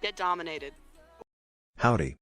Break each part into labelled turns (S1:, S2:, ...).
S1: Get dominated.
S2: Howdy.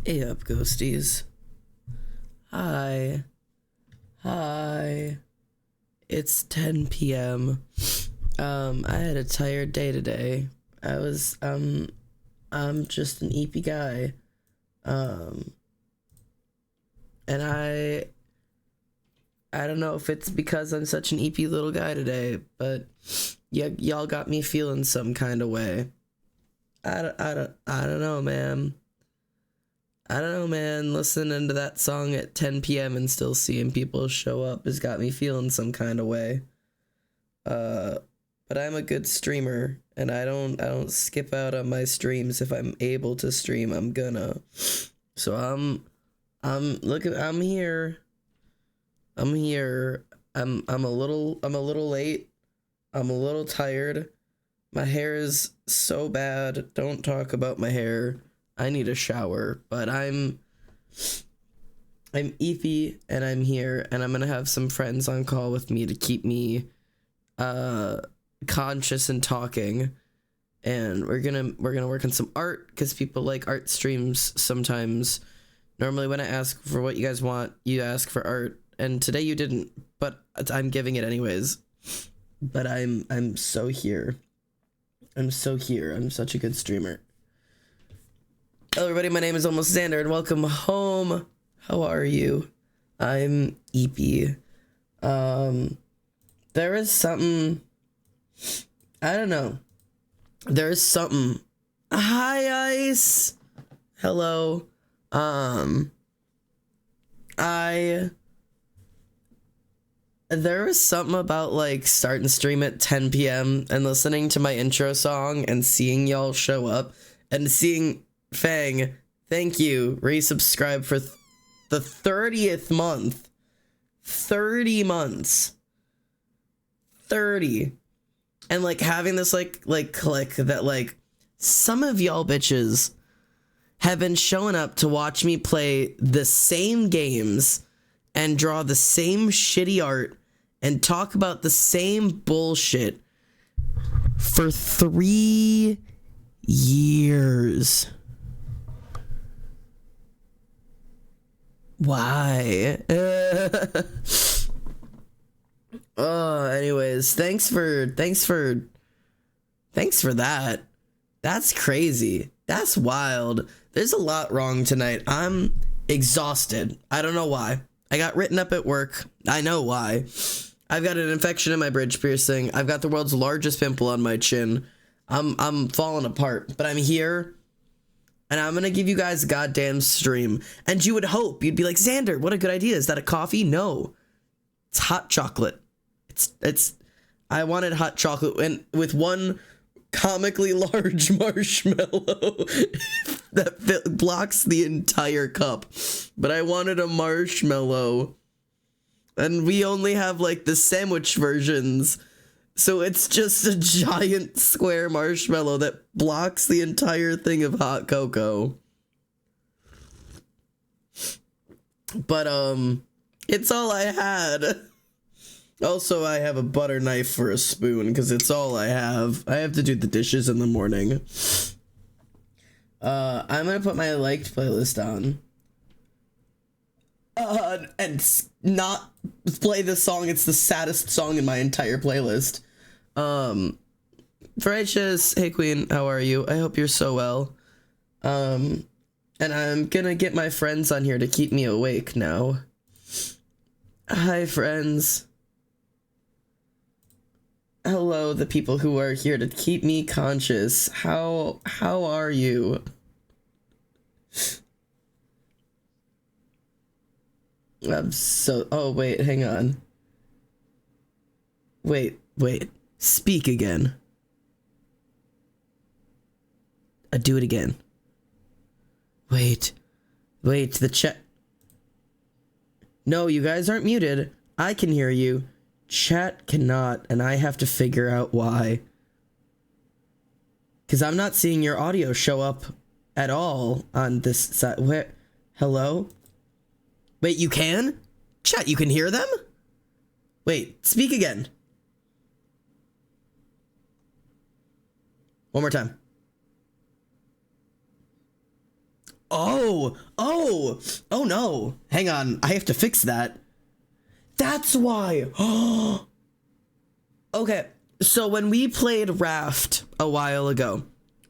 S3: Hey up, ghosties. Hi. It's 10 p.m. I had a tired day today. I'm just an eepy guy. And I don't know if it's because I'm such an eepy little guy today, but y'all got me feeling some kind of way. I don't know, man. I don't know, man. Listening to that song at 10 p.m. and still seeing people show up has got me feeling some kind of way. But I'm a good streamer, and I don't skip out on my streams. If I'm able to stream, I'm gonna. So I'm here. I'm here. I'm a little late. I'm a little tired. My hair is so bad. Don't talk about my hair. I need a shower, but I'm Eefy and I'm here, and I'm gonna have some friends on call with me to keep me conscious and talking, and we're gonna work on some art because people like art streams sometimes. Normally when I ask for what you guys want, you ask for art, and today you didn't, but I'm giving it anyways. But I'm so here. I'm so here. I'm such a good streamer. Hello everybody, my name is Almost Xander and welcome home. How are you? I'm Eepy. There is something, I don't know. There is something. Hi Ice. Hello. There was something about like starting stream at 10 p.m. and listening to my intro song and seeing y'all show up and seeing Fang, thank you, resubscribe for the 30th month. 30 months. 30. And like having this like click that like some of y'all bitches have been showing up to watch me play the same games and draw the same shitty art and talk about the same bullshit for 3 years. Why? Anyways, thanks for that. That's crazy. That's wild. There's a lot wrong tonight. I'm exhausted. I don't know why. I got written up at work. I know why. I've got an infection in my bridge piercing. I've got the world's largest pimple on my chin. I'm falling apart, but I'm here. And I'm gonna give you guys a goddamn stream. And you would hope, you'd be like, Xander, what a good idea. Is that a coffee? No. It's hot chocolate. I wanted hot chocolate and with one comically large marshmallow that blocks the entire cup. But I wanted a marshmallow. And we only have like the sandwich versions. So it's just a giant square marshmallow that blocks the entire thing of hot cocoa. But it's all I had. Also, I have a butter knife for a spoon because it's all I have. I have to do the dishes in the morning. I'm gonna put my liked playlist on. And not play this song. It's the saddest song in my entire playlist. Righteous, hey Queen, how are you? I hope you're so well. And I'm gonna get my friends on here to keep me awake now. Hi, friends. Hello, the people who are here to keep me conscious. How are you? I'm so... Oh, wait, hang on. Wait. Speak again. Do it again. Wait, the chat... No, you guys aren't muted. I can hear you. Chat cannot, and I have to figure out why. Because I'm not seeing your audio show up at all on this side. Where? Hello? Wait, you can? Chat, you can hear them? Wait, speak again. One more time. Oh no. Hang on, I have to fix that. That's why. Okay, so when we played Raft a while ago,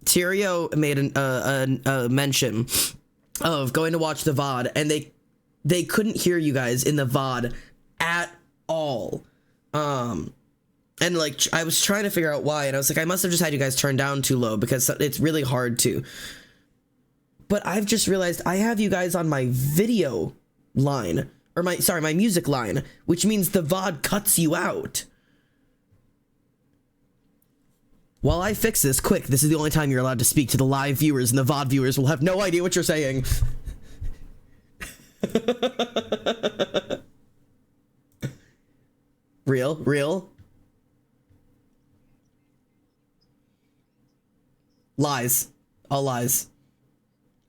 S3: Tyrio made a mention of going to watch the VOD, and they couldn't hear you guys in the VOD at all. And like I was trying to figure out why, and I was like, I must have just had you guys turned down too low because it's really hard to. But I've just realized I have you guys on my video line, or my music line, which means the VOD cuts you out. While I fix this, quick, this is the only time you're allowed to speak to the live viewers, and the VOD viewers will have no idea what you're saying. Real? Lies. All lies.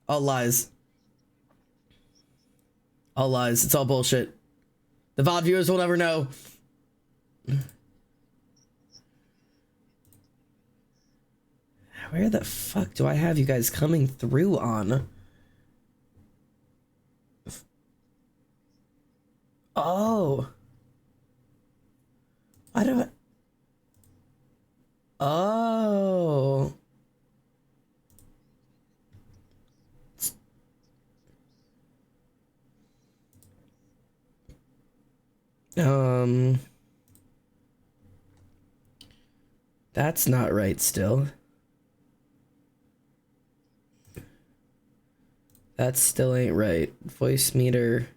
S3: All lies. All lies. It's all bullshit. The VOD viewers will never know. Where the fuck do I have you guys coming through on? Oh. I don't... Oh. That's not right still. That still ain't right. Voice meter.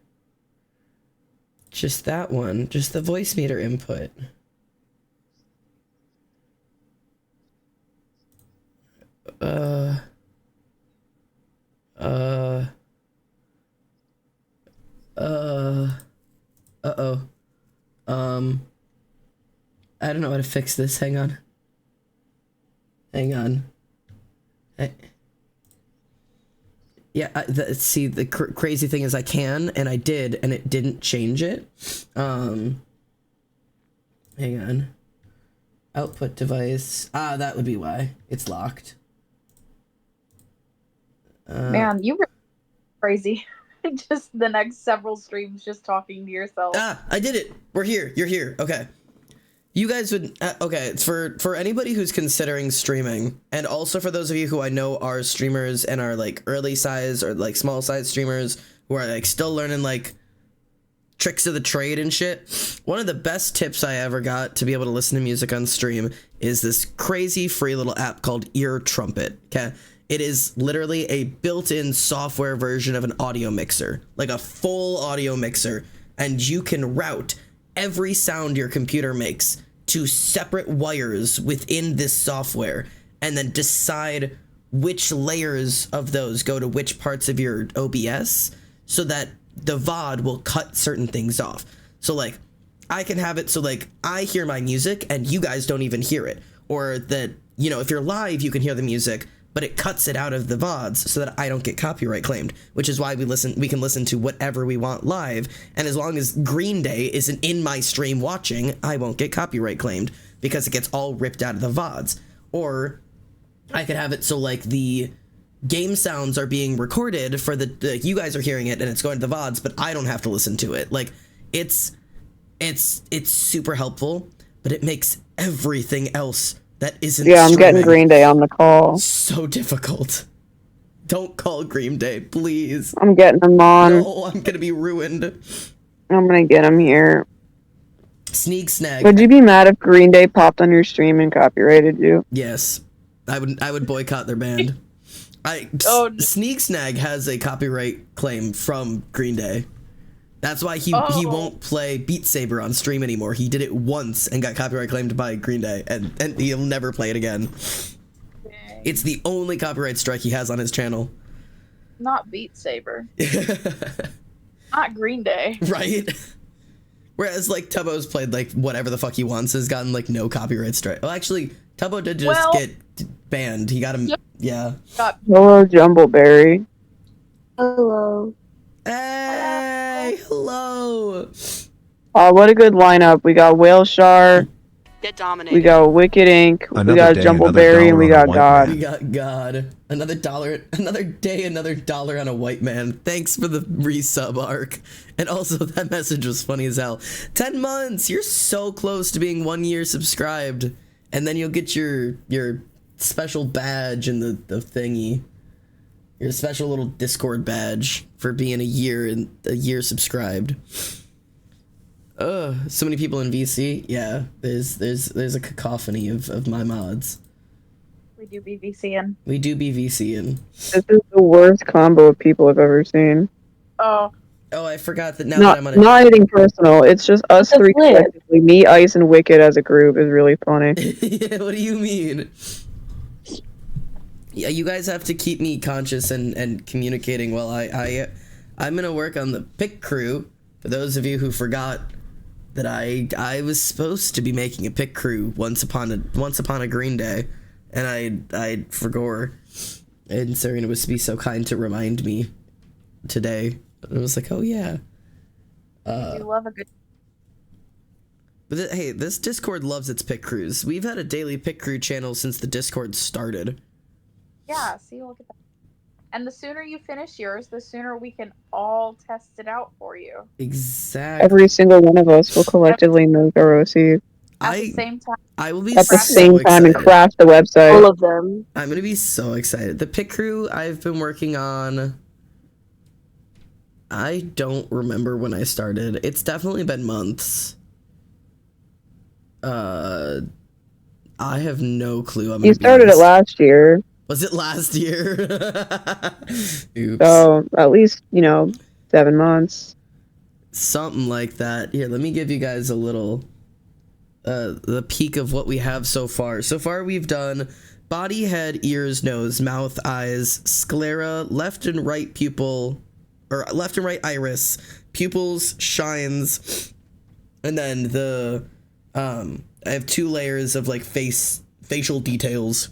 S3: Just that one. Just the voice meter input. Uh-oh. I don't know how to fix this. Hang on. Yeah, see, the crazy thing is I can, and I did, and it didn't change it. Hang on. Output device. Ah, that would be why. It's locked.
S1: Man, you were crazy. Just the next several streams just talking to yourself.
S3: Ah, I did it. We're here. You're here. Okay. You guys would... okay, it's for anybody who's considering streaming, and also for those of you who I know are streamers and are, like, early size or, like, small size streamers who are, like, still learning, like, tricks of the trade and shit. One of the best tips I ever got to be able to listen to music on stream is this crazy free little app called Ear Trumpet, okay? It is literally a built-in software version of an audio mixer, like a full audio mixer, and you can route every sound your computer makes to separate wires within this software and then decide which layers of those go to which parts of your OBS so that the VOD will cut certain things off. So like I can have it so like I hear my music and you guys don't even hear it, or that, you know, if you're live you can hear the music but it cuts it out of the VODs so that I don't get copyright claimed, which is why we can listen to whatever we want live, and as long as Green Day isn't in my stream watching, I won't get copyright claimed because it gets all ripped out of the VODs. Or I could have it so like the game sounds are being recorded for the you guys are hearing it and it's going to the VODs, but I don't have to listen to it. Like it's super helpful, but it makes everything else that isn't
S4: I'm getting Green Day on the call.
S3: so difficult. Don't call Green Day, please.
S4: I'm getting them on.
S3: No, I'm gonna be ruined.
S4: I'm gonna get them here.
S3: Sneak Snag.
S4: Would you be mad if Green Day popped on your stream and copyrighted you?
S3: Yes, I would boycott their band. Sneak Snag has a copyright claim from Green Day. That's why he won't play Beat Saber on stream anymore. He did it once and got copyright claimed by Green Day, and he'll never play it again.
S1: Dang.
S3: It's the only copyright strike he has on his channel.
S1: Not Beat Saber. Not Green Day.
S3: Right? Whereas, like, Tubbo's played, like, whatever the fuck he wants, has gotten, like, no copyright strike. Well, actually, Tubbo did just get banned. He got him, yeah.
S4: Hello, Jumbleberry.
S5: Hello.
S3: Hey, hello.
S4: What a good lineup. We got Whale Shar.
S5: Get dominated.
S4: We got Wicked Ink. We
S2: Another
S4: got
S2: day, another
S4: Jumbleberry, and we
S2: dollar
S4: got
S2: on a white
S4: God.
S3: We got God. Another day, another dollar on a white man. Thanks for the resub, Arc. And also, that message was funny as hell. 10 months! You're so close to being 1 year subscribed. And then you'll get your special badge and the thingy. Your special little Discord badge for being a year subscribed. So many people in VC. Yeah, there's a cacophony of my mods.
S1: We do be VCing.
S3: We do be VCing.
S4: This is the worst combo of people I've ever seen.
S1: Oh,
S3: I forgot that now that I'm on
S4: Not anything personal. It's just us
S5: That's
S4: three
S5: lit.
S4: collectively. Me, Ice, and Wicked as a group is really funny.
S3: Yeah, what do you mean? Yeah, you guys have to keep me conscious and communicating while I'm gonna work on the pick crew. For those of you who forgot that I was supposed to be making a pick crew once upon a Green Day, and I forgot. And Serena was to be so kind to remind me today. And I was like, oh yeah.
S1: we love a good.
S3: But hey, this Discord loves its pick crews. We've had a daily pick crew channel since the Discord started.
S1: Yeah, see, look at that. And the sooner you finish yours, the sooner we can all test it out for you.
S3: Exactly.
S4: Every single one of us will collectively move our OC
S1: At the same time.
S3: I will be
S4: at the
S3: so
S4: same time and
S3: excited.
S4: craft the
S5: All
S4: website.
S5: of them.
S3: I'm gonna be so excited. The pick crew I've been working on. I don't remember when I started. It's definitely been months. I have no clue.
S4: You started it last year,
S3: Was it last year? Oops.
S4: so at least 7 months.
S3: Something like that. Here, let me give you guys a little the peak of what we have so far. So far we've done body, head, ears, nose, mouth, eyes, sclera, left and right pupil, or left and right iris, pupils, shines, and then the I have 2 layers of like facial details.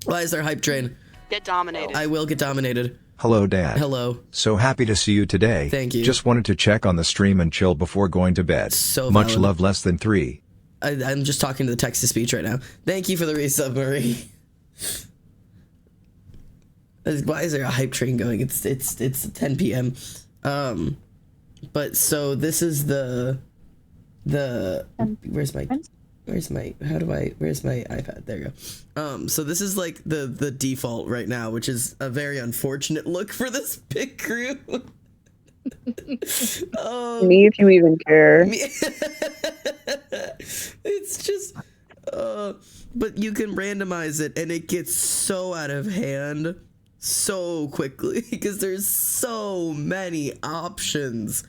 S3: Why is there hype train?
S5: Get dominated.
S3: I will get dominated.
S2: Hello, Dad.
S3: Hello.
S2: So happy to see you today.
S3: Thank you.
S2: Just wanted to check on the stream and chill before going to bed.
S3: So
S2: much
S3: valid.
S2: love, less than 3.
S3: I'm just talking to the text-to-speech right now. Thank you for the resub, Marie. Why is there a hype train going? It's 10 p.m. But so this is the where's my iPad? There you go. So this is like the default right now, which is a very unfortunate look for this pick crew.
S4: Me, if you even care.
S3: It's just but you can randomize it and it gets so out of hand so quickly because there's so many options.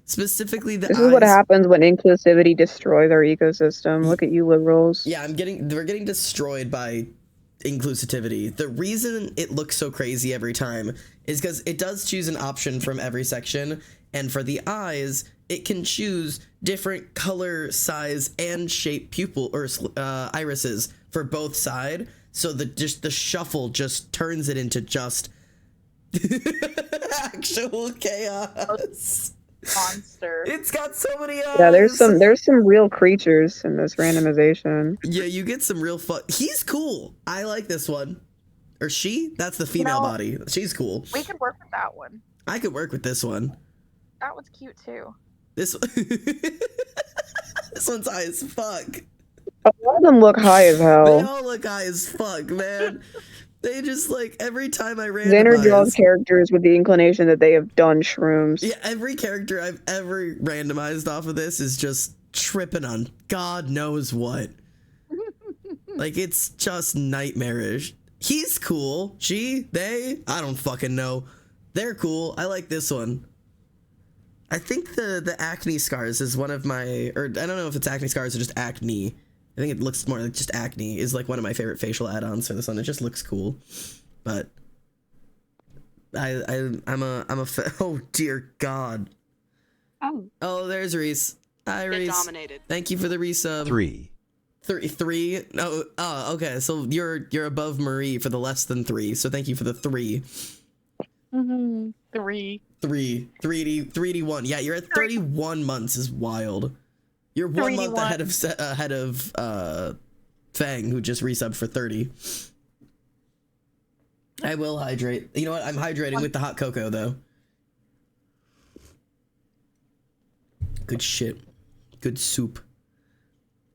S3: Specifically the
S4: This is what happens when inclusivity destroys our ecosystem. Look at you liberals.
S3: Yeah, we're getting destroyed by inclusivity. The reason it looks so crazy every time is because it does choose an option from every section, and for the eyes, it can choose different color, size, and shape pupil or irises for both side. So the shuffle just turns it into just actual chaos.
S1: Monster.
S3: It's got so many eyes.
S4: Yeah, there's some real creatures in this randomization.
S3: Yeah, you get some real fun. He's cool. I like this one. Or she? That's the female body. She's cool.
S1: We could work with that one.
S3: I could work with this one.
S1: That one's cute too.
S3: This this one's high as fuck.
S4: A lot of them look high as
S3: They
S4: hell.
S3: all look high as fuck, man. They just like every time I
S4: Xander draws
S3: randomize.
S4: characters with the inclination that they have done shrooms.
S3: Yeah, every character I've ever randomized off of this is just tripping on God knows what. Like, it's just nightmarish. He's cool. She, they, I don't fucking know. They're cool. I like this one. I think the acne scars is one of my, or I don't know if it's acne scars or just acne. I think it looks more like just acne is like one of my favorite facial add-ons for this one. It just looks cool. But I'm a oh dear God. Oh, there's Reese. Hi,
S5: Get
S3: Reese.
S5: dominated.
S3: Thank you for the resub.
S2: 3.
S3: Three? No, okay. So you're above Marie for the less than 3. So thank you for the 3.
S1: 3.
S3: 3D1. Yeah, you're at 31 months. Is wild. You're 1 month
S1: 31.
S3: ahead of Fang, who just resubbed for 30. I will hydrate. You know what? I'm hydrating with the hot cocoa though. Good shit. Good soup.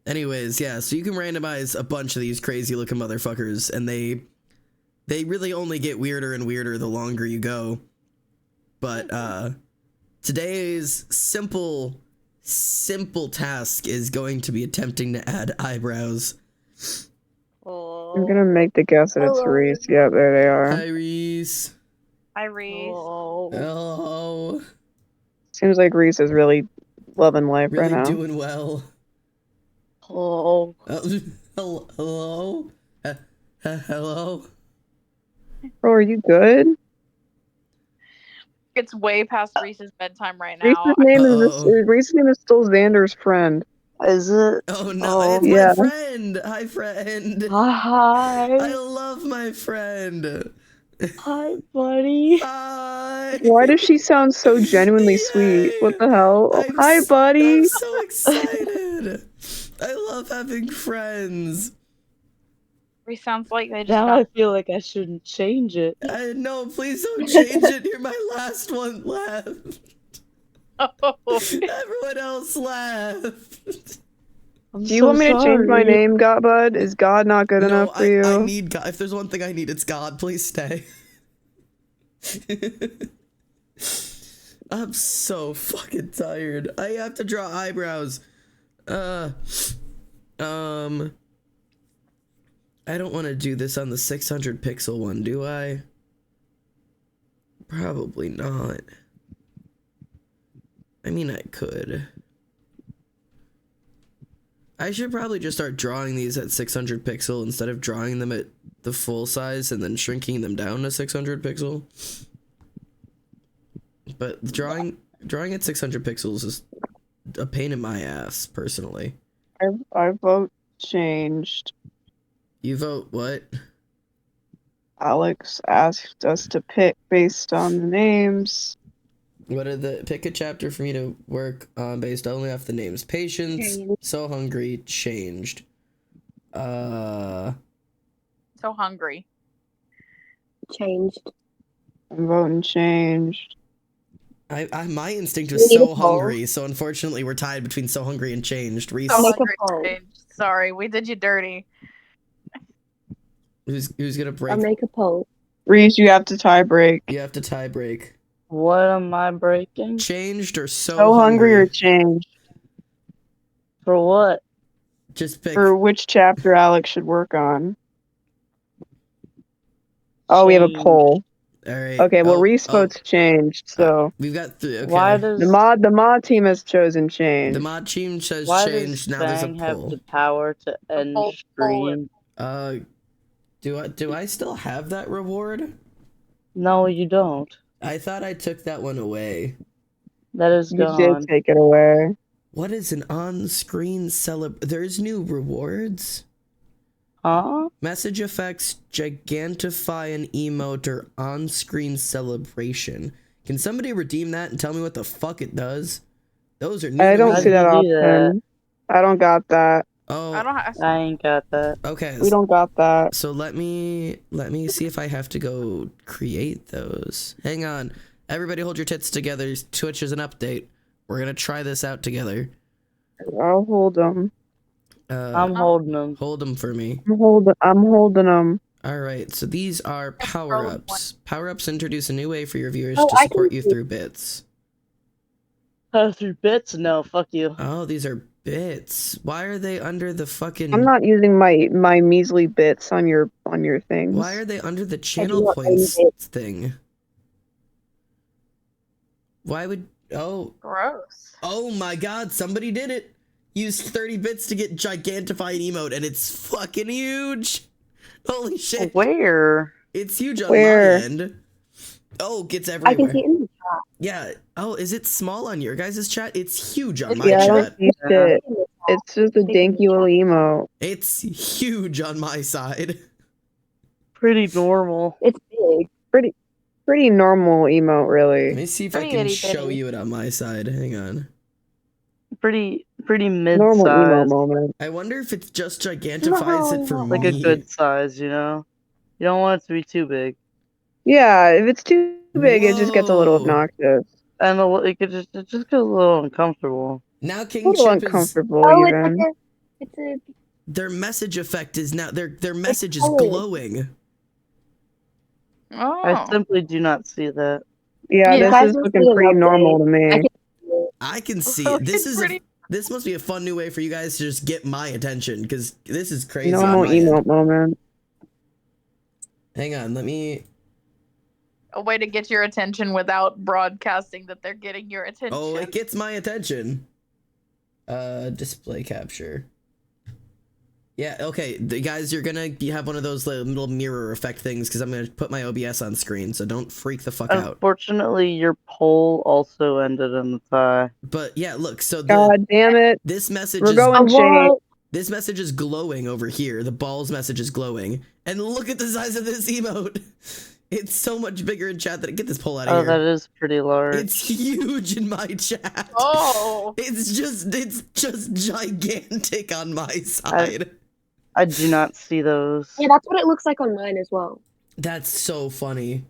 S3: Anyways, yeah, so you can randomize a bunch of these crazy looking motherfuckers, and they really only get weirder and weirder the longer you go. But today's simple task is going to be attempting to add eyebrows.
S4: I'm gonna make the guess that it's Reese. Yep, there they are.
S3: Hi, Reese.
S1: Hi, Reese.
S3: Hello.
S4: Seems like Reese is really loving life
S3: Really
S4: right now.
S3: doing well.
S4: Oh.
S3: Hello? Hello?
S4: Bro, are you good?
S1: It's way past Reese's bedtime right now.
S4: Reese's name is still Xander's friend.
S6: Is it?
S3: Oh no,
S6: Oh,
S3: it's
S4: yeah.
S3: my friend. Hi, friend.
S6: Hi.
S3: I love my friend.
S6: Hi, buddy.
S3: Hi.
S4: Why does she sound so genuinely sweet? What the hell? Oh, hi, buddy.
S3: I'm so excited. I love having friends.
S1: Reese sounds like they just
S6: Now
S1: got
S6: I feel like I shouldn't change it.
S3: No, please don't change it. You're my last one left. Everyone else left.
S6: I'm
S4: Do you
S6: so
S4: want me to change my
S6: sorry.
S4: name, Godbud? Is God not good enough for you?
S3: I need God. If there's one thing I need, it's God. Please stay. I'm so fucking tired. I have to draw eyebrows. I don't want to do this on the 600 pixel one, do I? Probably not. I mean, I could. I should probably just start drawing these at 600 pixel instead of drawing them at the full size and then shrinking them down to 600 pixel. But drawing at 600 pixels is a pain in my ass, personally.
S4: I vote changed.
S3: You vote what?
S4: Alex asked us to pick based on the names.
S3: What are the pick a chapter for me to work on based only off the names? Patience, So Hungry, Changed.
S1: so hungry.
S6: Changed.
S4: I'm voting changed.
S3: My instinct was So Hungry, so unfortunately we're tied between So Hungry and Changed. Reese,
S1: So
S6: Make a
S1: hungry.
S6: poll.
S1: Changed. Sorry, we did you dirty.
S3: who's gonna break?
S6: I'll make a poll.
S4: Reese, you have to tie break.
S3: You have to tie break.
S6: What am I breaking?
S3: Changed or So,
S4: So hungry or changed?
S6: For what?
S3: Just pick.
S4: For which chapter Alex should work on? Oh, we have a
S6: Changed.
S4: poll.
S3: All right.
S4: Okay, well,
S3: Oh,
S4: Reese
S3: oh,
S4: votes changed, so
S3: we've got three. Okay.
S6: Why does
S4: the mod team has chosen changed.
S3: the mod team says
S6: why
S3: changed?
S6: does
S3: Now there's a
S6: Fang have
S3: poll.
S6: the power to end
S1: poll-
S6: stream?
S3: Do I still have that reward?
S6: No, you don't.
S3: I thought I took that one away.
S6: That is
S4: You did
S6: gone.
S4: take it away.
S3: What is an on-screen There's new rewards?
S6: Huh?
S3: Message effects, gigantify an emote, or on-screen celebration. Can somebody redeem that and tell me what the fuck it does? Those are new
S4: I
S3: to
S4: don't
S3: me.
S4: see that
S6: How'd you do
S4: option. I don't got that.
S1: I
S3: Oh,
S1: don't have.
S6: I ain't got that.
S3: okay.
S4: We don't got that.
S3: So let me see if I have to go create those. Hang on. Everybody hold your tits together. Twitch is an update. We're gonna try this out together.
S4: I'll hold them.
S6: I'm holding them.
S3: Hold them for me.
S4: I'm holding them.
S3: Alright, so these are power-ups. Power-ups introduce a new way for your viewers
S6: Oh,
S3: to
S6: I
S3: support
S6: can
S3: you
S6: see.
S3: through bits.
S6: Through bits? No, fuck you.
S3: Oh, these are bits. Why are they under the fucking...
S4: I'm not using my measly bits on your things.
S3: Why are they under the channel
S6: not
S3: points
S6: own
S3: thing? Why would... Oh.
S1: Gross.
S3: Oh my god, somebody did it. Used 30 bits to get gigantified emote, and it's fucking huge. Holy shit.
S6: Where?
S3: It's huge on
S4: Where?
S3: my end. Oh, it's everywhere.
S6: I can see it in the chat.
S3: Yeah. Oh, is it small on your guys' chat? It's huge on my
S4: Yeah, I
S3: chat.
S4: don't see shit. It's just a dinky little emote.
S3: It's huge on my side.
S6: Pretty normal. It's big.
S4: Pretty normal emote,
S3: Let
S4: really.
S3: me see if I
S1: Pretty
S3: can
S1: itty
S3: show
S1: bitty.
S3: you it on my side. Hang on.
S6: Pretty
S4: Normal emote
S6: mid-size.
S4: moment.
S3: I wonder if it just gigantifies it for
S6: Like
S3: me.
S6: a good size, you know? You don't want it to be too big.
S4: Yeah, if it's too big, it just gets a little
S3: Whoa.
S4: obnoxious.
S6: And it just gets a little uncomfortable.
S3: Now
S4: A
S3: King
S4: little
S3: Chip is...
S4: uncomfortable,
S6: Oh,
S4: even.
S6: it's a
S3: Their message effect is now... Their message is
S6: colored.
S3: glowing.
S1: Oh.
S6: I simply do not see that.
S4: Yeah,
S1: Yeah.
S4: this is looking pretty normal to me.
S3: I can see it. This is
S1: Pretty-
S3: this must be a fun new way for you guys to just get my attention, because this is crazy.
S4: Normal
S3: on my end.
S4: emote moment.
S3: Hang on, let me...
S1: A way to get your attention without broadcasting that they're getting your attention.
S3: Oh, it gets my attention. Display capture. Yeah, okay, guys, you're gonna have one of those little mirror effect things, because I'm gonna put my OBS on screen, so don't freak the fuck out.
S6: Unfortunately, your poll also ended in the tie.
S3: But yeah, look, so
S4: God damn it.
S3: this message
S4: We're
S3: is...
S4: going shade.
S3: This message is glowing over here. The balls message is glowing. And look at the size of this emote. It's so much bigger in chat that... Get this poll out of
S6: Oh,
S3: here.
S6: that is pretty large.
S3: It's huge in my chat.
S1: Oh.
S3: It's just gigantic on my side.
S6: I do not see those.
S7: Yeah, that's what it looks like on mine as well.
S3: That's so funny.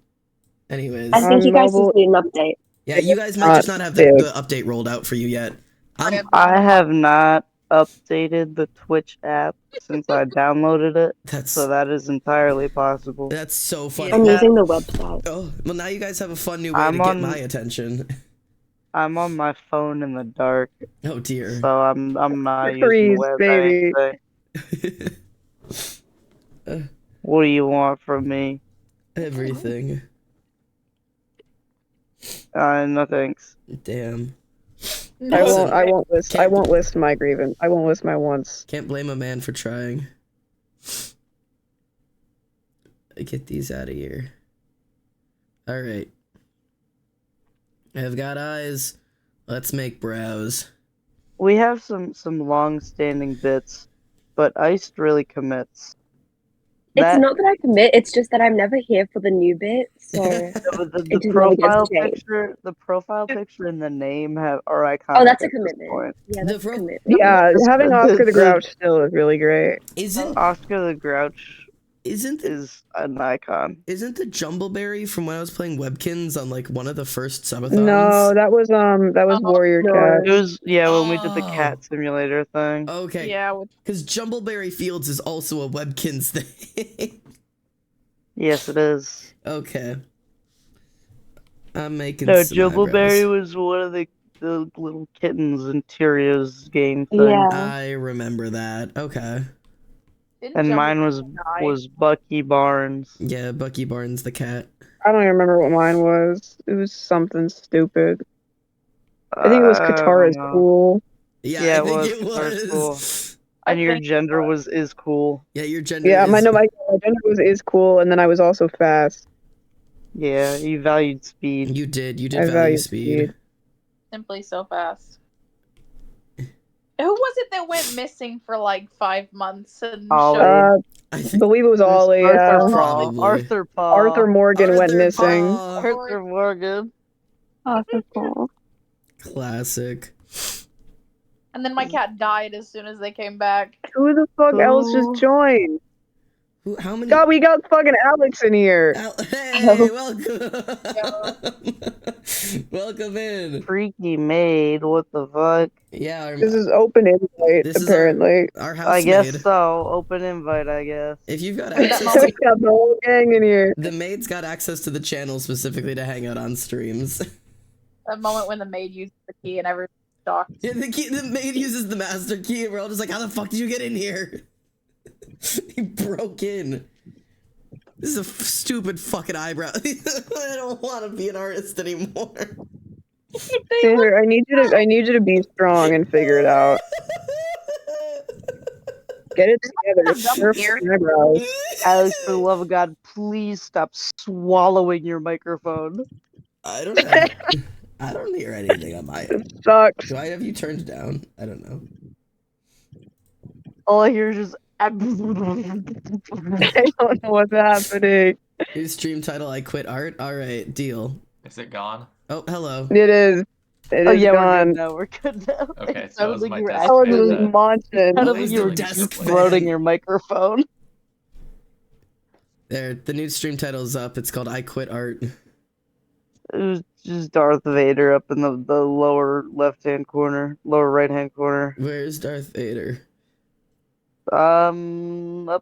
S3: Anyways.
S7: I think you guys
S4: mobile-
S7: just need an update.
S3: Yeah, you guys might just not have
S4: big.
S3: the update rolled out for you yet.
S6: I have not updated the Twitch app since I downloaded it,
S3: That's
S6: so that is entirely possible.
S3: that's so funny.
S7: I'm
S1: Yeah.
S7: using the website.
S3: Oh, well, now you guys have a fun new way
S6: I'm
S3: to get
S6: on-
S3: my attention.
S6: I'm on my phone in the dark,
S3: Oh dear.
S6: so I'm not using
S4: Freeze,
S6: the web or
S4: baby.
S6: anything. What do you want from me?
S3: Everything.
S6: No thanks.
S3: Damn.
S1: No.
S4: I won't list my grievance. I won't list my wants.
S3: Can't blame a man for trying. Get these out of here. Alright. I've got eyes. Let's make brows.
S6: We have some long-standing bits, but Iced really commits.
S7: It's not that I commit, it's just that I'm never here for the new bit, so
S6: The
S7: It just never gets
S6: profile
S7: changed.
S6: picture, the profile picture and the name are iconic.
S7: oh, that's a
S6: at this
S7: commitment.
S6: point.
S7: Yeah,
S3: The
S7: that's a
S3: pro-
S7: commitment.
S4: Yeah, having Oscar the
S6: the-
S4: Grouch still is really great.
S3: Isn't
S6: Oscar the Grouch
S3: isn't the,
S6: is an icon.
S3: isn't the Jumbleberry from when I was playing Webkins on like one of the first subathons?
S4: No, that was Warrior
S7: no.
S4: Cat.
S6: It was when we did the
S3: Oh.
S6: cat simulator thing.
S3: Okay.
S1: Yeah. With,
S3: Because Jumbleberry Fields is also a Webkins thing.
S6: Yes, it is.
S3: Okay. I'm making
S6: No,
S3: some
S6: Jumbleberry
S3: eyebrows.
S6: was one of the little kittens in Tyrion's game thing.
S7: Yeah.
S3: I remember that. Okay.
S1: didn't
S6: And
S1: Jumbo
S6: mine
S1: die?
S6: was Bucky Barnes.
S3: Yeah, Bucky Barnes the cat.
S4: I don't even remember what mine was. It was something stupid. I think it was
S6: I don't
S4: Katara's
S6: know.
S4: cool.
S3: Yeah,
S6: Yeah,
S3: I think
S6: it
S3: it
S6: was.
S3: was.
S6: And your
S1: think
S6: gender
S1: so.
S6: is cool.
S3: Yeah, your gender
S4: Yeah,
S3: is...
S4: my gender is cool, and then I was also fast.
S6: Yeah, you valued speed.
S3: You did
S4: I
S3: value
S4: value
S3: speed.
S1: Simply so fast. Who was it that went missing for like 5 months and
S6: Ollie.
S1: showed?
S3: I
S4: I
S3: think
S4: believe it was Ollie.
S6: Arthur Paw.
S3: Probably.
S6: Arthur Paw.
S4: Arthur Morgan went
S3: Arthur
S4: missing.
S3: Paw.
S6: Arthur Morgan.
S3: Classic.
S1: And then my cat died as soon as they came back.
S4: Who the fuck else just
S6: Who?
S4: joined?
S3: Who, how many...
S4: God, we got fucking Alex in here.
S3: Hey, welcome. Welcome in.
S6: Freaky maid. What the fuck?
S3: Yeah,
S4: This is open invite,
S3: This is
S4: apparently.
S3: our
S6: I guess
S3: housemaid.
S6: so. Open invite, I guess.
S3: If you've got
S1: That
S3: access
S4: We
S3: to...
S4: got the whole gang in here.
S3: The maid's got access to the channel specifically to hang out on streams.
S1: That moment when the maid used the key and everyone shocked.
S3: Yeah, the maid uses the master key, and we're all just like, how the fuck did you get in here? He broke in. This is a stupid fucking eyebrow. I don't want to be an artist anymore.
S4: Caesar, I need you to be strong and figure it out. Get it together.
S1: Dumb
S4: Your
S1: ear.
S4: eyebrows.
S6: Alex, for the love of God, please stop swallowing your microphone.
S3: I don't hear anything on my end.
S4: It sucks.
S3: Do I have you turned down? I don't know.
S6: All I hear is just.
S4: I don't know what's happening.
S3: Your stream title, I quit art. All right, deal.
S8: Is it gone?
S3: Oh, hello.
S4: It is. It
S6: Oh
S4: is
S6: yeah,
S4: gone.
S6: we're good now.
S8: Okay,
S6: It
S8: so
S6: sounded
S8: is
S6: like
S8: my
S6: you were
S8: desk
S4: I was
S8: fan
S6: actually-
S4: just
S8: dead?
S4: munching.
S6: Kind
S3: Why
S6: of
S3: is
S6: you were
S3: the desk
S6: deep
S3: fan?
S6: throating your microphone.
S3: There, the new stream title's up. It's called I Quit Art.
S6: It was just Darth Vader up in the lower left-hand corner, lower right-hand corner.
S3: Where's Darth Vader?
S6: Up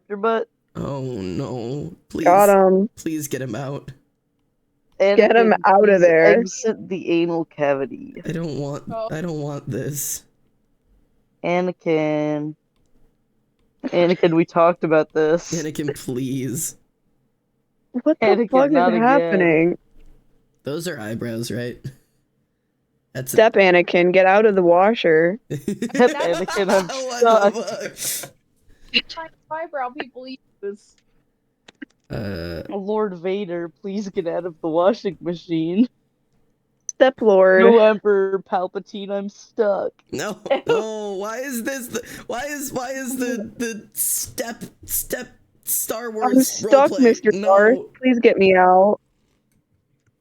S6: your butt.
S3: Oh no. Please.
S4: Got him.
S3: Please get him out.
S4: Get him
S6: Anakin,
S4: out of
S6: please
S4: there.
S6: Exit the anal cavity.
S3: I don't want
S1: Oh.
S3: this.
S6: Anakin. Anakin, we talked about this.
S3: Anakin, please.
S4: What the
S6: Anakin,
S4: fuck
S6: not
S4: is
S6: again.
S4: happening?
S3: Those are eyebrows, right? That's
S4: Step Anakin, get out of the washer.
S6: Anakin, I'm
S3: What the fuck?
S1: Kind of eyebrow people use.
S6: Lord Vader, please get out of the washing machine.
S4: Step Lord.
S6: No, Emperor Palpatine, I'm stuck.
S3: No. No. Why is this why is the step Star Wars
S4: I'm stuck,
S3: roleplay?
S4: Mr.
S3: No.
S4: Darth. Please get me out.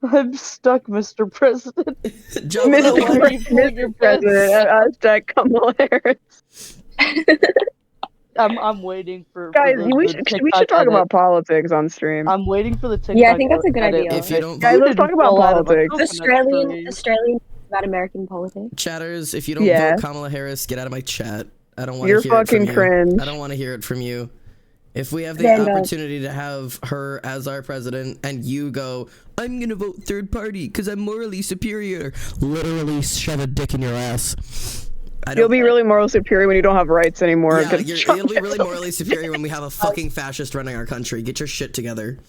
S6: I'm stuck, Mr. President.
S3: Jump
S6: Why
S3: out.
S6: are you pulling your
S4: Mr. President, hashtag Kamala Harris.
S6: I'm waiting for
S4: Guys,
S6: the
S4: we should
S6: TikTok
S4: talk
S6: edit.
S4: about politics on stream.
S6: I'm waiting for the TikTok.
S7: Yeah, I think that's a good
S6: edit.
S7: idea.
S3: If you don't
S4: Guys,
S3: vote,
S4: let's talk about
S6: Fell out of a
S4: politics.
S6: coconut tree.
S7: Australian about American politics.
S3: chatters, if you don't
S4: Yeah.
S3: vote Kamala Harris, get out of my chat. I don't want to
S4: You're
S3: hear it from
S4: fucking
S3: you.
S4: cringe.
S3: I don't want to hear it from you. If we have the
S7: Stand up.
S3: opportunity to have her as our president and you go, I'm gonna vote third party because I'm morally superior, literally shove a dick in your ass.
S4: You'll be really moral superior when you don't have rights anymore.
S3: Yeah,
S4: 'cause
S3: you'll be really morally superior when we have a fucking fascist running our country. Get your shit together.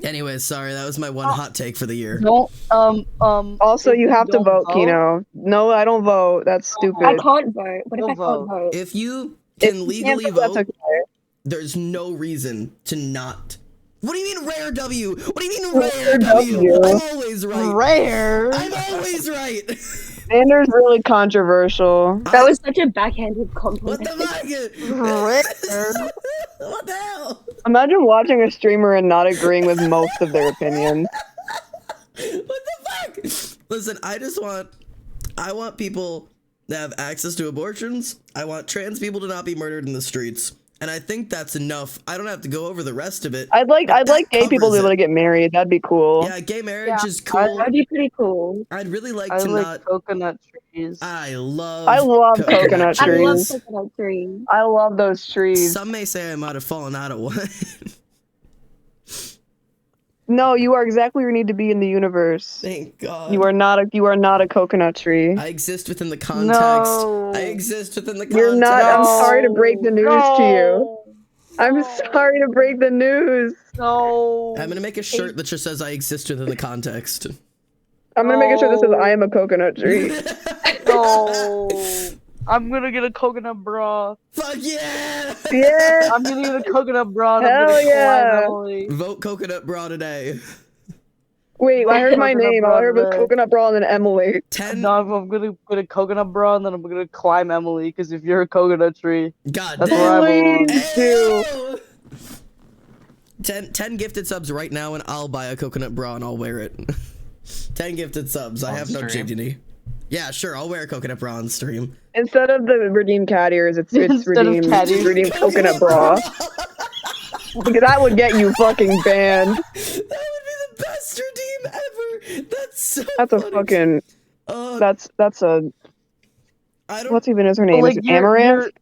S3: Anyways, sorry, that was my one hot take for the year.
S6: Don't
S4: Also,
S6: if
S4: you have to
S6: don't
S4: vote, Kino. No, I don't vote. That's stupid.
S7: I can't vote. What if
S6: You'll
S7: I can't vote?
S3: If you
S4: If
S3: can
S4: you
S3: legally
S4: can't that's
S3: vote,
S4: okay.
S3: there's no reason to not. What do you mean rare W? What do you mean rare
S4: Rare
S3: W?
S4: W.
S3: I'm always right.
S6: Rare.
S3: I'm always right.
S4: Xander's really controversial.
S7: That was such a backhanded
S3: What
S7: compliment.
S3: the fuck?
S6: Rare.
S3: What the hell?
S4: Imagine watching a streamer and not agreeing with most of their opinions.
S3: What the fuck? Listen, I want people to have access to abortions. I want trans people to not be murdered in the streets. And I think that's enough. I don't have to go over the rest of it.
S4: I'd like
S3: That
S4: gay people to be
S3: covers
S4: able
S3: it.
S4: to get married. That'd be cool.
S3: Yeah, gay marriage
S1: Yeah.
S3: is cool.
S7: That'd be pretty cool.
S3: I'd really like
S6: I
S3: to
S6: like
S3: not.
S6: coconut trees.
S3: I love
S4: coconut
S7: I love
S4: trees.
S7: coconut trees.
S4: I love those trees.
S3: Some may say I might have fallen out of one.
S4: No, you are exactly where you need to be in the universe.
S3: Thank God.
S4: You are not a coconut tree.
S3: I exist within the context.
S6: No.
S3: I exist within the context.
S4: You're not. I'm sorry to break the news to you. I'm
S1: No.
S4: sorry to break the news.
S6: No.
S3: I'm gonna make a shirt that just says I exist within the context.
S4: I'm gonna make a shirt that says I am a coconut tree.
S6: No. I'm gonna get a coconut bra.
S3: Fuck yeah!
S4: Yeah.
S6: I'm gonna get a coconut bra and I'm
S4: Hell
S6: gonna climb
S4: yeah.
S6: Emily.
S3: Vote coconut bra today.
S4: Wait, I heard my
S6: Coconut
S4: name.
S6: bra
S4: All I heard was
S6: today.
S4: coconut bra and then Emily.
S3: 10.
S6: No, I'm gonna get a coconut bra and then I'm gonna climb Emily, because if you're a coconut tree,
S3: God
S6: that's where I belong.
S4: Please do.
S3: Ayo! 10 gifted subs right now, and I'll buy a coconut bra and I'll wear it. 10 gifted subs. I
S8: On
S3: have no
S8: stream?
S3: dignity. Yeah, sure. I'll wear a coconut bra on stream.
S4: Instead of the redeem cat ears, it's
S6: Instead of
S4: redeem
S6: cat ears.
S4: redeem coconut bra. Because that would get you fucking banned.
S3: That would be the best redeem ever. That's so
S4: That's a
S3: funny.
S4: fucking. That's a.
S3: I don't.
S4: What's even is her name?
S6: Like,
S4: Is it Amaranth?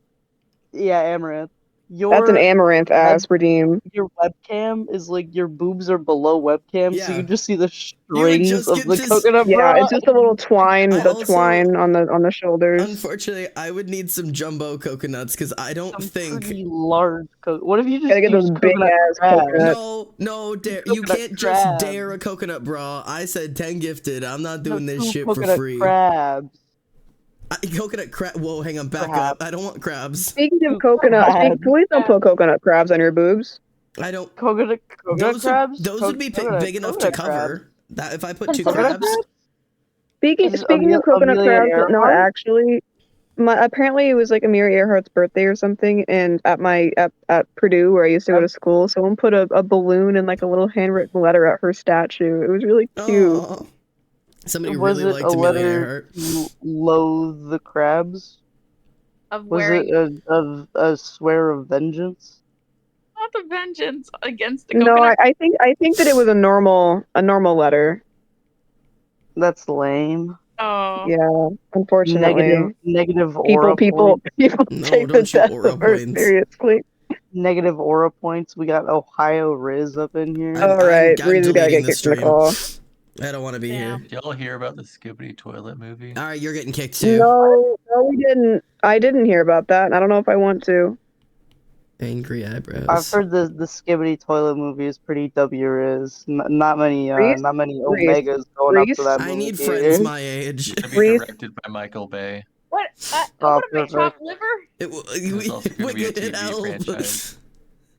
S6: Yeah, Amaranth.
S4: That's an Amaranth ass redeem.
S6: Your webcam is like your boobs are below webcam, so
S3: Yeah.
S6: you just see the
S3: You would
S6: strings
S3: just
S6: of
S3: get
S6: the
S3: to
S6: coconut
S4: Yeah,
S6: bra.
S4: it's just a little twine,
S3: I
S4: the
S3: also-
S4: twine on the shoulders.
S3: Unfortunately, I would need some jumbo coconuts because I don't
S6: Some
S3: think.
S6: pretty large what if you just
S4: Gotta get
S6: use
S4: those big
S6: coconut
S4: ass
S6: crabs?
S4: coconuts.
S3: No, dare you
S6: Coconut
S3: can't just
S6: crab.
S3: dare a coconut bra. I said 10 gifted. I'm not doing
S6: No,
S3: this
S6: two
S3: shit for
S6: coconut
S3: free.
S6: crabs.
S3: Coconut crab. Whoa, hang on, back
S6: Crab.
S3: up. I don't want crabs.
S4: Speaking of
S6: Two
S4: coconut,
S6: crabs.
S4: please don't put coconut crabs on your boobs.
S3: I don't.
S6: Coconut crabs?
S3: Those would be big enough to cover. That if I put 2
S6: Coconut
S3: crabs.
S6: crabs?
S4: Speaking
S6: Is
S4: speaking of coconut
S6: Amelia
S4: crabs, but not
S6: Earhart?
S4: actually. Apparently it was like Amelia Earhart's birthday or something, and at Purdue where I used to go to school, someone put a balloon and like a little handwritten letter at her statue. It was really cute.
S3: Aw. Somebody
S6: Was
S3: really
S6: it
S3: liked
S6: a
S3: Amelia
S6: letter
S3: Earhart.
S6: to loathe the crabs?
S1: Of
S6: Was
S1: wearing
S6: it a swear of vengeance?
S1: not the vengeance against the
S4: No,
S1: coconut.
S4: I think that it was a normal letter.
S6: That's lame.
S1: Oh,
S4: Yeah, unfortunately,
S6: Negative aura
S4: people
S6: points.
S3: No,
S4: take the
S3: don't shoot
S4: death
S3: aura
S4: of her
S3: points.
S4: seriously.
S6: Negative aura points. We got Ohio Riz up in here.
S3: I'm-
S4: All right,
S3: I'm
S4: Reed's gotta
S3: deleting
S4: get
S3: the
S4: kicked from the call.
S3: I don't want to be
S1: Damn.
S3: here.
S8: Did y'all hear about the Skibbity toilet movie?
S3: All right, you're getting kicked too.
S4: No, we didn't. I didn't hear about that, and I don't know if I want to.
S3: Angry eyebrows.
S6: I've heard the Skibbity toilet movie is pretty W-Riz. Not many
S4: Reese?
S6: Omegas going up
S4: Reese?
S6: to that
S3: I
S6: movie.
S3: need friends my age.
S8: To be
S4: Reese?
S8: directed by Michael Bay.
S1: what?
S6: Oh,
S1: What a
S6: perfect.
S1: chopped liver?
S3: It,
S8: There's also gonna be a
S3: Wicked
S8: TV
S3: Elf.
S8: franchise.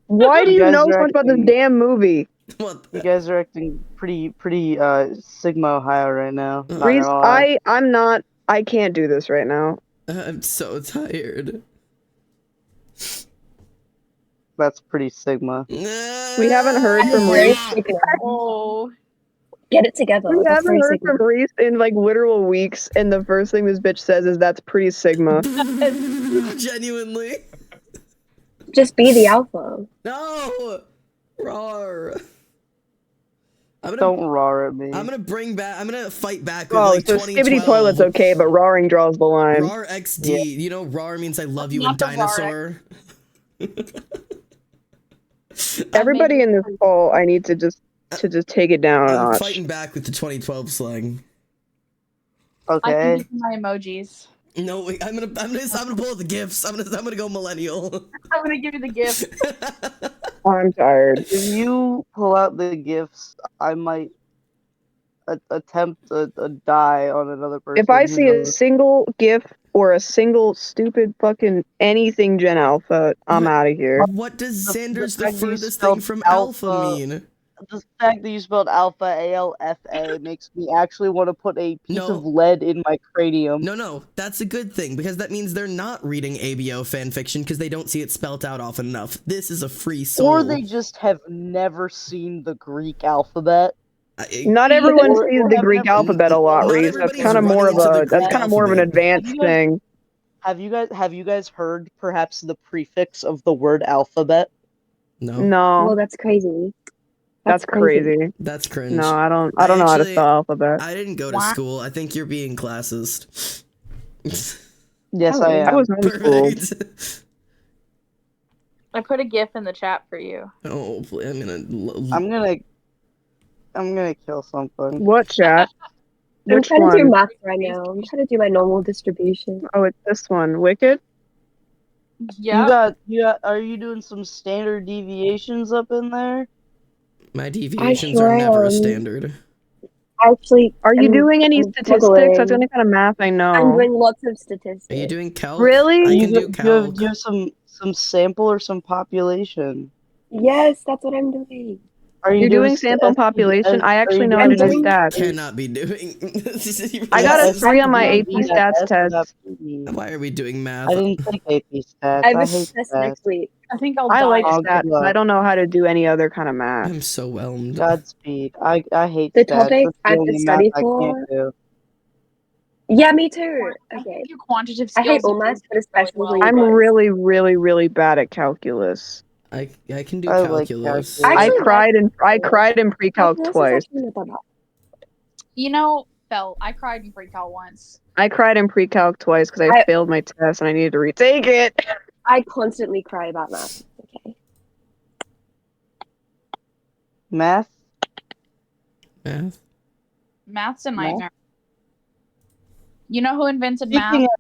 S4: Why do
S6: You
S4: you
S6: guys
S4: know so
S6: are
S4: much about this
S6: acting-
S4: damn movie?
S3: What?
S6: You guys are acting pretty Sigma Ohio right now. Not
S4: Reese,
S6: gonna lie.
S4: I'm not. I can't do this right now.
S3: I'm so tired.
S6: That's pretty Sigma.
S4: We haven't heard from Reese.
S1: Oh,
S7: Get it together.
S4: We
S7: That's
S4: haven't
S7: very
S4: heard
S7: Sigma.
S4: from Reese in like literal weeks, and the first thing this bitch says is that's pretty Sigma.
S3: Genuinely.
S7: Just be the alpha.
S3: No. Rawr.
S6: Don't roar at me.
S3: I'm gonna fight back with
S4: Oh,
S3: like
S4: so
S3: 2012.
S4: skibbity toilet's okay, but roaring draws the line.
S3: RAR XD.
S6: Yeah.
S3: You know RAR means I love you in
S1: Not the RAR.
S3: dinosaur.
S4: Everybody in this call, I need to just take it down a
S3: I'm
S4: notch.
S3: fighting back with the 2012 slang.
S1: I can
S6: Okay.
S1: use my emojis.
S3: No, wait, I'm gonna pull out the gifts. I'm gonna go millennial.
S1: I'm gonna give you the gift.
S4: I'm tired.
S6: If you pull out the gifts, I might attempt a die on another person.
S4: If I
S6: Who
S4: see a
S6: knows?
S4: single GIF or a single stupid fucking anything Gen Alpha, I'm
S3: What?
S4: out of here.
S3: What does
S6: The
S3: Sanders the
S6: fact you
S3: furthest
S6: spelled
S3: thing from alpha
S6: alpha-
S3: mean?
S6: The fact that you spelled alpha ALFA makes me actually want to put a piece
S3: No.
S6: of lead in my cranium.
S3: No, that's a good thing because that means they're not reading ABO fanfiction because they don't see it spelt out often enough. This is a free soul.
S6: Or they just have never seen the Greek alphabet.
S4: Not everyone
S6: Or
S4: sees the
S6: have
S4: Greek
S6: never-
S4: alphabet a lot,
S3: Not
S4: Reese. That's
S3: everybody's
S4: kind of more of
S3: running into
S4: a
S3: the Greek
S4: an
S3: alphabet.
S4: advanced
S6: Have you guys-
S4: thing.
S6: Have you guys heard perhaps the prefix of the word alphabet?
S3: No,
S7: Well,
S4: No,
S7: that's crazy.
S4: that's crazy.
S3: that's cringe.
S4: No, I don't know how to
S3: actually-
S4: spell alphabet.
S3: I didn't go to
S1: What?
S3: school. I think you're being classist.
S6: Yes, I am.
S4: I was homeschooled.
S3: Perfect.
S1: I put a gif in the chat for you.
S3: Oh, I'm
S6: gonna kill something.
S4: What chat?
S7: I'm
S4: Which
S7: trying to do
S4: one?
S7: math right now. I'm trying to do my normal distribution.
S4: Oh, it's this one. Wicked?
S1: Yeah.
S6: Are you doing some standard deviations up in there?
S3: My deviations
S7: sure
S3: are never a
S7: am.
S3: standard.
S7: Actually,
S4: Are you
S7: I'm
S4: doing any statistics? That's the
S7: struggling.
S4: only kind of math I
S7: I'm
S4: know.
S7: doing lots of statistics.
S3: Are you doing calc?
S4: Really?
S3: I
S6: You
S3: can do
S6: do
S3: calc.
S6: you have some sample or some population?
S7: Yes, that's what I'm doing.
S6: Are you
S4: You're doing
S6: st-
S4: sample and population? I
S6: are you
S4: actually know how
S7: I'm
S4: to do
S3: That's what
S7: doing.
S3: you
S4: stats.
S3: cannot be doing.
S4: I got a
S6: Yeah,
S4: 3 on my
S7: I'm
S4: AP
S6: STD,
S7: doing.
S4: stats
S6: that's what
S4: test.
S6: FTD.
S3: Why are we doing math?
S6: I didn't take AP stats.
S7: I have
S6: I
S7: a
S6: hate
S7: test
S6: stats.
S7: next week.
S1: I think I'll
S4: I
S1: die.
S4: like
S6: Oh, good
S4: stats, but I
S6: luck.
S4: don't know how to do any other kind of math.
S3: I'm so whelmed.
S6: Godspeed. I hate
S7: The
S6: stats.
S7: topic
S6: That's
S7: I
S6: the
S7: have to
S6: only math
S7: study
S6: I can't
S7: for.
S6: do.
S7: Yeah, me too.
S1: I
S7: Okay.
S1: think your quantitative
S7: I hate
S1: skills
S7: all maths, but
S1: improve really
S7: especially
S1: well.
S4: I'm
S7: you guys.
S4: really, really, really bad at calculus.
S3: I can do
S6: I like
S3: calculus.
S7: I
S6: calculus.
S7: actually like
S4: I
S7: calculus.
S4: cried in pre-calc
S7: Calculus is
S4: twice.
S7: actually not that bad.
S1: You know, Phil, I cried in pre-cal once.
S4: I cried in pre-calc twice because I
S7: I-
S4: failed my test and I needed to retake it.
S7: I constantly cry about math. Okay.
S6: Math?
S3: Math?
S1: Math's a
S6: Math?
S1: nightmare. You know who invented
S6: Speaking
S1: math?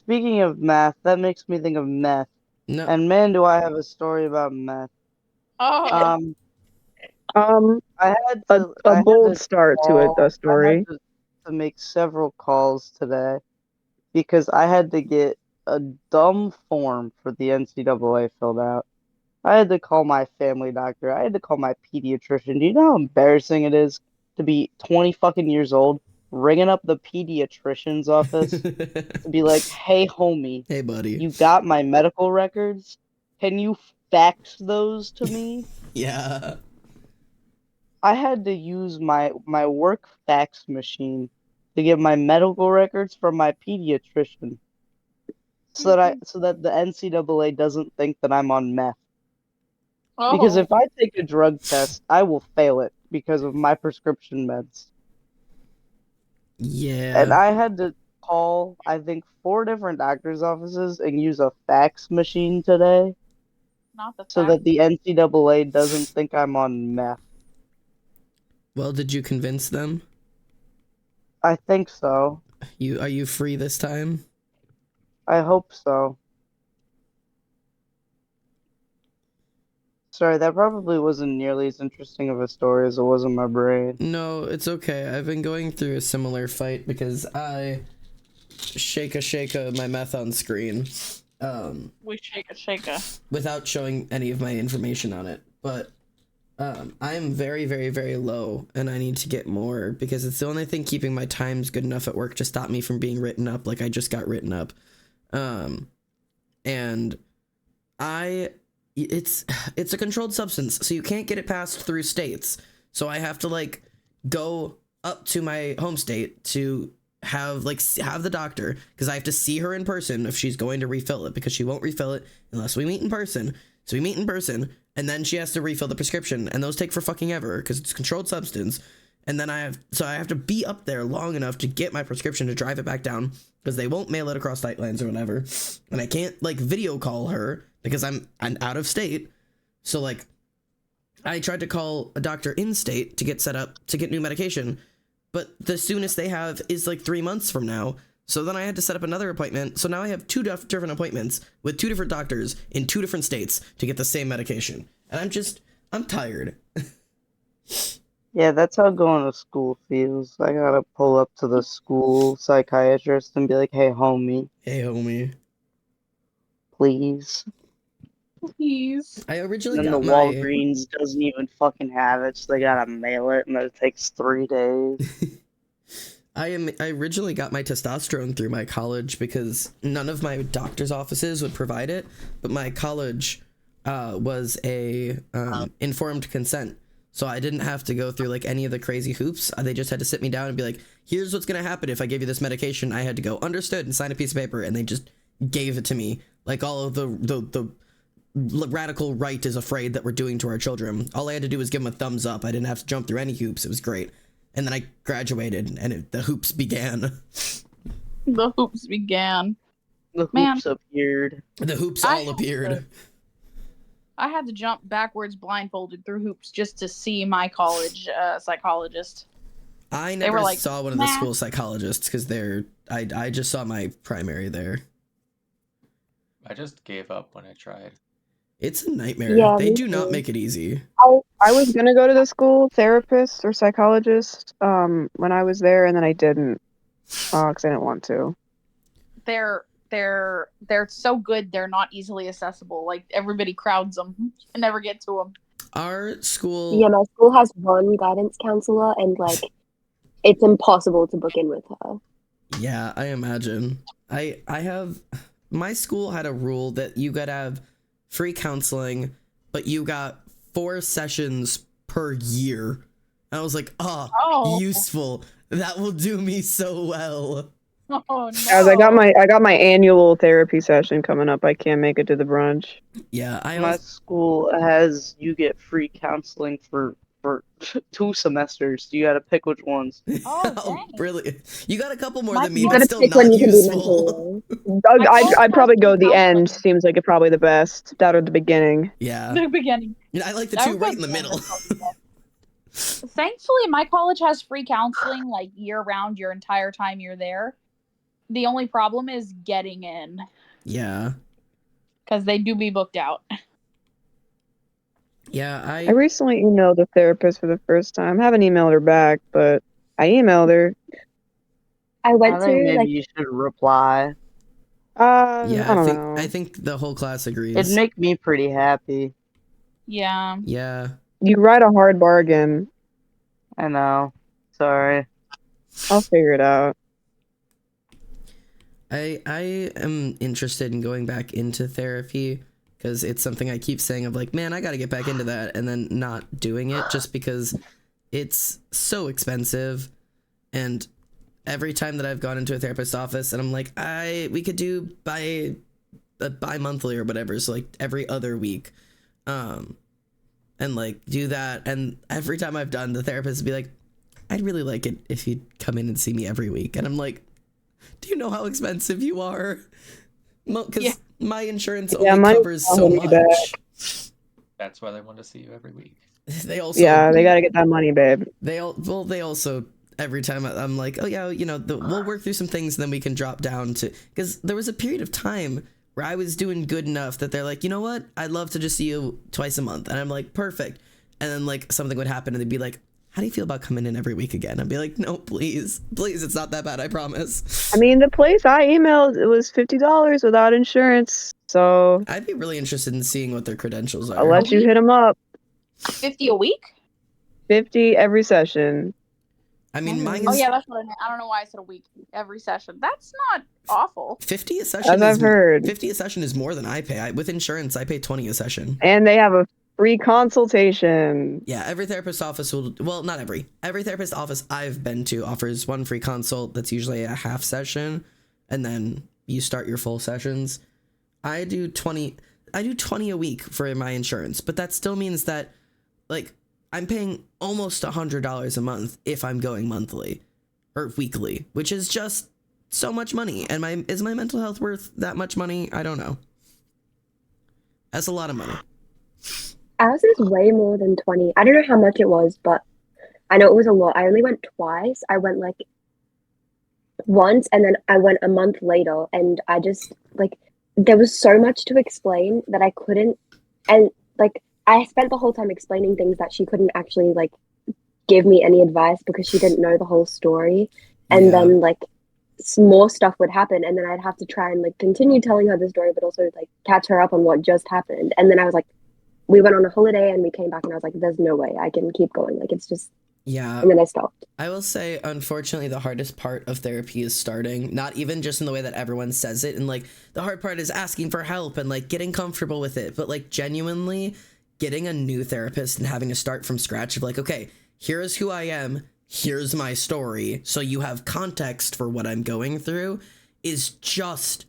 S6: Speaking of math, that makes me think of meth.
S3: No.
S6: And man, do I have a story about meth.
S1: Oh,
S6: I had
S4: A
S6: to I had
S4: bold
S6: to
S4: start to it, the
S6: I had
S4: story.
S6: to make several calls today because I had to get a dumb form for the NCAA filled out. I had to call my family doctor. I had to call my pediatrician. Do you know how embarrassing it is to be 20 fucking years old, ringing up the pediatrician's office to be like, "Hey, homie,
S3: Hey, buddy.
S6: you got my medical records? Can you fax those to me?"
S3: Yeah.
S6: I had to use my work fax machine to get my medical records from my pediatrician so that the NCAA doesn't think that I'm on meth. Because
S1: oh.
S6: if I take a drug test, I will fail it because of my prescription meds. And
S3: Yeah.
S6: I had to call, I think, 4 different doctor's offices and use a fax machine today
S1: Not the
S6: so
S1: fact.
S6: that the NCAA doesn't think I'm on meth.
S3: Well, did you convince them?
S6: I think so.
S3: Are you free this time?
S6: I hope so. Sorry, that probably wasn't nearly as interesting of a story as it was in my brain.
S3: No, it's okay. I've been going through a similar fight because I shake my meth on screen.
S1: We shake a.
S3: Without showing any of my information on it. But I am very, very, very low, and I need to get more because it's the only thing keeping my times good enough at work to stop me from being written up like I just got written up. And it's a controlled substance, so you can't get it passed through states. So I have to like go up to my home state to have the doctor, because I have to see her in person if she's going to refill it, because she won't refill it unless we meet in person. So we meet in person, and then she has to refill the prescription, and those take for fucking ever because it's a controlled substance. And then I have to be up there long enough to get my prescription to drive it back down, because they won't mail it across state lines or whatever. And I can't like video call her because I'm out of state. So like I tried to call a doctor in state to get set up to get new medication, but the soonest they have is like 3 months from now. So then I had to set up another appointment. So now I have 2 different appointments with 2 different doctors in 2 different states to get the same medication. And I'm tired.
S6: Yeah, that's how going to school feels. I gotta pull up to the school psychiatrist and be like, "Hey, homie,
S3: Hey, homie.
S6: please."
S1: Please.
S3: I originally
S6: And then
S3: got
S6: the
S3: my...
S6: Walgreens doesn't even fucking have it, so they gotta mail it, and then it takes 3 days.
S3: I originally got my testosterone through my college because none of my doctor's offices would provide it, but my college was a informed consent. So I didn't have to go through like any of the crazy hoops. They just had to sit me down and be like, "Here's what's gonna happen if I give you this medication." I had to go, "Understood," and sign a piece of paper, and they just gave it to me. Like all of the radical right is afraid that we're doing to our children. All I had to do was give them a thumbs up. I didn't have to jump through any hoops. It was great. And then I graduated, and the hoops began.
S1: The hoops began.
S6: The
S1: Man.
S6: hoops appeared.
S3: The hoops
S1: I
S3: all appeared.
S1: I had to jump backwards blindfolded through hoops just to see my college psychologist.
S3: I never
S1: like,
S3: saw one of the
S1: "Nah."
S3: school psychologists because I just saw my primary there.
S8: I just gave up when I tried.
S3: It's a nightmare.
S7: Yeah,
S3: They
S7: me
S3: do not
S7: too.
S3: make it easy.
S4: I was gonna go to the school therapist or psychologist when I was there, and then I didn't because I didn't want to.
S1: They're so good. They're not easily accessible. Like everybody crowds them. You can never get to them.
S3: Our school.
S7: Yeah, my school has one guidance counselor, and like, it's impossible to book in with her.
S3: Yeah, I imagine. I have my school had a rule that you gotta have free counseling, but you got 4 sessions per year. I was like,
S1: Oh.
S3: useful. That will do me so well.
S1: Oh no.
S4: Guys, I got my annual therapy session coming up. I can't make it to the brunch.
S3: Yeah,
S6: My school has you get free counseling for 2 semesters. You got to pick which ones.
S1: Oh, dang.
S3: brilliant. You got a couple more
S1: My-
S3: than me,
S7: You
S3: but
S7: gotta
S3: still
S7: pick when
S3: not
S7: you can be
S3: useful.
S7: mentally.
S4: I'd probably go the end.
S1: counseling.
S4: Seems like it probably the best. That or the beginning.
S3: Yeah.
S1: The beginning.
S3: I like the
S1: I
S3: 2
S1: would
S3: right
S1: go
S3: in the
S1: to the end,
S3: middle.
S1: that's probably the best. Thankfully, my college has free counseling like year round, your entire time you're there. The only problem is getting in
S3: Yeah.
S1: because they do be booked out.
S3: Yeah,
S4: I recently emailed a therapist for the first time. Haven't emailed her back, but I emailed her.
S7: I
S6: I
S7: went
S6: think
S7: to
S6: maybe
S7: like
S6: you should reply.
S3: yeah,
S4: I don't know.
S3: I think the whole class agrees.
S6: It'd make me pretty happy.
S1: Yeah.
S3: Yeah.
S4: You write a hard bargain.
S6: I know. Sorry.
S4: I'll figure it out.
S3: I am interested in going back into therapy because it's something I keep saying of like, man, I got to get back into that, and then not doing it just because it's so expensive. And every time that I've gone into a therapist's office and I'm like, we could do bi-monthly or whatever, so like every other week, and like do that, and every time I've done, the therapist would be like, I'd really like it if you'd come in and see me every week, and I'm like, do you know how expensive you are? Because my insurance only covers so much.
S8: That's why they want to see you every week.
S3: They also
S4: they gotta get that money, babe.
S3: They also every time I'm like, oh yeah, we'll work through some things and then we can drop down to, because there was a period of time where I was doing good enough that they're like, you know what, I'd love to just see you twice a month, and I'm like, perfect. And then like something would happen and they'd be like, how do you feel about coming in every week again? I'd be like, no, please, it's not that bad, I promise.
S4: I mean, the place I emailed, it was $50 without insurance, so
S3: I'd be really interested in seeing what their credentials are.
S4: I'll let you hit them up.
S1: 50 a week?
S4: 50 every session.
S3: I mean, mine is...
S1: Oh, yeah, that's what I meant. I don't know why I said a week. Every session. That's not awful.
S3: 50 a session
S4: As I've heard.
S3: 50 a session is more than I pay. With insurance, I pay 20 a session.
S4: And they have a free consultation.
S3: Yeah, every therapist office will... Well, not every. Every therapist office I've been to offers one free consult that's usually a half session, and then you start your full sessions. I do 20 a week for my insurance, but that still means that, like, I'm paying almost $100 a month if I'm going monthly or weekly, which is just so much money. And is my mental health worth that much money? I don't know. That's a lot of money.
S7: Ours is way more than 20. I don't know how much it was, but I know it was a lot. I only went twice. I went like once, and then I went a month later, and I just like, there was so much to explain that I couldn't, and like I spent the whole time explaining things that she couldn't actually like give me any advice because she didn't know the whole story. And then like more stuff would happen, and then I'd have to try and like continue telling her the story, but also like catch her up on what just happened. And then I was like, we went on a holiday and we came back, and I was like, there's no way I can keep going. Like, it's just...
S3: Yeah.
S7: And then I stopped.
S3: I will say, unfortunately, the hardest part of therapy is starting, not even just in the way that everyone says it. And like, the hard part is asking for help and like getting comfortable with it. But like, genuinely getting a new therapist and having to start from scratch of like, okay, here's who I am. Here's my story. So you have context for what I'm going through is just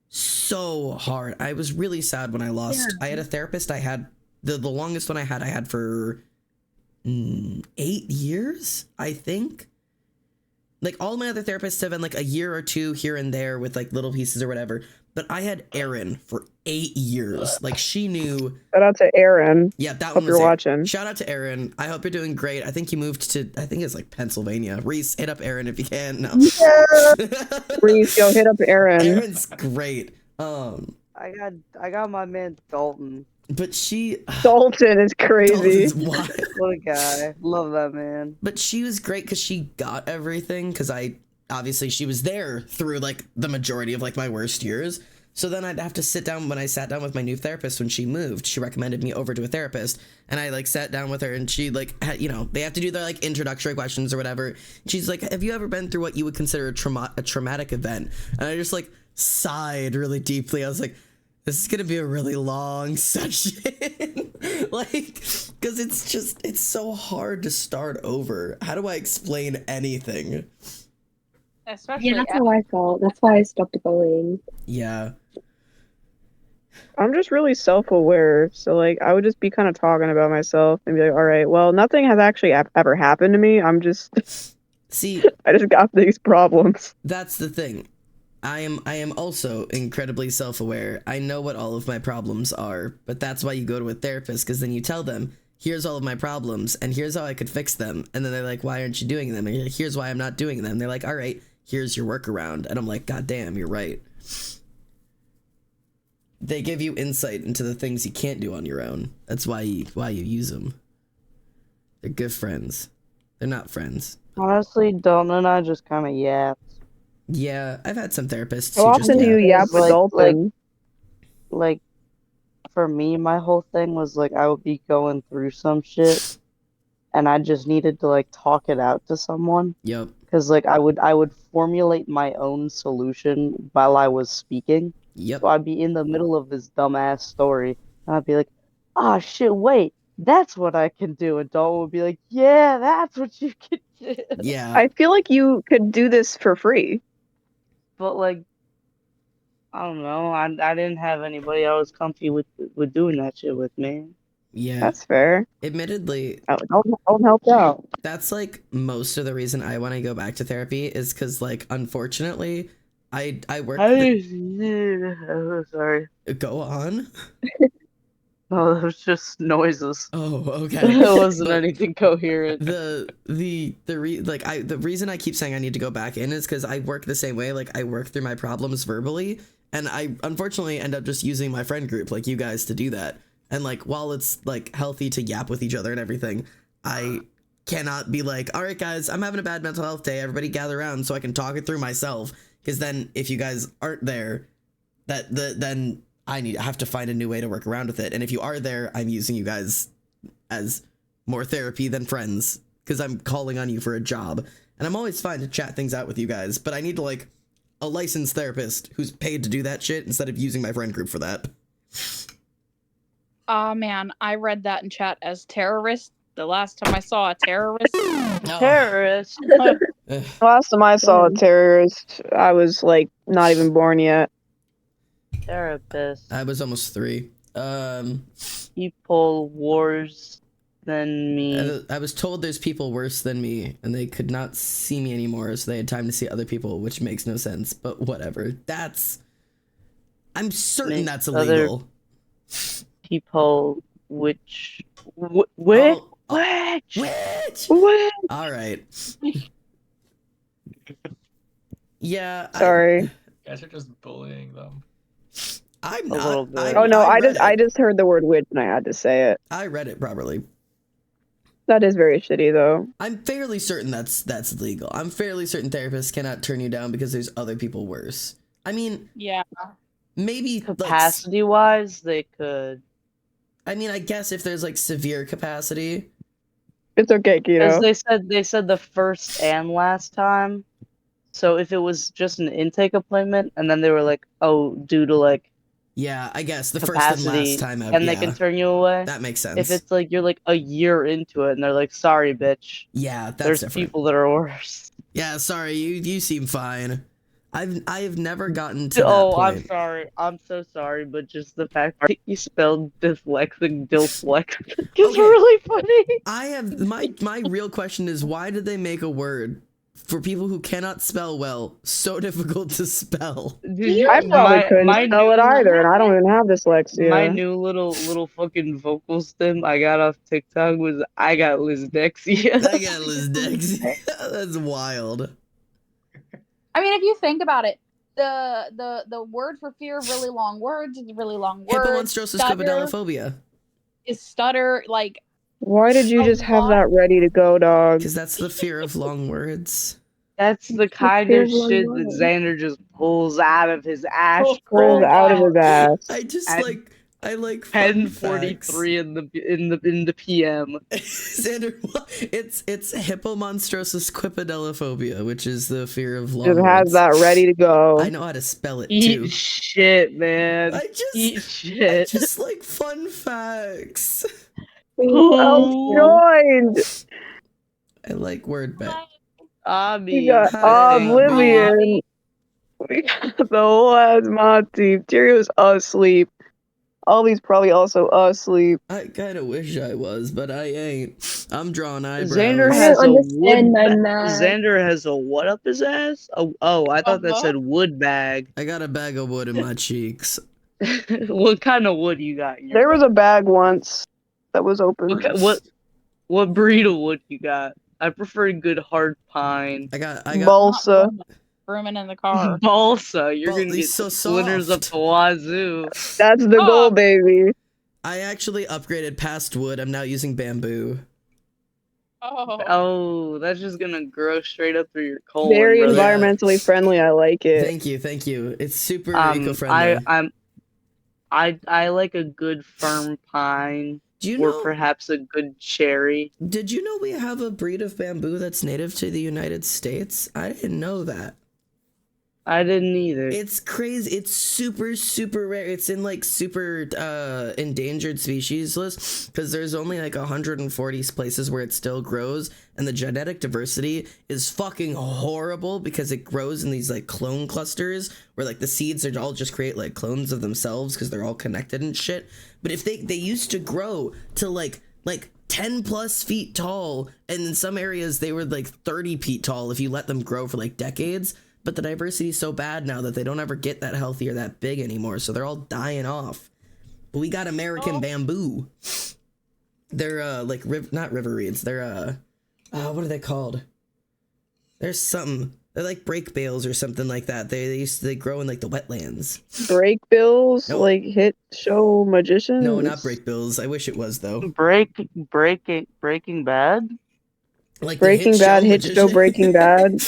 S3: so hard. I was really sad when I lost. I had a therapist I had, the longest one I had for 8 years, I think. Like, all my other therapists have been like a year or two here and there with like little pieces or whatever. But I had Erin for 8 years. Like, she knew.
S4: Shout out to Erin.
S3: Yeah, that
S4: Hope
S3: one was
S4: you're
S3: it.
S4: watching.
S3: Shout out to Erin. I hope you're doing great. I think you moved to, I think it's like Pennsylvania. Reese, hit up Erin if you can. No.
S4: Yeah. Reese, go hit up Erin.
S3: Erin's great.
S6: I got my man Dalton.
S3: But she
S4: Dalton is crazy.
S3: Dalton's wild.
S6: What a guy. Love that man.
S3: But she was great because she got everything, because obviously she was there through like the majority of like my worst years. So then I'd have to sit down. When I sat down with my new therapist when she moved, she recommended me over to a therapist, and I like sat down with her, and she like had, they have to do their like introductory questions or whatever. She's like, have you ever been through what you would consider a traumatic event? And I just like sighed really deeply. I was like, this is gonna be a really long session. Like, because it's so hard to start over. How do I explain anything?
S1: Especially
S7: Yeah, that's how I felt. That's why I stopped going.
S3: Yeah.
S4: I'm just really self-aware, so like I would just be kind of talking about myself and be like, all right, well, nothing has actually ever happened to me. I'm just
S3: See,
S4: I just got these problems.
S3: that's the thing. I am also incredibly self-aware. I know what all of my problems are, but that's why you go to a therapist, because then you tell them, here's all of my problems, and here's how I could fix them. And then they're like, why aren't you doing them? And you're like, here's why I'm not doing them. They're like, all right, here's your workaround. And I'm like, God damn, you're right. They give you insight into the things you can't do on your own. That's why you use them. They're good friends. They're not friends.
S6: Honestly, Dalton and I just kind of yapped.
S3: Yeah, I've had some therapists
S4: How
S3: who just
S4: often do you yap with
S6: Like-
S4: Dalton?
S6: Like, for me, my whole thing was like I would be going through some shit, and I just needed to like talk it out to someone.
S3: Yep.
S6: Because like I would formulate my own solution while I was speaking.
S3: Yep.
S6: So I'd be in the middle of this dumbass story, and I'd be like, "Ah, shit, wait, that's what I can do." And Dalton would be like, "Yeah, that's what you can do."
S3: Yeah.
S4: I feel like you could do this for free.
S6: But like, I don't know. I didn't have anybody I was comfy with doing that shit with, man.
S3: Yeah.
S4: That's fair.
S3: Admittedly,
S4: Dalton helped out.
S3: that's like most of the reason I want to go back to therapy is because like unfortunately I work
S6: Oh, sorry.
S3: go on.
S6: No, that was just noises.
S3: Oh, okay.
S6: It wasn't
S3: But
S6: anything coherent.
S3: the reason I keep saying I need to go back in is because I work the same way. Like I work through my problems verbally, and I unfortunately end up just using my friend group like you guys to do that. And like while it's like healthy to yap with each other and everything, I cannot be like, all right guys, I'm having a bad mental health day, everybody gather around so I can talk it through myself, because then if you guys aren't there, then I have to find a new way to work around with it. And if you are there, I'm using you guys as more therapy than friends, because I'm calling on you for a job. And I'm always fine to chat things out with you guys, but I need like a licensed therapist who's paid to do that shit instead of using my friend group for that.
S1: Oh man, I read that in chat as terrorist. The last time I saw a terrorist.
S3: Oh,
S6: Terrorist.
S4: Last time I saw a terrorist, I was like not even born yet.
S6: Therapist.
S3: I was almost 3.
S6: People worse than me.
S3: I was told there's people worse than me, and they could not see me anymore, so they had time to see other people, which makes no sense, but whatever. I'm certain
S6: Make
S3: that's
S6: other-
S3: illegal.
S6: People which
S3: Oh,
S6: which
S3: Which?
S4: What?
S3: All right. Yeah.
S4: Sorry.
S8: You guys are just bullying them.
S3: I'm
S6: A
S3: not.
S6: little bit.
S4: Oh no, I
S3: read
S4: I
S3: it.
S4: just heard the word witch and I had to say it.
S3: I read it properly.
S4: That is very shitty though.
S3: I'm fairly certain that's legal. I'm fairly certain therapists cannot turn you down because there's other people worse. I mean,
S1: Yeah.
S3: maybe like,
S6: capacity wise they could.
S3: I mean, I guess if there's like severe capacity.
S4: It's okay,
S6: Because
S4: Keto.
S6: they said the first and last time. So if it was just an intake appointment and then they were like, oh, due to like
S3: Yeah, I guess the first and
S6: capacity,
S3: last time.
S6: and they can turn you away.
S3: That makes sense.
S6: If it's like you're like a year into it and they're like, sorry, bitch.
S3: Yeah, that's
S6: There's
S3: different.
S6: people that are worse.
S3: Yeah, sorry, you seem fine. I have never gotten to that
S6: Oh,
S3: point.
S6: I'm sorry. I'm so sorry, but just the fact that you spelled dyslexic dyslexic is
S3: Okay.
S6: really funny.
S3: I have my real question is, why did they make a word for people who cannot spell well so difficult to spell?
S4: I probably couldn't spell it either, and I don't even have dyslexia.
S6: My new little fucking vocal stem I got off TikTok was I got dyslexia.
S3: I got dyslexia. That's wild.
S1: I mean, if you think about it, the word for fear of really long words is a really long word.
S3: Hippomonstrosis squippedophobia.
S1: Is stutter like
S4: Why did you
S1: a
S4: just have
S1: lot-
S4: that ready to go, dog?
S3: Because that's the fear of long words.
S6: That's the kind
S7: fear
S6: of
S7: of long
S6: shit that
S7: words.
S6: Xander just pulls out of his ash
S4: Pulls
S6: crack
S4: out of his ass.
S3: I just
S6: At
S3: I like fun facts.
S6: 10:43 in the PM.
S3: Xander, it's hippomonstrosis squippedophobia, which is the fear of long
S4: Just
S3: words.
S4: has that ready to go.
S3: I know how to spell it
S6: Eat
S3: too.
S6: shit, man.
S3: I
S6: Eat
S3: just
S6: shit.
S3: like fun facts.
S4: Who else joined?
S3: I like word bet.
S4: We got
S3: Hi,
S4: Oblivion. We got the whole ass mod team. Tyrio's asleep. Ollie's probably also asleep.
S3: I kind of wish I was, but I ain't. I'm drawing eyebrows.
S6: Xander
S7: I
S6: has
S7: don't
S6: a
S7: understand my
S6: wood.
S7: math.
S6: Xander has a what up his ass? Oh, I thought that said wood bag.
S3: I got a bag of wood in my cheeks.
S6: What kind of wood you got? In your
S4: There was a
S6: bag?
S4: bag once that was open.
S6: What breed of wood you got? I prefer good hard pine.
S3: I got
S4: Balsa.
S1: Rooming in the car.
S6: Balsa. You're
S3: Well,
S6: gonna
S3: he's
S6: get
S3: so
S6: splinters up
S3: soft.
S6: the wazoo.
S4: That's the goal, baby.
S3: I actually upgraded past wood. I'm now using bamboo.
S6: Oh, that's just gonna grow straight up through your colon,
S4: Very
S6: brother.
S4: environmentally friendly. I like it.
S3: Thank you. It's super eco-friendly.
S6: I like a good firm pine.
S3: Do you
S6: or
S3: know?
S6: perhaps a good cherry.
S3: Did you know we have a breed of bamboo that's native to the United States? I didn't know that.
S6: I didn't either.
S3: It's crazy. It's super rare. It's in like super endangered species list because there's only like 140 places where it still grows, and the genetic diversity is fucking horrible because it grows in these like clone clusters where like the seeds are all just create like clones of themselves because they're all connected and shit. But if they used to grow to like 10 plus feet tall, and in some areas they were like 30 feet tall if you let them grow for like decades. But the diversity is so bad now that they don't ever get that healthy or that big anymore, so they're all dying off. But we got American bamboo. They're like not river reeds. They're what are they called? There's something. They're like break bales or something like that. They grow in like the wetlands.
S4: Break bills,
S3: Nope.
S4: like hit show magicians.
S3: No, not break bills. I wish it was though.
S6: Breaking Bad.
S3: Like
S4: Breaking Bad, hit show Breaking Bad.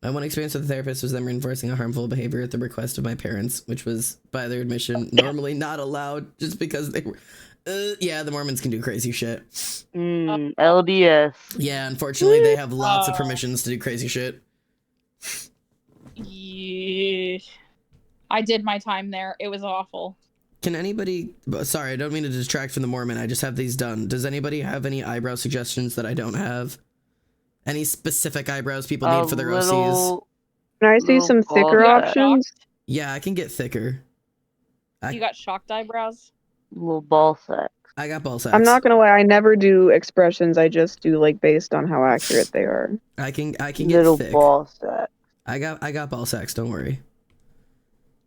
S3: My one experience with the therapist was them reinforcing a harmful behavior at the request of my parents, which was, by their admission, normally not allowed just because they were. Yeah, the Mormons can do crazy shit.
S6: LDS.
S3: Yeah, unfortunately, they have lots of permissions to do crazy shit.
S1: Yeah. I did my time there. It was awful.
S3: Can anybody... Sorry, I don't mean to distract from the Mormon. I just have these done. Does anybody have any eyebrow suggestions that I don't have? Any specific eyebrows people need for their OCs?
S4: Can I see some thicker options?
S3: Yeah, I can get thicker.
S1: You got shocked eyebrows?
S6: Little ball sack.
S3: I got ball sacks.
S4: I'm not gonna lie, I never do expressions. I just do like based on how accurate they are.
S3: I can get
S6: little
S3: thick.
S6: ball sack.
S3: I got ball sacks. Don't worry.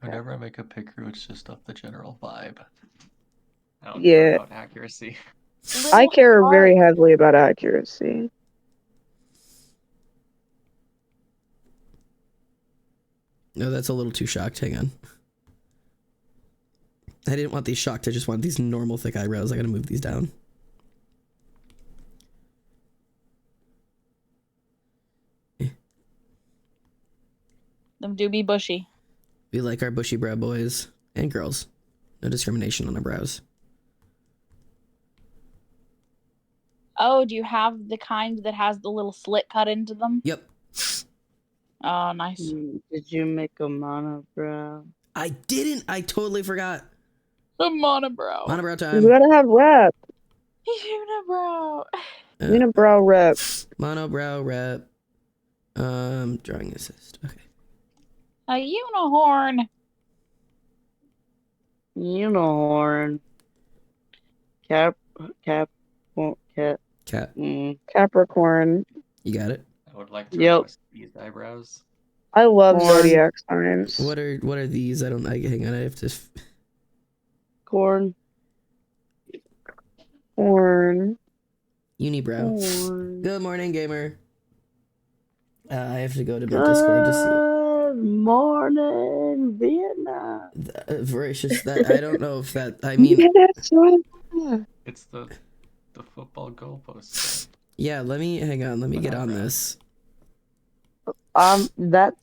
S8: Whenever I make a picker, it's just of the general vibe. I don't
S4: Yeah.
S8: care about accuracy.
S4: I care very heavily about accuracy.
S3: No, that's a little too shocked. Hang on. I didn't want these shocked. I just want these normal thick eyebrows. I gotta move these down.
S1: Them do be bushy.
S3: We like our bushy brow boys and girls. No discrimination on our brows.
S1: Oh, do you have the kind that has the little slit cut into them?
S3: Yep.
S1: Oh, nice.
S6: Did you make a monobrow?
S3: I didn't. I totally forgot.
S1: The monobrow.
S3: Monobrow time.
S4: You gotta have rep.
S1: Unibrow.
S4: Unibrow rep.
S3: Monobrow rep. Drawing assist. Okay.
S1: A unicorn.
S6: Unicorn. Cat.
S3: Cat.
S4: Capricorn.
S3: You got it.
S8: I would like to
S6: Yep.
S8: request these eyebrows.
S4: I love
S6: Corn.
S4: zodiac signs.
S3: What are these? I don't. Hang on. I have to.
S6: Corn.
S4: Corn.
S3: Unibrow.
S6: Corn.
S3: Good morning, gamer. I have to go to my Discord to see it.
S6: Good morning, Vietnam.
S3: Voracious, that I don't know if that. I mean,
S8: It's the football goalpost.
S3: yeah. Let me hang on. Let me get on this.
S6: That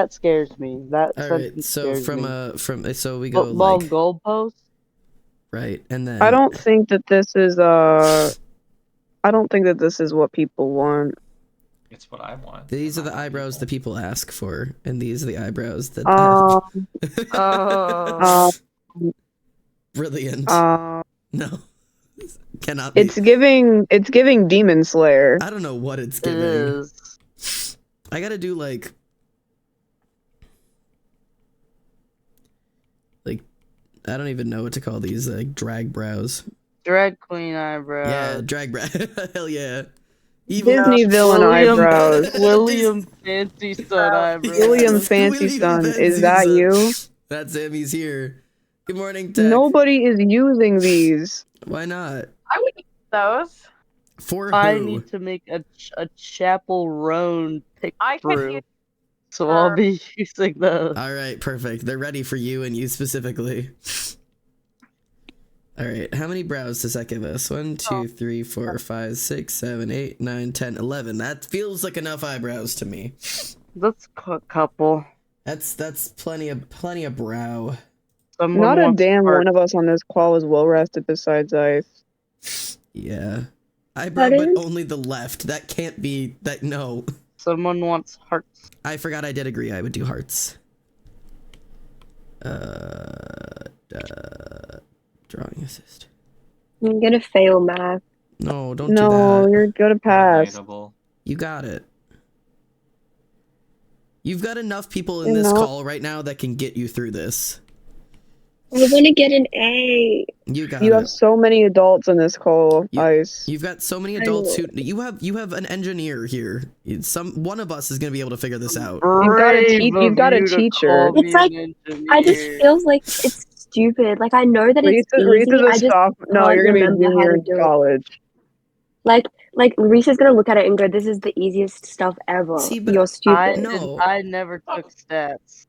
S6: scares me. That
S3: All right.
S6: sentence
S3: So
S6: scares me.
S3: so we go
S6: Football
S3: like
S6: goalpost.
S3: right, and then
S4: I don't think that this is I don't think that this is what people want.
S8: It's what I want.
S3: these are
S8: I'm
S3: the
S8: not
S3: eyebrows that
S8: evil.
S3: people ask for, and these are the eyebrows that.
S6: Oh.
S3: Brilliant. No, cannot be.
S4: It's giving Demon Slayer.
S3: I don't know what it's
S6: It
S3: giving.
S6: is.
S3: I gotta do like I don't even know what to call these, like drag brows.
S6: Drag queen eyebrows.
S3: Yeah, drag brow. Hell yeah.
S4: Disney villain
S6: William,
S4: eyebrows.
S6: William Fancy Son eyebrows.
S4: William Fancy Son, is that you?
S3: That's him. He's here. Good morning, Tech.
S4: Nobody is using these.
S3: Why not?
S1: I would use those.
S3: For who?
S6: I need to make a Chapel Roan pick
S1: I could
S6: through,
S1: use
S6: so I'll be using those.
S3: All right, perfect. They're ready for you and you specifically. All right, how many brows does that give us? 1, 2, 3, 4, 5, 6, 7, 8, 9, 10, 11. That feels like enough eyebrows to me.
S6: That's a couple.
S3: That's plenty of brow.
S6: Someone
S4: Not a
S6: wants
S4: damn
S6: heart.
S4: one of us on this call is well rested besides Ice.
S3: Yeah. Eyebrow,
S7: Pardon?
S3: but only the left. That can't be that. No.
S6: Someone wants hearts.
S3: I forgot I did agree I would do hearts. Drawing assist.
S7: I'm gonna fail math.
S3: No, don't do
S4: No,
S3: that.
S4: you're gonna pass.
S8: Relatable.
S3: You got it. You've got enough people in
S4: You're
S3: this
S4: not-
S3: call right now that can get you through this.
S7: I want to get an A.
S3: You got
S4: You
S3: it.
S4: have so many adults in this call,
S3: You-
S4: Ice.
S3: You've got so many adults who you have an engineer here. One of us is gonna be able to figure this out.
S4: You've got a
S6: Brave
S4: you've
S6: of
S4: got a
S6: you to
S4: teacher.
S6: call
S7: It's
S6: me
S7: like,
S6: an
S7: I just
S6: engineer.
S7: feels like it's stupid. Like I know that it's
S4: Reese
S7: easy.
S4: is a
S7: I just
S4: sophomore. No,
S7: can't
S4: you're gonna be a
S7: remember how
S4: junior
S7: to
S4: in
S7: do it.
S4: college.
S7: Like Reese is gonna look at it and go, "This is the easiest stuff ever."
S3: See, but
S7: You're stupid.
S3: No.
S6: I never took stats.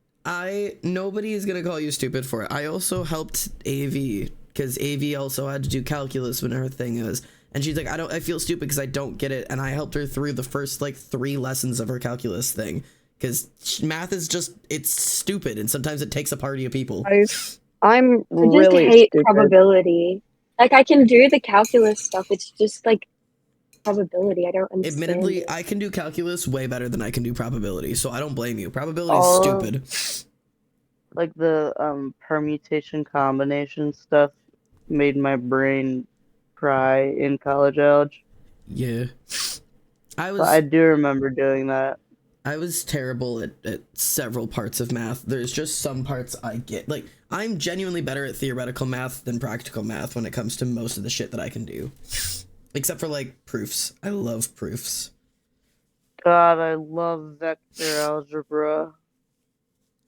S3: Nobody is gonna call you stupid for it. I also helped AV because AV also had to do calculus when her thing is, and she's like, I feel stupid because I don't get it, and I helped her through the first like 3 lessons of her calculus thing because math is just it's stupid, and sometimes it takes a party of people.
S4: I'm
S7: I just
S4: really
S7: hate
S4: stupid.
S7: probability. Like I can do the calculus stuff. It's just like probability. I don't understand.
S3: Admittedly,
S7: it.
S3: I can do calculus way better than I can do probability, so I don't blame you. Probability is
S6: Oh.
S3: stupid.
S6: Like the permutation combination stuff made my brain cry in college algebra.
S3: Yeah,
S6: I do remember doing that.
S3: I was terrible at several parts of math. There's just some parts I get. Like, I'm genuinely better at theoretical math than practical math when it comes to most of the shit that I can do. Except for, like, proofs. I love proofs.
S6: God, I love vector algebra.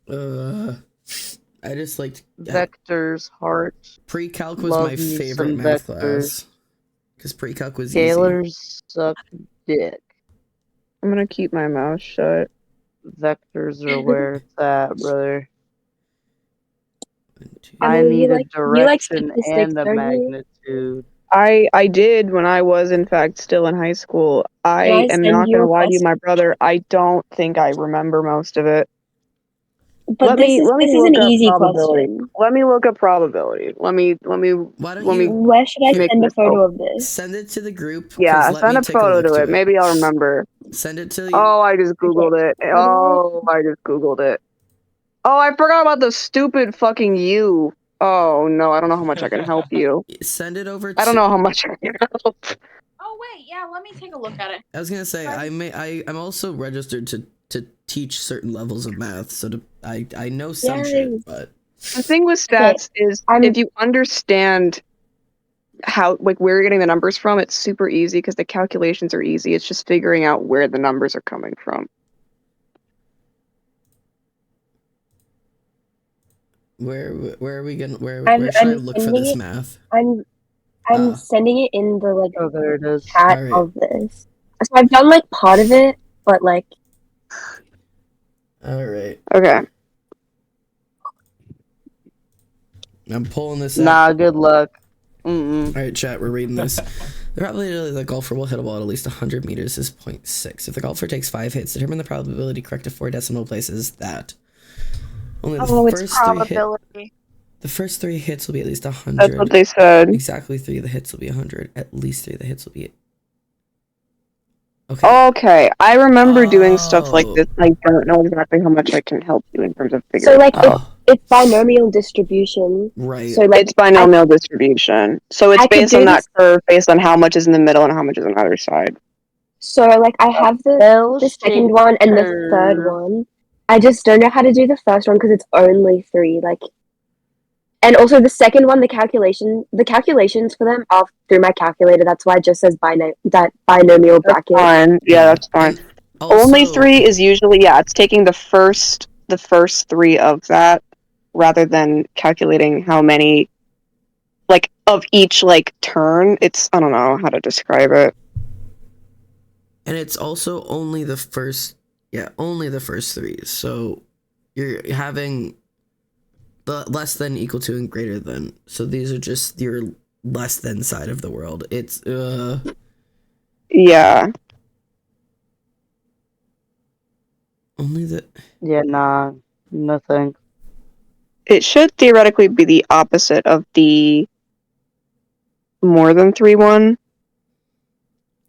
S3: I just liked...
S6: Vectors, heart.
S3: Pre-calc was
S6: Love
S3: my
S6: me
S3: favorite
S6: some
S3: math
S6: vectors.
S3: class. Because pre-calc was easy.
S6: Scalars suck dick.
S4: I'm gonna keep my mouth shut.
S6: Vectors are where it's at, brother.
S3: 1, 2,
S6: I
S7: Emily,
S6: need a
S7: you like
S6: direction
S7: statistics,
S6: and a
S7: don't you?
S6: magnitude.
S4: I did when I was in fact still in high school. I
S7: Can I
S4: am
S7: send
S4: not
S7: you
S4: gonna
S7: a
S4: lie to you,
S7: question?
S4: my brother. I don't think I remember most of it.
S7: But this is an easy
S4: probability.
S7: question.
S4: Let me look up probability. Let me
S3: Why don't
S4: let me
S3: you...
S7: Where should I
S4: make
S7: send a
S4: this
S7: photo
S4: up.
S7: of this?
S3: Send it to the group. 'cause
S4: Yeah,
S3: let
S4: send
S3: me
S4: a
S3: take a
S4: photo
S3: look
S4: to it. Maybe I'll remember.
S3: Send it to...
S4: Oh, I just googled it. Oh, I just googled it. Oh, I forgot about the stupid fucking you. Oh no, I don't know how much I can help you.
S3: Send it over to...
S4: I don't know how much I can help.
S1: Oh wait, yeah, let me take a look at it.
S3: I was gonna say I'm also registered to teach certain levels of math, so I know some shit,
S7: Yes.
S3: but
S4: The thing with stats is if you understand how like where you're getting the numbers from, it's super easy because the calculations are easy. It's just figuring out where the numbers are coming from.
S3: where are we gonna where
S7: I'm
S3: should I look for
S7: sending
S3: this
S7: it-
S3: math?
S7: I'm sending it in the
S6: Oh, there it is.
S7: chat
S3: Alright.
S7: of this. So I've done like part of it, but like
S3: All right.
S4: Okay.
S3: I'm pulling this out.
S6: Nah, good luck.
S3: All right, chat, we're reading this. The probability the golfer will hit a ball at least 100 meters is 0.6. If the golfer takes 5 hits, determine the probability correct to 4 decimal places that. Only the first 3 hits will be at least 100.
S4: That's what they said.
S3: Exactly 3 of the hits will be 100. At least 3 of the hits will be... Okay.
S4: Okay, I remember doing stuff like this. I don't know exactly how much I can help you in terms of
S7: So
S4: figuring
S7: like
S4: it out.
S7: it's binomial distribution.
S3: Right.
S7: So like
S4: It's binomial distribution. So it's
S7: I could
S4: based
S7: do
S4: on that
S7: this-
S4: curve, based on how much is in the middle and how much is on the other side.
S7: so like I have the second one and the third one. I just don't know how to do the first one because it's only 3. Like, and also the second one, the calculations for them are through my calculator. That's why it just says binomial bracket.
S4: Fine. Yeah, that's fine. Only 3 is usually, it's taking the first 3 of that rather than calculating how many, like, of each, like, turn. It's, I don't know how to describe it.
S3: And it's also only the first 3. So you're having the less than, equal to, and greater than. So these are just your less than side of the world. It's
S4: Yeah.
S3: only the...
S6: Yeah, nah, nothing.
S4: It should theoretically be the opposite of the more than 3 one.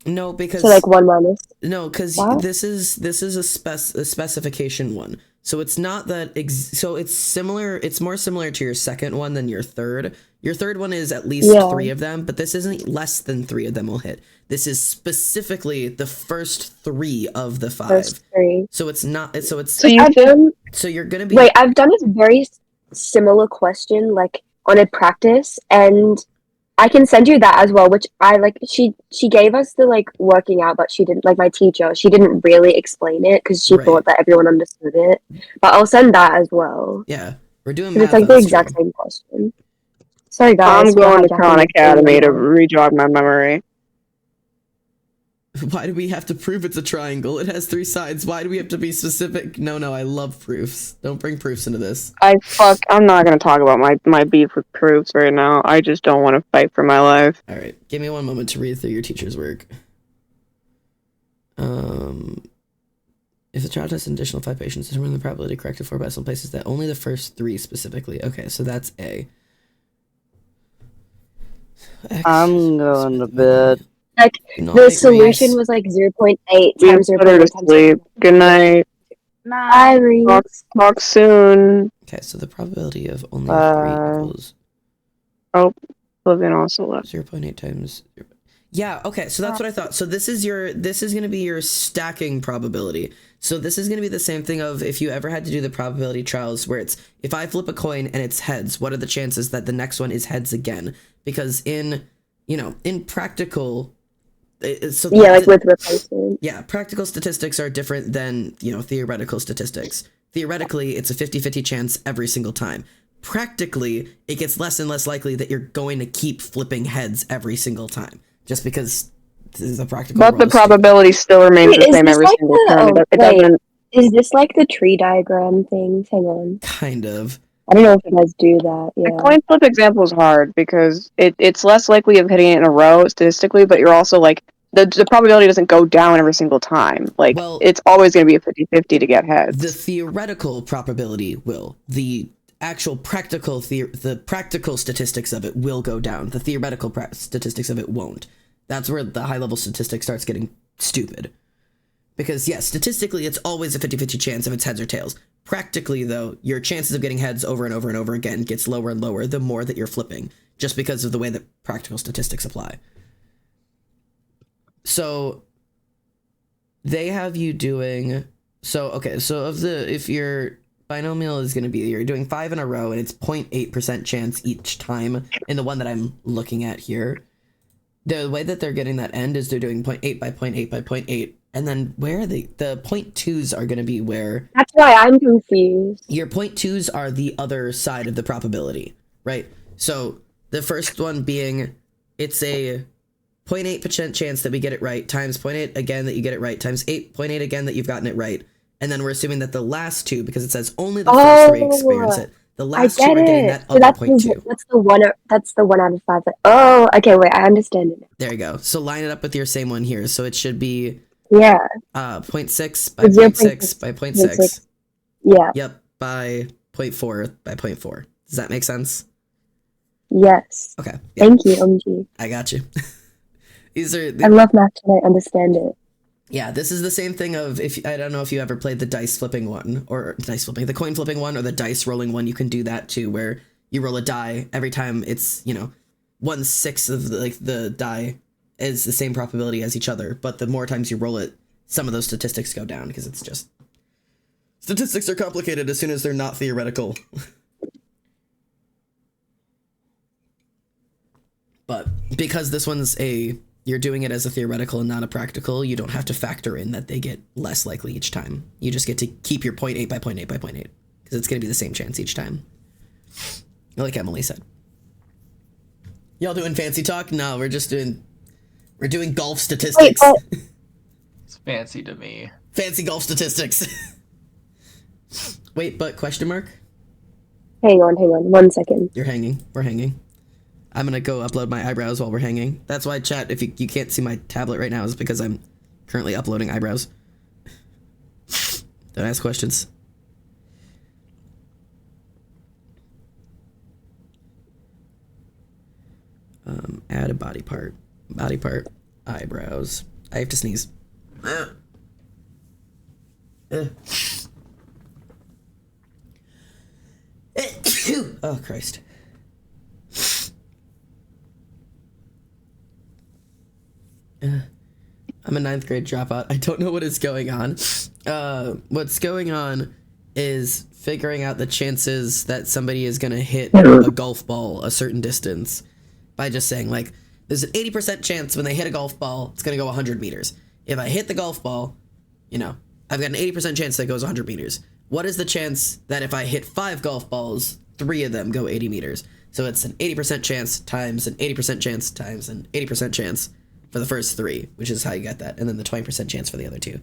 S3: No, because...
S7: So like 1 minus.
S3: No, because this is a specification one. So it's not that... so it's similar... It's more similar to your second one than your third. Your third one is at least 3 of them, but this isn't less than 3 of them will hit. This is specifically the first 3 of the 5.
S7: First 3.
S3: So it's not... So it's...
S4: So
S3: you're gonna be...
S7: Wait, I've done a very similar question, like, on a practice, and I can send you that as well, which I, like, she gave us the, like, working out, but she didn't, like, my teacher, she didn't really explain it, because she thought that everyone understood it, but I'll send that as well.
S3: Yeah, we're doing
S7: math. It's, like, the exact same question. Sorry, guys.
S4: I'm going to Khan Academy to re-jog my memory.
S3: Why do we have to prove it's a triangle? It has 3 sides. Why do we have to be specific? No, I love proofs. Don't bring proofs into this.
S4: I'm not going to talk about my beef with proofs right now. I just don't want to fight for my life.
S3: Alright, give me 1 moment to read through your teacher's work. If the child has an additional 5 patients, determine the probability correct to 4 decimal places that only the first 3 specifically. Okay, so that's A.
S6: I'm going to bed.
S7: Like, the solution was like 0.8 times 0.8 times
S4: sleep. Good night.
S7: Bye, Reese.
S4: Talk soon.
S3: Okay, so the probability of only 3 equals...
S4: Oh, Oblivion also left.
S3: 0.8 times... Yeah, okay, so that's what I thought. So this is going to be your stacking probability. So this is going to be the same thing of if you ever had to do the probability trials where it's, if I flip a coin and it's heads, what are the chances that the next one is heads again? Because in practical... So
S7: like with replacement.
S3: Yeah, practical statistics are different than, theoretical statistics. Theoretically, it's a 50-50 chance every single time. Practically, it gets less and less likely that you're going to keep flipping heads every single time. Just because this is a practical
S4: But the probability still remains the same every single time. It doesn't...
S7: Is this like the tree diagram things? Hang on.
S3: Kind of.
S7: I don't know if you guys do that. Yeah.
S4: The coin flip example is hard because it's less likely of hitting it in a row statistically, but you're also like the probability doesn't go down every single time. Like it's always going to be a 50-50 to get heads.
S3: The theoretical probability will. The actual practical the practical statistics of it will go down. The theoretical statistics of it won't. That's where the high level statistics starts getting stupid. Because yes, statistically it's always a 50-50 chance if it's heads or tails. Practically, though, your chances of getting heads over and over and over again gets lower and lower the more that you're flipping, just because of the way that practical statistics apply. So, they have you doing... So, okay, so if your binomial is going to be, you're doing 5 in a row, and it's 0.8% chance each time, in the one that I'm looking at here, the way that they're getting that end is they're doing 0.8 by 0.8 by 0.8, and then where are they? The 0.2s are going to be where...
S7: That's why I'm confused.
S3: Your 0.2s are the other side of the probability, right? So the first one being, it's a 0.8% chance that we get it right, times 0.8 again that you get it right, times 8.8 again that you've gotten it right, And then we're assuming that the last two, because it says only the first three experience it, the
S7: I
S3: last two
S7: get
S3: are getting
S7: it.
S3: that
S7: So
S3: other
S7: that's
S3: point two.
S7: that's the 1 out of 5. Oh, okay. Wait, I understand it.
S3: There you go. So line it up with your same one here. So it should be
S7: Yeah.
S3: 0.6 by 0.6 by 0.6.
S7: Yeah.
S3: Yep, by 0.4 by 0.4. Does that make sense?
S7: Yes.
S3: Okay. Yep.
S7: Thank you, OMG.
S3: I got you. These are
S7: I love math and I understand it.
S3: yeah, this is the same thing of if I don't know if you ever played the dice flipping one or the coin flipping one or the dice rolling one. You can do that too, where you roll a die every time. It's 1/6 of the die is the same probability as each other, but the more times you roll it, some of those statistics go down because it's just statistics are complicated as soon as they're not theoretical. But because this one's you're doing it as a theoretical and not a practical, you don't have to factor in that they get less likely each time. You just get to keep your 0.8 by 0.8 by 0.8 because it's going to be the same chance each time. Like Emily said. Y'all doing fancy talk? No, we're doing golf statistics.
S7: Wait,
S8: It's fancy to me.
S3: Fancy golf statistics. Wait, but question mark?
S7: hang on 1 second.
S3: You're hanging. We're hanging. I'm gonna go upload my eyebrows while we're hanging. That's why, chat, if you can't see my tablet right now, is because I'm currently uploading eyebrows. Don't ask questions. Add a body part. Body part. Eyebrows. I have to sneeze. Oh, Christ. I'm a 9th grade dropout. I don't know what is going on. What's going on is figuring out the chances that somebody is going to hit a golf ball a certain distance by just saying, like, there's an 80% chance when they hit a golf ball, it's going to go 100 meters. If I hit the golf ball, I've got an 80% chance that it goes 100 meters. What is the chance that if I hit 5 golf balls, 3 of them go 80 meters? So it's an 80% chance times an 80% chance times an 80% chance for the first 3, which is how you get that, and then the 20% chance for the other 2.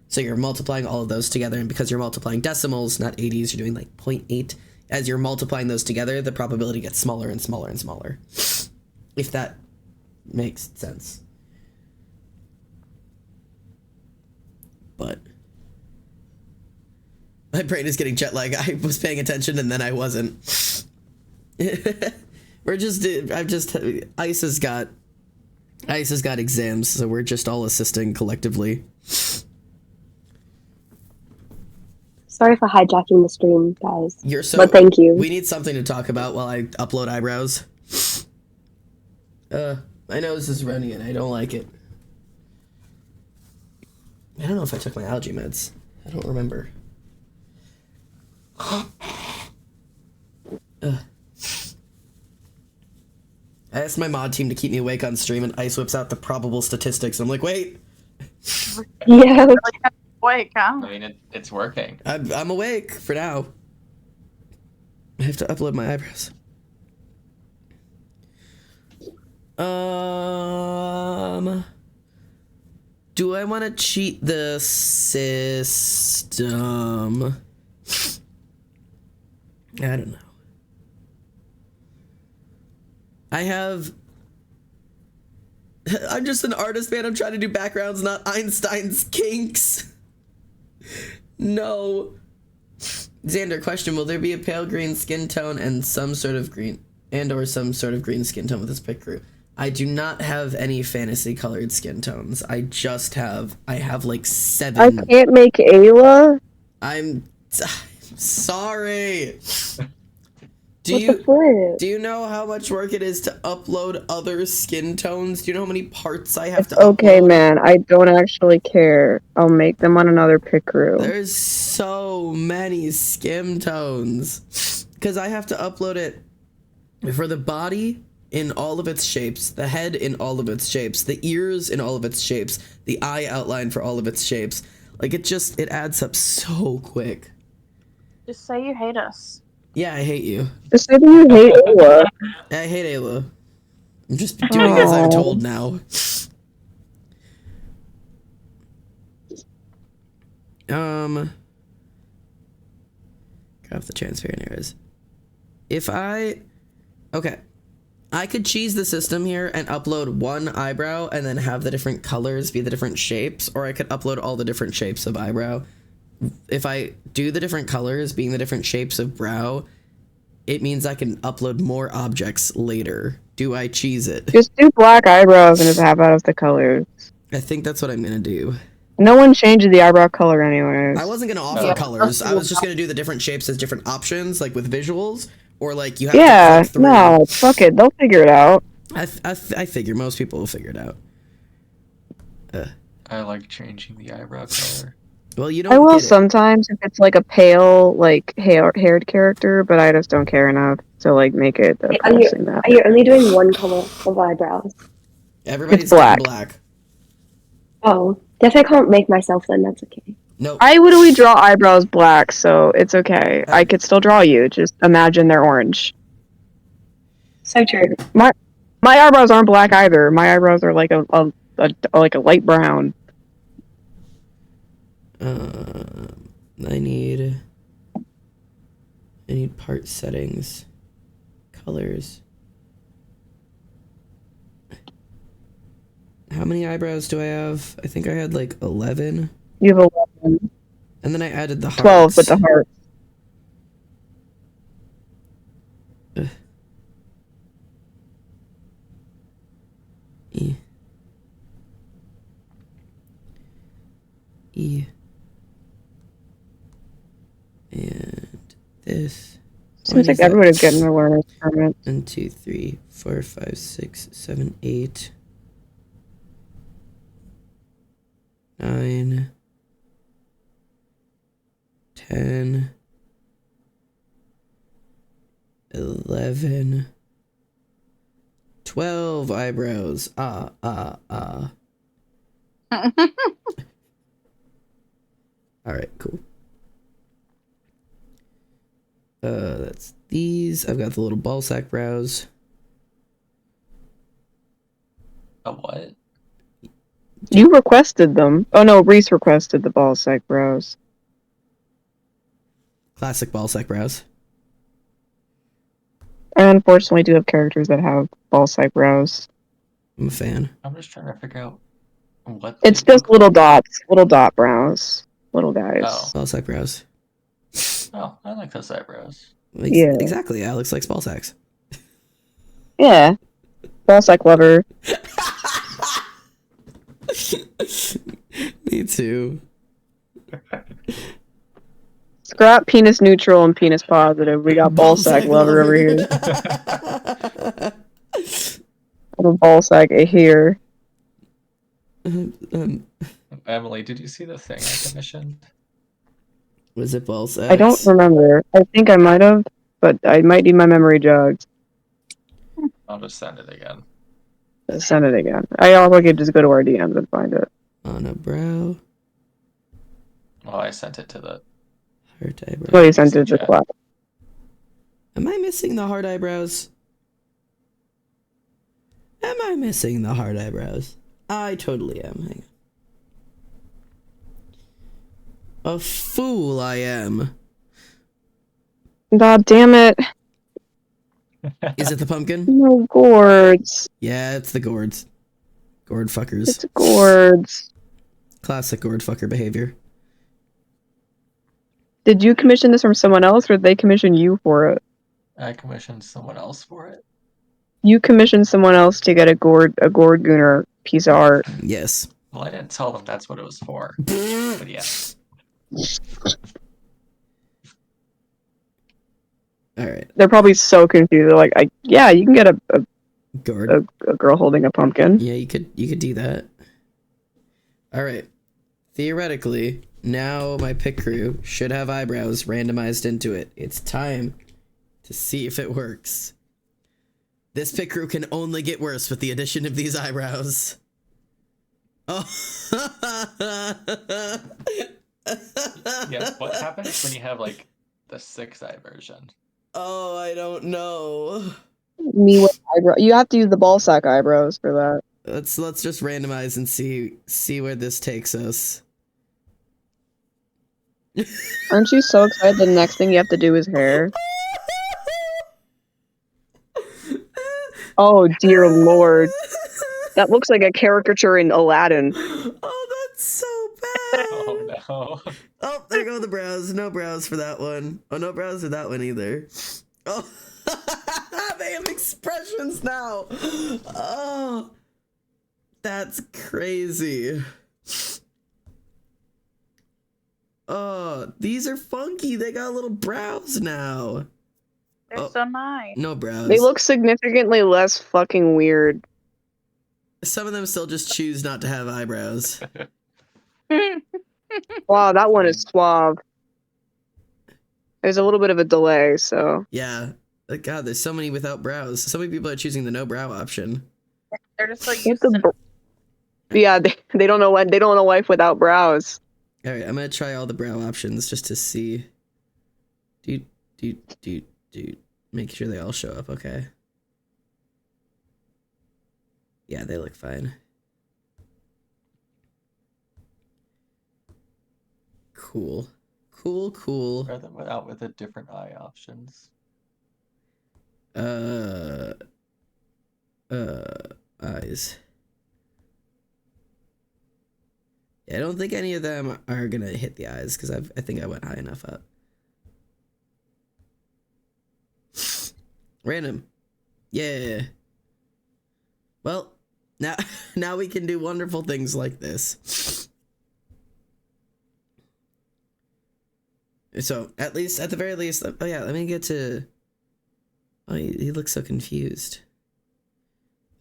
S3: So you're multiplying all of those together, and because you're multiplying decimals, not 80s, you're doing like 0.8. As you're multiplying those together, the probability gets smaller and smaller and smaller. If that makes sense. But my brain is getting jet lag. I was paying attention and then I wasn't. Ice has got exams, so we're just all assisting collectively.
S7: Sorry for hijacking the stream, guys.
S3: But
S7: thank you.
S3: We need something to talk about while I upload eyebrows. My nose is running and I don't like it. I don't know if I took my allergy meds. I don't remember. I asked my mod team to keep me awake on stream, and Ice whips out the probable statistics. I'm like, wait.
S7: Yeah.
S1: Awake, huh?
S8: I mean, it's working.
S3: I'm awake for now. I have to upload my eyebrows. Do I want to cheat the system? I don't know. I'm just an artist, man. I'm trying to do backgrounds, not Einstein's kinks. No. Xander, question, will there be a pale green skin tone and some sort of green skin tone with this pick crew? I do not have any fantasy colored skin tones. I have like 7.
S4: I can't make Ayla.
S3: I'm sorry.
S7: What the flip?
S3: Do you know how much work it is to upload other skin tones? Do you know how many parts I have to
S4: Okay,
S3: upload?
S4: man, I don't actually care. I'll make them on another Pickaroo.
S3: There's so many skin tones. Because I have to upload it for the body in all of its shapes, the head in all of its shapes, the ears in all of its shapes, the eye outline for all of its shapes. Like, it adds up so quick.
S1: Just say you hate us.
S3: Yeah, I hate you.
S4: Just say that you hate Ayla.
S3: I hate Ayla. I'm just doing as I'm told now. Grab the transparent areas. Okay. I could cheese the system here and upload one eyebrow and then have the different colors be the different shapes, or I could upload all the different shapes of eyebrow. If I do the different colors being the different shapes of brow, it means I can upload more objects later. Do I cheese it?
S4: Just do black eyebrows and just have out of the colors.
S3: I think that's what I'm gonna do.
S4: No one changes the eyebrow color anyways.
S3: I wasn't gonna offer colors. I was just gonna do the different shapes as different options, like with visuals, or like you have to click through.
S4: No, fuck it. They'll figure it out.
S3: I figure most people will figure it out.
S8: I like changing the eyebrow color.
S3: Well, you don't.
S4: I will
S3: get it.
S4: sometimes if it's like a pale, like haired character, but I just don't care enough to like make it.
S7: Are you only doing one color of eyebrows?
S3: Everybody's
S4: It's black.
S3: black.
S7: Oh, guess I can't make myself then. That's okay.
S3: No.
S4: I literally draw eyebrows black, so it's okay. I could still draw you. Just imagine they're orange.
S7: So true.
S4: My eyebrows aren't black either. My eyebrows are like a light brown.
S3: I need part settings, colors. How many eyebrows do I have? I think I had like 11.
S4: You have 11.
S3: And then I added the hearts.
S4: 12 with the heart.
S3: E. And this.
S4: Seems like everybody's getting a learner's permit.
S3: 1, 2, 3, 4, 5, 6, 7, 8, 9, 10, 11, 12 eyebrows. Alright, cool. That's these. I've got the little ball sack brows.
S8: A what?
S4: You requested them. Oh no, Reese requested the ball sack brows.
S3: Classic ball sack brows.
S4: I unfortunately do have characters that have ball sack brows.
S3: I'm a fan.
S8: I'm just trying to figure out what.
S4: It's
S8: they
S4: just
S8: look
S4: little dots, little dot brows, little guys.
S8: Oh.
S3: Ball sack brows.
S8: Oh, I like those eyebrows.
S4: Yeah.
S3: Exactly. Alex likes ball sacks.
S4: Yeah, ball sack lover.
S3: Me too.
S4: Scrap penis neutral and penis positive. We got ball sack lover over here. Little ball sack here.
S8: Emily, did you see the thing I commissioned?
S3: Was it ball sacks?
S4: I don't remember. I think I might have, but I might need my memory jogged.
S8: I'll just send it again.
S4: Send it again. I also could just go to our DMs and find it.
S3: On a brow.
S8: Well, I sent it to the.
S3: Heart eyebrow.
S4: Well, you sent it to class.
S3: Am I missing the hard eyebrows? Am I missing the hard eyebrows? I totally am. Hang on. A fool I am.
S4: God damn it.
S3: Is it the pumpkin?
S4: No gourds.
S3: Yeah, it's the gourds. Gourd fuckers.
S4: It's gourds.
S3: Classic gourd fucker behavior.
S4: Did you commission this from someone else, or did they commission you for it?
S8: I commissioned someone else for it.
S4: You commissioned someone else to get a gourd gooner piece of art.
S3: Yes.
S8: Well, I didn't tell them that's what it was for. But yeah.
S3: All right.
S4: They're probably so confused. They're like, yeah, you can get a
S3: Gourd.
S4: a girl holding a pumpkin.
S3: Yeah, you could do that. All right. Theoretically, now my pick crew should have eyebrows randomized into it. It's time to see if it works. This pick crew can only get worse with the addition of these eyebrows. Oh.
S8: Yeah, what happens when you have like the 6-eye version?
S3: Oh, I don't know.
S4: Me with eyebrow. You have to use the ball sack eyebrows for that.
S3: Let's just randomize and see where this takes us.
S4: Aren't you so excited the next thing you have to do is hair? Oh dear lord. That looks like a caricature in Aladdin.
S3: Oh, that's so bad.
S8: Oh no.
S3: Oh, there go the brows. No brows for that one. Oh, no brows for that one either. Oh, they have expressions now. Oh, that's crazy. Oh, these are funky. They got little brows now.
S1: They're
S3: Oh.
S1: so nice.
S3: No brows.
S4: They look significantly less fucking weird.
S3: Some of them still just choose not to have eyebrows.
S4: Wow, that one is suave. There's a little bit of a delay, so.
S3: Yeah. God, there's so many without brows. So many people are choosing the no brow option.
S1: They're just so
S4: What
S1: used
S4: the
S1: to.
S4: Yeah, they don't know what they don't know life without brows.
S3: All right, I'm gonna try all the brow options just to see. Dude. Make sure they all show up. Okay. Yeah, they look fine. Cool.
S8: Try them out with the different eye options.
S3: Eyes. Yeah, I don't think any of them are gonna hit the eyes because I think I went high enough up. Random. Yeah. Well, now we can do wonderful things like this. So, at the very least, oh yeah, let me get to... Oh, he looks so confused.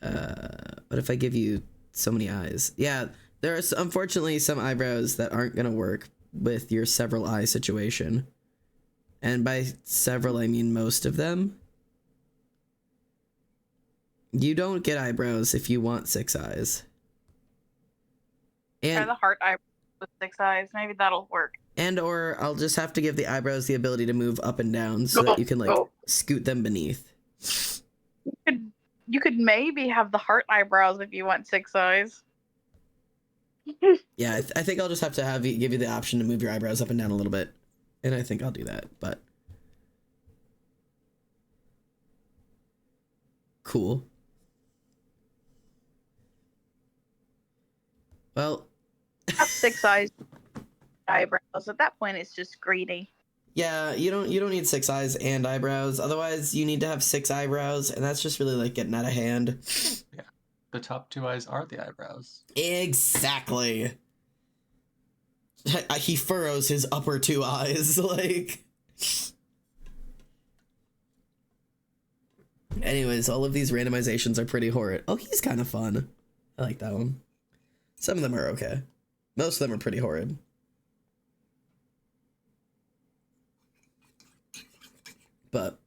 S3: What if I give you so many eyes? Yeah, there are unfortunately some eyebrows that aren't gonna work with your several eye situation. And by several, I mean most of them. You don't get eyebrows if you want 6 eyes.
S1: Try
S3: And
S1: the heart eyebrows with 6 eyes. Maybe that'll work.
S3: or I'll just have to give the eyebrows the ability to move up and down so that you can like scoot them beneath.
S1: You could maybe have the heart eyebrows if you want 6 eyes.
S3: Yeah, I think I'll just have to give you the option to move your eyebrows up and down a little bit. And I think I'll do that, but... Cool. Well...
S1: Have 6 eyes, eyebrows. At that point, it's just greedy.
S3: Yeah, you don't need 6 eyes and eyebrows. Otherwise, you need to have 6 eyebrows, and that's just really like getting out of hand.
S8: Yeah. The top 2 eyes are the eyebrows.
S3: Exactly. He furrows his upper 2 eyes, like... Anyways, all of these randomizations are pretty horrid. Oh, he's kind of fun. I like that one. Some of them are okay. Most of them are pretty horrid. But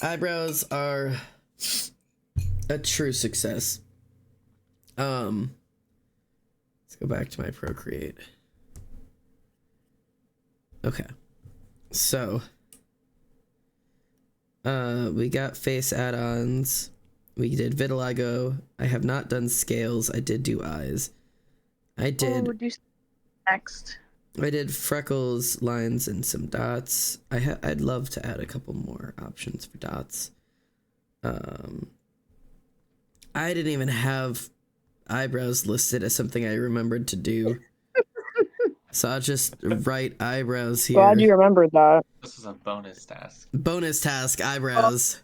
S3: eyebrows are a true success. Let's go back to my Procreate. Okay. So we got face add-ons. We did vitiligo. I have not done scales. I did do eyes. I did
S1: do next.
S3: I did freckles, lines, and some dots. I'd love to add a couple more options for dots. I didn't even have eyebrows listed as something I remembered to do. So I'll just write eyebrows here.
S4: Glad you remembered that.
S8: This is a bonus task.
S3: Bonus task, eyebrows.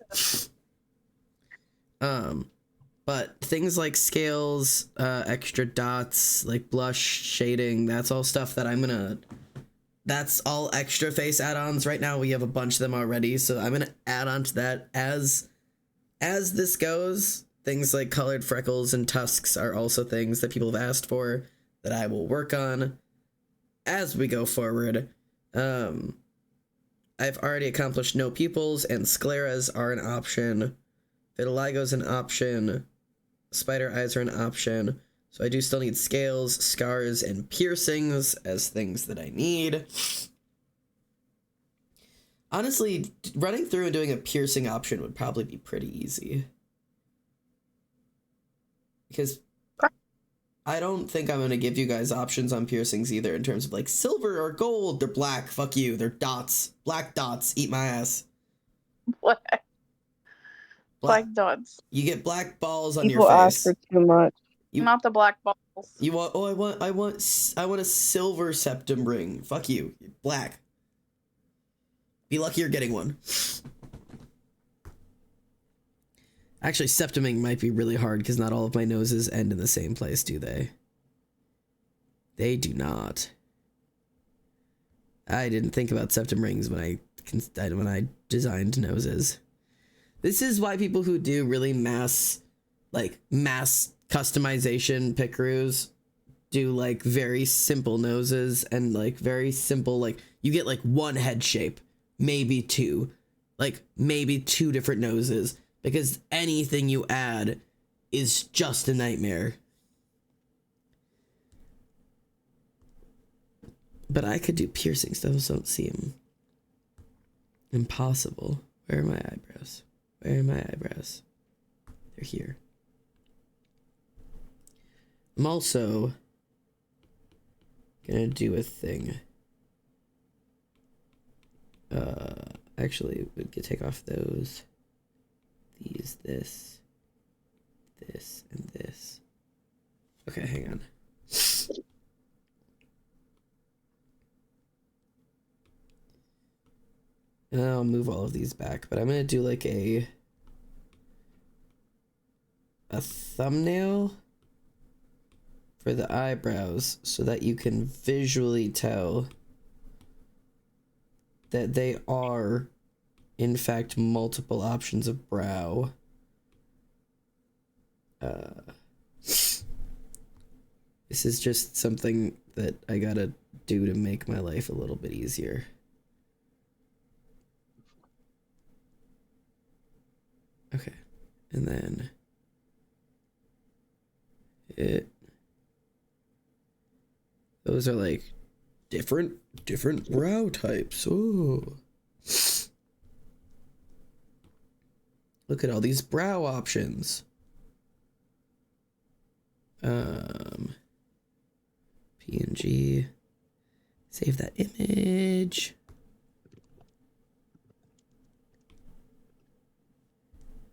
S3: But things like scales, extra dots, like blush, shading, that's all stuff that that's all extra face add-ons. Right now we have a bunch of them already, so I'm gonna add on to that as this goes. Things like colored freckles and tusks are also things that people have asked for that I will work on as we go forward. I've already accomplished no pupils, and scleras are an option. Vitiligo's an option. Spider eyes are an option. So I do still need scales, scars, and piercings as things that I need. Honestly, running through and doing a piercing option would probably be pretty easy. Because I don't think I'm gonna give you guys options on piercings either in terms of like silver or gold. They're black. Fuck you. They're dots. Black dots. Eat my ass.
S1: Black dots.
S3: You get black balls on
S4: People
S3: your
S4: ask
S3: face.
S4: for too much.
S1: Not the black balls.
S3: You want? Oh, I want a silver septum ring. Fuck you. Black. Be lucky you're getting one. Actually, septuming might be really hard because not all of my noses end in the same place, do they? They do not. I didn't think about septum rings when I designed noses. This is why people who do really mass customization pickaroos do like very simple noses and like very simple, like you get like one head shape, maybe two, like maybe two different noses, because anything you add is just a nightmare. But I could do piercings. Those don't seem impossible. Where are my eyebrows? Where are my eyebrows? They're here. I'm also gonna do a thing. Actually, we could take off those. These, this, and this. Okay, hang on. And I'll move all of these back, but I'm gonna do like a thumbnail for the eyebrows so that you can visually tell that they are in fact multiple options of brow. This is just something that I gotta do to make my life a little bit easier. Okay, and then those are like different brow types. Oh, look at all these brow options. PNG, save that image.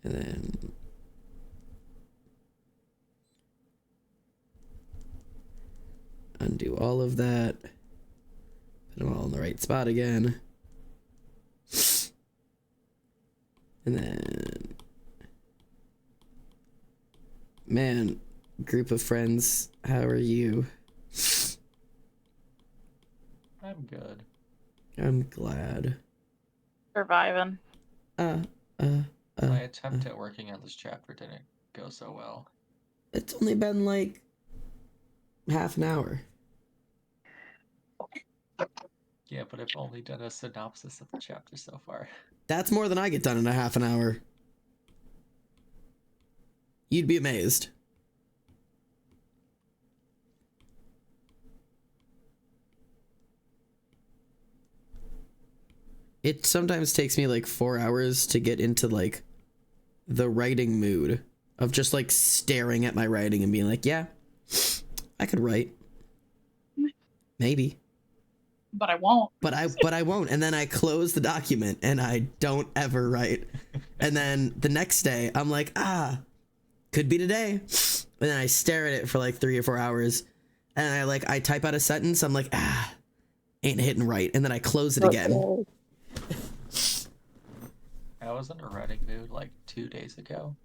S3: And then undo all of that. Put them all in the right spot again. And then, man, group of friends, how are you?
S8: I'm good.
S3: I'm glad.
S1: Surviving.
S8: My attempt at working on this chapter didn't go so well.
S3: It's only been like half an hour.
S8: Yeah, but I've only done a synopsis of the chapter so far.
S3: That's more than I get done in a half an hour. You'd be amazed. It sometimes takes me like 4 hours to get into like the writing mood of just like staring at my writing and being like, yeah, I could write. Maybe.
S1: But I won't.
S3: But I won't. And then I close the document and I don't ever write. And then the next day I'm like, could be today. And then I stare at it for like 3 or 4 hours. And I type out a sentence. I'm like, ain't hitting right. And then I close it again.
S8: I was in a writing mood like 2 days ago,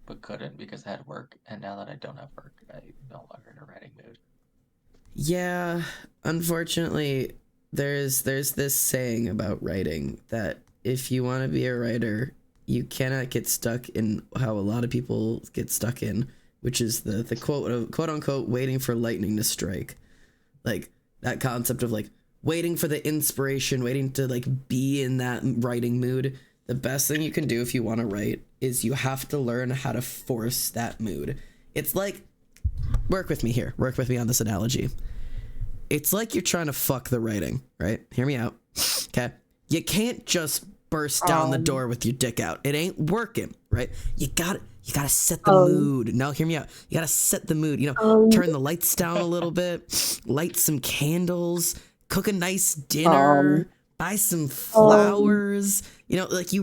S8: but couldn't because I had work. And now that I don't have work, I'm no longer in a writing mood.
S3: Yeah, unfortunately, there's this saying about writing that if you want to be a writer, you cannot get stuck in how a lot of people get stuck in, which is the quote unquote waiting for lightning to strike. Like that concept of like waiting for the inspiration, waiting to like be in that writing mood. The best thing you can do if you want to write is you have to learn how to force that mood. It's like, work with me here. Work with me on this analogy. It's like you're trying to fuck the writing, right? Hear me out. Okay? You can't just burst down the door with your dick out. It ain't working, right? You You gotta set the mood. No, hear me out. You gotta set the mood. You know, turn the lights down a little bit, light some candles, cook a nice dinner, buy some flowers. You know, like you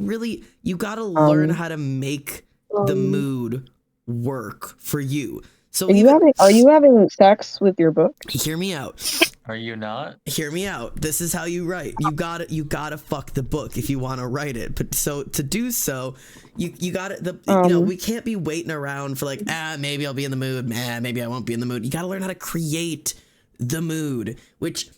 S3: gotta learn how to make the mood work for you. So
S4: are you having sex with your book?
S3: hear me out.
S8: Are you not?
S3: Hear me out. This is how you write. You gotta fuck the book if you want to write it. But so to do so, you gotta you know, we can't be waiting around for like, maybe I'll be in the mood, maybe I won't be in the mood. You gotta learn how to create the mood, which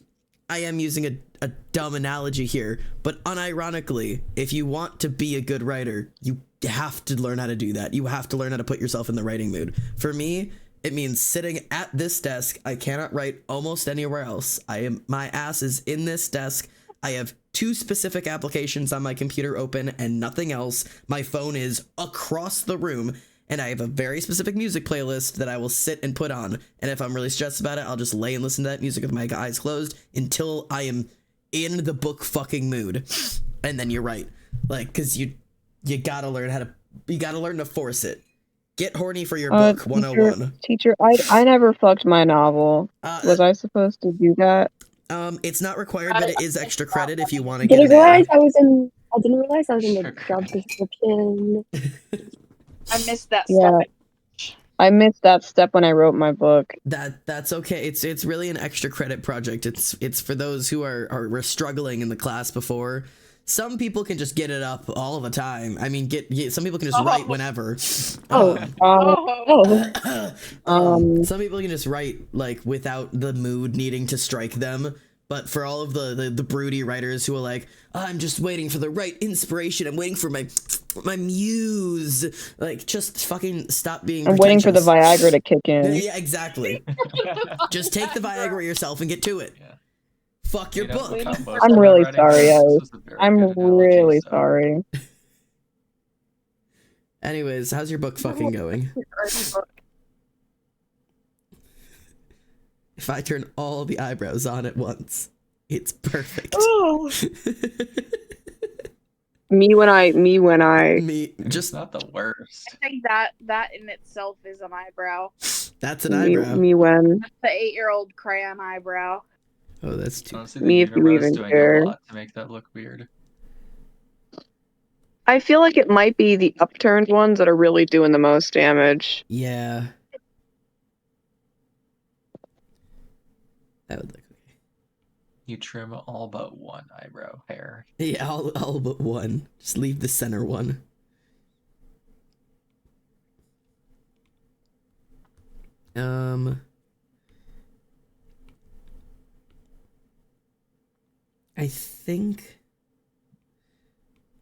S3: I am using a dumb analogy here, but unironically, if you want to be a good writer, you have to learn how to do that. You have to learn how to put yourself in the writing mood. For me, it means sitting at this desk. I cannot write almost anywhere else. My ass is in this desk. I have 2 specific applications on my computer open and nothing else. My phone is across the room, and I have a very specific music playlist that I will sit and put on. And if I'm really stressed about it, I'll just lay and listen to that music with my eyes closed until I am in the book fucking mood. And then you're right. Like, cause you gotta learn to force it. Get horny for your book 101.
S4: Teacher, I never fucked my novel. Was I supposed to do that?
S3: It's not required, but it is extra credit if you want to
S7: I
S3: get
S7: didn't
S3: it.
S7: realize I didn't realize I was in the job description.
S1: I missed that
S4: Yeah.
S1: step.
S4: I missed that step when I wrote my book.
S3: That's okay. It's really an extra credit project. It's for those who were struggling in the class before. Some people can just get it up all of the time. I mean, some people can just write whenever. Some people can just write like without the mood needing to strike them. But for all of the broody writers who are like, I'm just waiting for the right inspiration. I'm waiting for my muse. Like, just fucking stop being
S4: I'm waiting for the Viagra to kick in.
S3: Yeah, exactly. Just take the Viagra yourself and get to it.
S8: Yeah.
S3: Fuck your book.
S4: I'm really sorry, I'm really sorry.
S3: Anyways, how's your book fucking going? If I turn all the eyebrows on at once, it's perfect.
S4: Me when I
S3: just
S8: not the worst.
S1: I think that in itself is an eyebrow.
S3: That's an eyebrow.
S4: Me when
S1: That's the 8-year-old crayon eyebrow.
S3: Oh, that's too.
S8: Honestly,
S4: me if you even
S8: doing
S4: care.
S8: a lot to make that look weird.
S4: I feel like it might be the upturned ones that are really doing the most damage.
S3: Yeah. That would look okay.
S8: You trim all but one eyebrow hair.
S3: Yeah, all but one. Just leave the center one. I think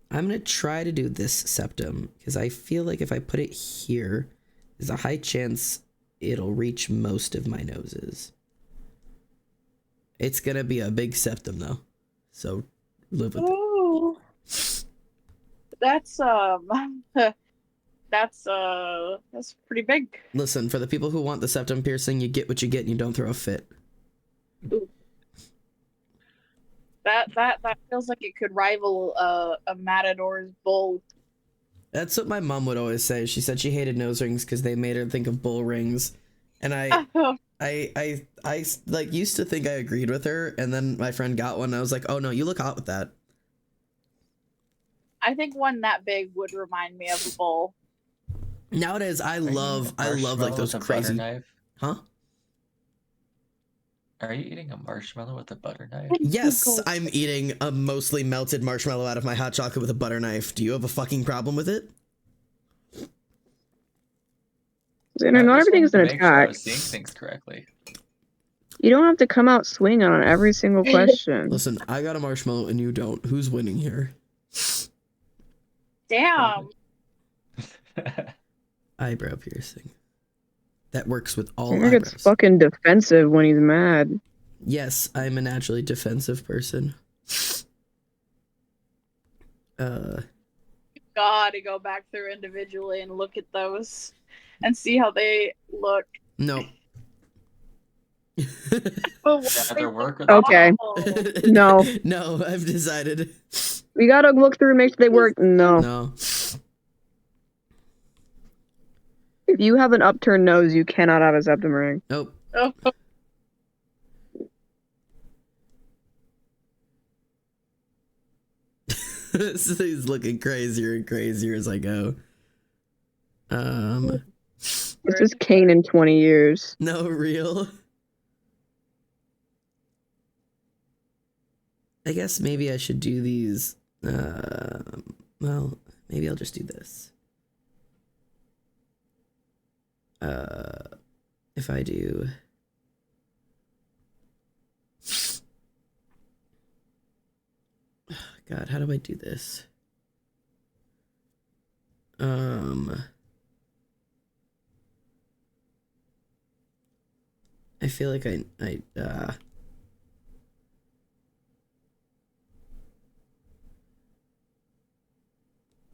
S3: I'm gonna try to do this septum because I feel like if I put it here, there's a high chance it'll reach most of my noses. It's gonna be a big septum though, so live with it.
S1: Ooh. That's that's pretty big.
S3: Listen, for the people who want the septum piercing, you get what you get and you don't throw a fit.
S1: Ooh. That feels like it could rival a matador's bull.
S3: That's what my mom would always say. She said she hated nose rings because they made her think of bull rings, and I like used to think I agreed with her, and then my friend got one and I was like, oh no, you look hot with that.
S1: I think one that big would remind me of a bull.
S3: Nowadays I love like those crazy
S8: knife.
S3: Huh?
S8: Are you eating a marshmallow with a butter knife?
S3: Yes, I'm eating a mostly melted marshmallow out of my hot chocolate with a butter knife. Do you have a fucking problem with it?
S4: Not everything's an
S8: Make sure I
S4: attack.
S8: was seeing things correctly.
S4: You don't have to come out swinging on every single question.
S3: Listen, I got a marshmallow and you don't. Who's winning here?
S1: Damn.
S3: Eyebrow piercing. That works with all
S4: He gets
S3: eyebrows.
S4: fucking defensive when he's mad.
S3: Yes, I'm a naturally defensive person.
S1: Gotta go back through individually and look at those and see how they look.
S3: No.
S8: Rather work with
S4: Okay. No.
S3: No, I've decided.
S4: We gotta look through and make sure they work. No.
S3: No.
S4: If you have an upturned nose, you cannot have a septum ring.
S3: Nope.
S1: Oh,
S3: This is looking crazier and crazier as I go.
S4: This is Kane in 20 years.
S3: No, real. I guess maybe I should do these. Well, maybe I'll just do this. If I do. God, how do I do this? I feel like yeah,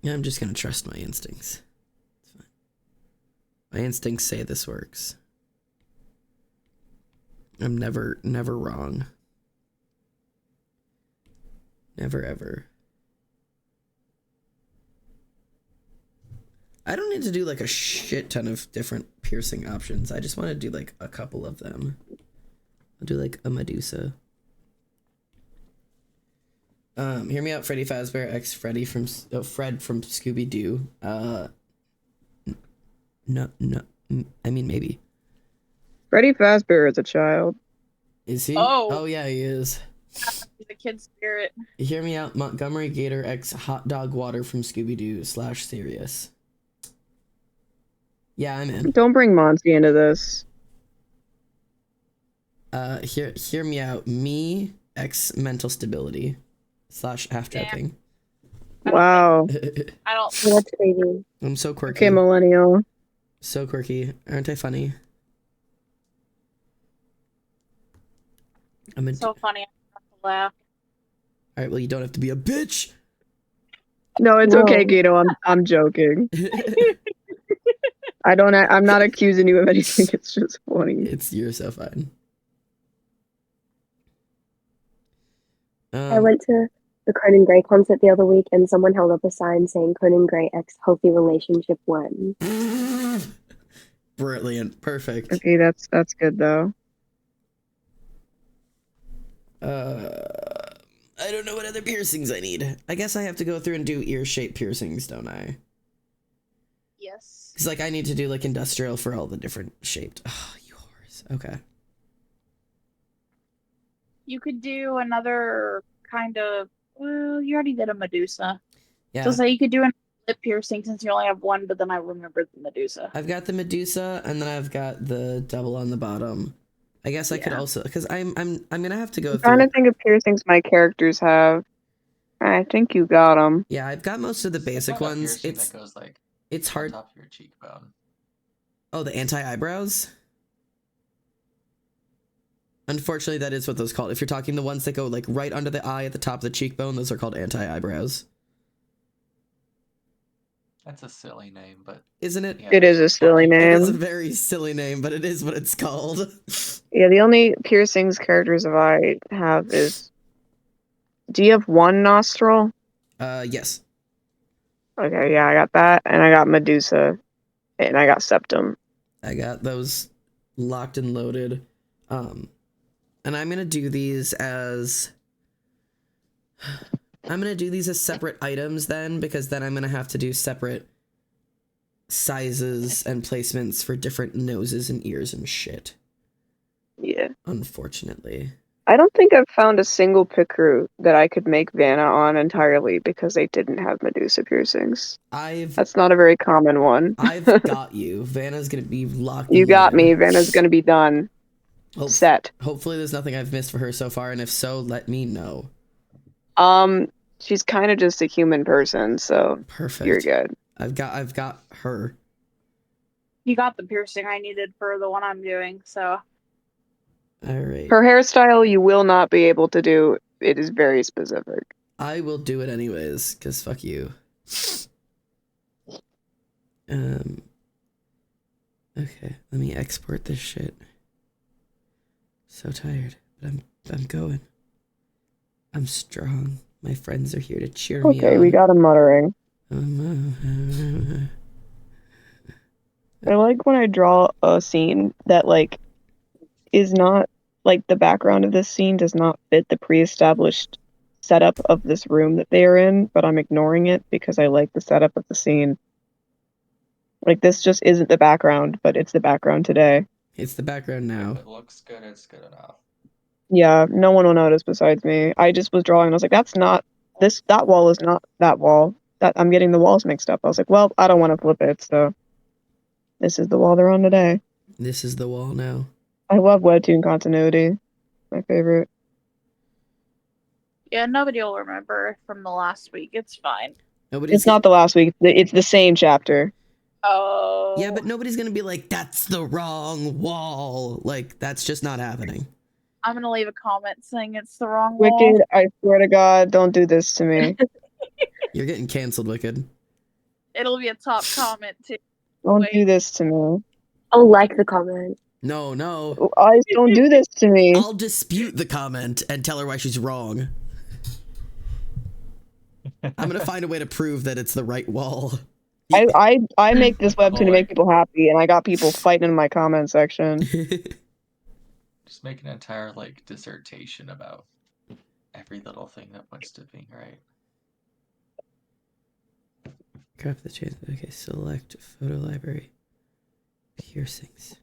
S3: I'm just gonna trust my instincts. It's fine. My instincts say this works. I'm never wrong. Never ever. I don't need to do like a shit ton of different piercing options. I just want to do like a couple of them. I'll do like a Medusa. Hear me out, Freddy Fazbear X Freddy from Fred from Scooby Doo. No, I mean maybe.
S4: Freddy Fazbear is a child.
S3: Is he?
S1: Oh.
S3: Yeah, he is.
S1: He's a kid spirit.
S3: Hear me out, Montgomery Gator X Hot Dog Water from Scooby Doo / Serious. Yeah, I'm in.
S4: Don't bring Monty into this.
S3: Hear me out. Me X Mental Stability / half joking.
S4: Wow.
S1: I don't.
S7: That's crazy.
S3: I'm so quirky.
S4: Okay, millennial.
S3: So quirky. Aren't I funny? I'm in.
S1: So funny. I have to laugh.
S3: All right. Well, you don't have to be a bitch.
S4: No, it's
S7: No.
S4: okay, Gato. I'm joking. I'm not accusing you of anything. It's just funny.
S3: You're so fine.
S7: I went to the Conan Gray concert the other week, and someone held up a sign saying Conan Gray X healthy relationship when.
S3: Brilliant. Perfect.
S4: Okay, that's good though.
S3: I don't know what other piercings I need. I guess I have to go through and do ear-shaped piercings, don't I?
S1: Yes.
S3: Because, like, I need to do, like, industrial for all the different shaped... Oh, you whores. Okay.
S1: You could do another kind of. Well, you already did a Medusa.
S3: Yeah.
S1: So say you could do a lip piercing since you only have one, but then I remembered the Medusa.
S3: I've got the Medusa, and then I've got the double on the bottom. I guess I could also... Because I'm gonna have to go
S4: I'm
S3: through...
S4: trying to think of piercings my characters have. I think you got them.
S3: Yeah, I've got most of the basic
S8: I've got a
S3: ones.
S8: piercing that goes like
S3: It's
S8: on
S3: hard...
S8: top of your cheekbone.
S3: Oh, the anti-eyebrows? Unfortunately, that is what those are called. If you're talking the ones that go like right under the eye at the top of the cheekbone, those are called anti-eyebrows.
S8: That's a silly name, but
S3: Isn't it?
S8: yeah,
S4: It is a silly
S3: It is a
S4: name.
S3: very silly name, but it is what it's called.
S4: Yeah, the only piercings characters of I have is. Do you have one nostril?
S3: Yes.
S4: Okay, yeah, I got that, and I got Medusa, and I got septum.
S3: I got those locked and loaded. And I'm gonna do these as... I'm gonna do these as separate items then, because then I'm gonna have to do separate sizes and placements for different noses and ears and shit.
S4: Yeah.
S3: Unfortunately.
S4: I don't think I've found a single picker that I could make Vanna on entirely because they didn't have Medusa piercings. That's not a very common one.
S3: I've got you. Vanna's gonna be locked.
S4: You got me. Vanna's gonna be done. Set.
S3: Hopefully there's nothing I've missed for her so far, and if so, let me know.
S4: She's kind of just a human person, so
S3: perfect.
S4: You're good.
S3: I've got her.
S1: You got the piercing I needed for the one I'm doing, so.
S3: All right.
S4: Her hairstyle you will not be able to do. It is very specific.
S3: I will do it anyways, because fuck you. Okay, let me export this shit. So tired, but I'm going. I'm strong. My friends are here to cheer me on.
S4: Okay, we got a muttering. I like when I draw a scene that like is not like the background of this scene does not fit the pre-established setup of this room that they are in, but I'm ignoring it because I like the setup of the scene. Like this just isn't the background, but it's the background today.
S3: It's the background now.
S8: If it looks good, it's good enough.
S4: Yeah, no one will notice besides me. I just was drawing and I was like, that's not that wall is not that wall. That I'm getting the walls mixed up. I was like, well, I don't want to flip it, so this is the wall they're on today.
S3: This is the wall now.
S4: I love webtoon continuity. My favorite.
S1: Yeah, nobody will remember from the last week. It's fine.
S4: It's not the last week. It's the same chapter.
S1: Oh.
S3: Yeah, but nobody's gonna be like, that's the wrong wall. Like, that's just not happening.
S1: I'm gonna leave a comment saying it's the wrong wall.
S4: Wicked, I swear to God, don't do this to me.
S3: You're getting canceled, Wicked.
S1: It'll be a top comment too.
S4: Don't do this to me.
S7: I'll like the comment.
S3: No.
S4: Eyes, don't do this to me.
S3: I'll dispute the comment and tell her why she's wrong. I'm gonna find a way to prove that it's the right wall.
S4: I make this webtoon to make people happy, and I got people fighting in my comment section.
S8: Just make an entire like dissertation about every little thing that points to being right.
S3: Grab the chance. Okay, select photo library. Piercings.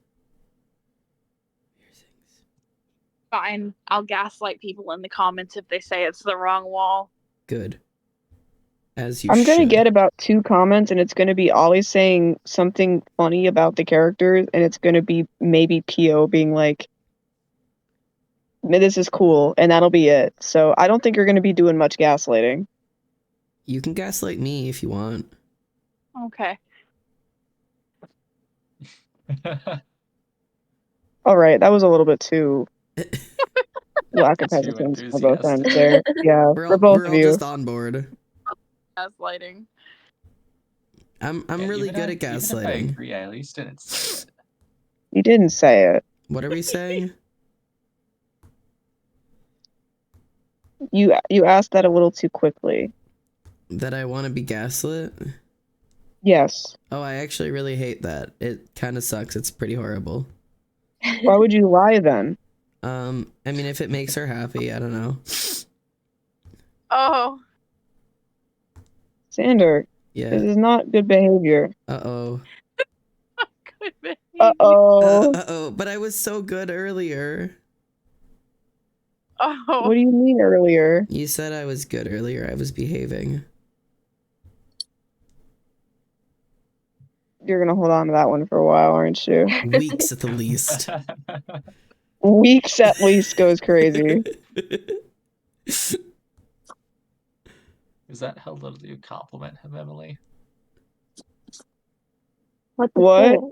S1: Fine. I'll gaslight people in the comments if they say it's the wrong wall.
S3: Good. As you
S4: I'm gonna
S3: should.
S4: get about 2 comments, and it's gonna be Ollie saying something funny about the characters, and it's gonna be maybe Pio being like, "This is cool," and that'll be it. So I don't think you're gonna be doing much gaslighting.
S3: You can gaslight me if you want.
S1: Okay.
S4: All right, that was a little bit too lack of
S8: Too
S4: hesitance on both ends
S8: enthusiastic.
S4: there. Yeah, for both
S3: we're
S4: of
S3: all
S4: you.
S3: just on board.
S1: Gaslighting.
S3: I'm
S8: Yeah,
S3: really
S8: even
S3: good
S8: if-
S3: at
S8: Even if I
S3: gaslighting.
S8: agree, I at least didn't say it.
S4: You didn't say it.
S3: What are we saying?
S4: You asked that a little too quickly.
S3: That I want to be gaslit?
S4: Yes.
S3: Oh, I actually really hate that. It kind of sucks. It's pretty horrible.
S4: Why would you lie then?
S3: I mean, if it makes her happy, I don't know.
S1: Oh.
S4: Sander,
S3: Yeah.
S4: this is not good behavior.
S3: Uh-oh.
S1: Good behavior.
S4: Uh-oh.
S3: Uh-oh. But I was so good earlier.
S1: Oh.
S4: What do you mean earlier?
S3: You said I was good earlier. I was behaving.
S4: You're gonna hold on to that one for a while, aren't you?
S3: Weeks at the least.
S4: Weeks at least goes crazy.
S8: Is that how little you compliment him, Emily?
S7: What the
S4: What?
S7: fuck?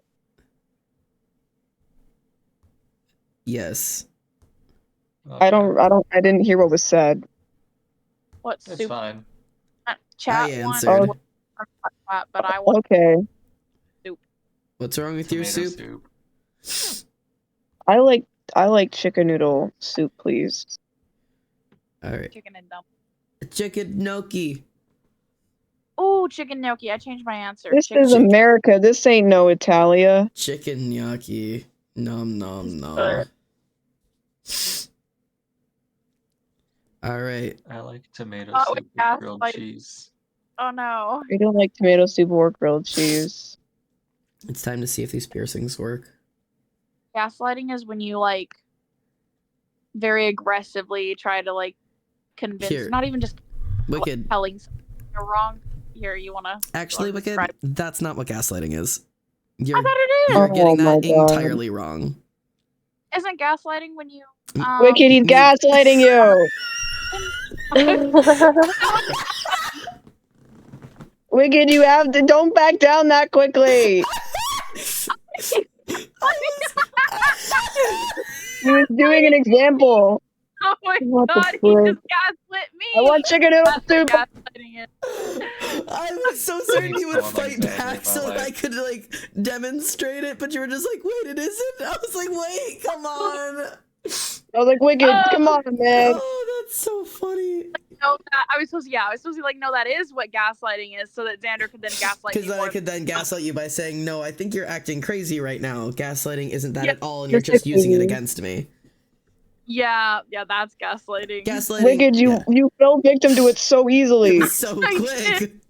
S3: Yes.
S8: Okay.
S4: I didn't hear what was said.
S1: What
S8: It's
S1: soup?
S8: fine.
S1: Chat
S3: I
S1: one,
S3: answered.
S1: but I want
S4: Okay.
S3: What's wrong with your
S8: Tomato
S3: soup?
S4: I like chicken noodle soup, please.
S3: Alright.
S1: chicken and dump.
S3: Chicken gnocchi.
S1: Oh, chicken gnocchi. I changed my answer.
S4: This
S1: Chicken-
S4: is America. This ain't no Italia.
S3: Chicken gnocchi. Nom nom nom. Alright.
S8: I like tomato
S1: Oh,
S8: soup with
S1: yeah,
S8: grilled
S1: like-
S8: cheese.
S1: Oh no.
S4: I don't like tomato soup or grilled cheese.
S3: It's time to see if these piercings work.
S1: Gaslighting is when you like very aggressively try to like convince,
S3: Here.
S1: not even just
S3: Wicked.
S1: telling someone you're wrong. Here, you wanna
S3: Actually, Wicked,
S1: describe-
S3: that's not what gaslighting is.
S1: I
S3: You're,
S1: thought it is.
S3: you're getting
S4: Oh my
S3: that
S4: God.
S3: entirely wrong.
S1: Isn't gaslighting when you
S4: Wicked, he's gaslighting you. Wicked, you have to don't back down that quickly. He was doing an example.
S1: Oh my
S7: What the
S1: god, he
S7: frick?
S1: just gaslit me.
S4: I want chicken noodle
S1: That's
S4: soup.
S1: gaslighting it.
S3: I was so certain you would
S8: Please
S3: fight
S8: don't
S3: back
S8: exaggerate
S3: so
S8: my
S3: that I
S8: life.
S3: could like demonstrate it, but you were just like, wait, it isn't? I was like, wait, come on.
S4: I was like, Wicked, come on, man.
S3: Oh, that's so funny.
S1: know that. I was supposed to like, no, that is what gaslighting is, so that Xander could then gaslight me.
S3: Because then I could then gaslight you by saying, no, I think you're acting crazy right now. Gaslighting isn't that
S1: Yeah.
S3: at all, and you're just using it against me.
S1: Yeah, that's gaslighting.
S3: Gaslighting.
S4: Wicked, you fell victim to it so easily.
S3: It was so
S1: I
S3: quick.
S1: did.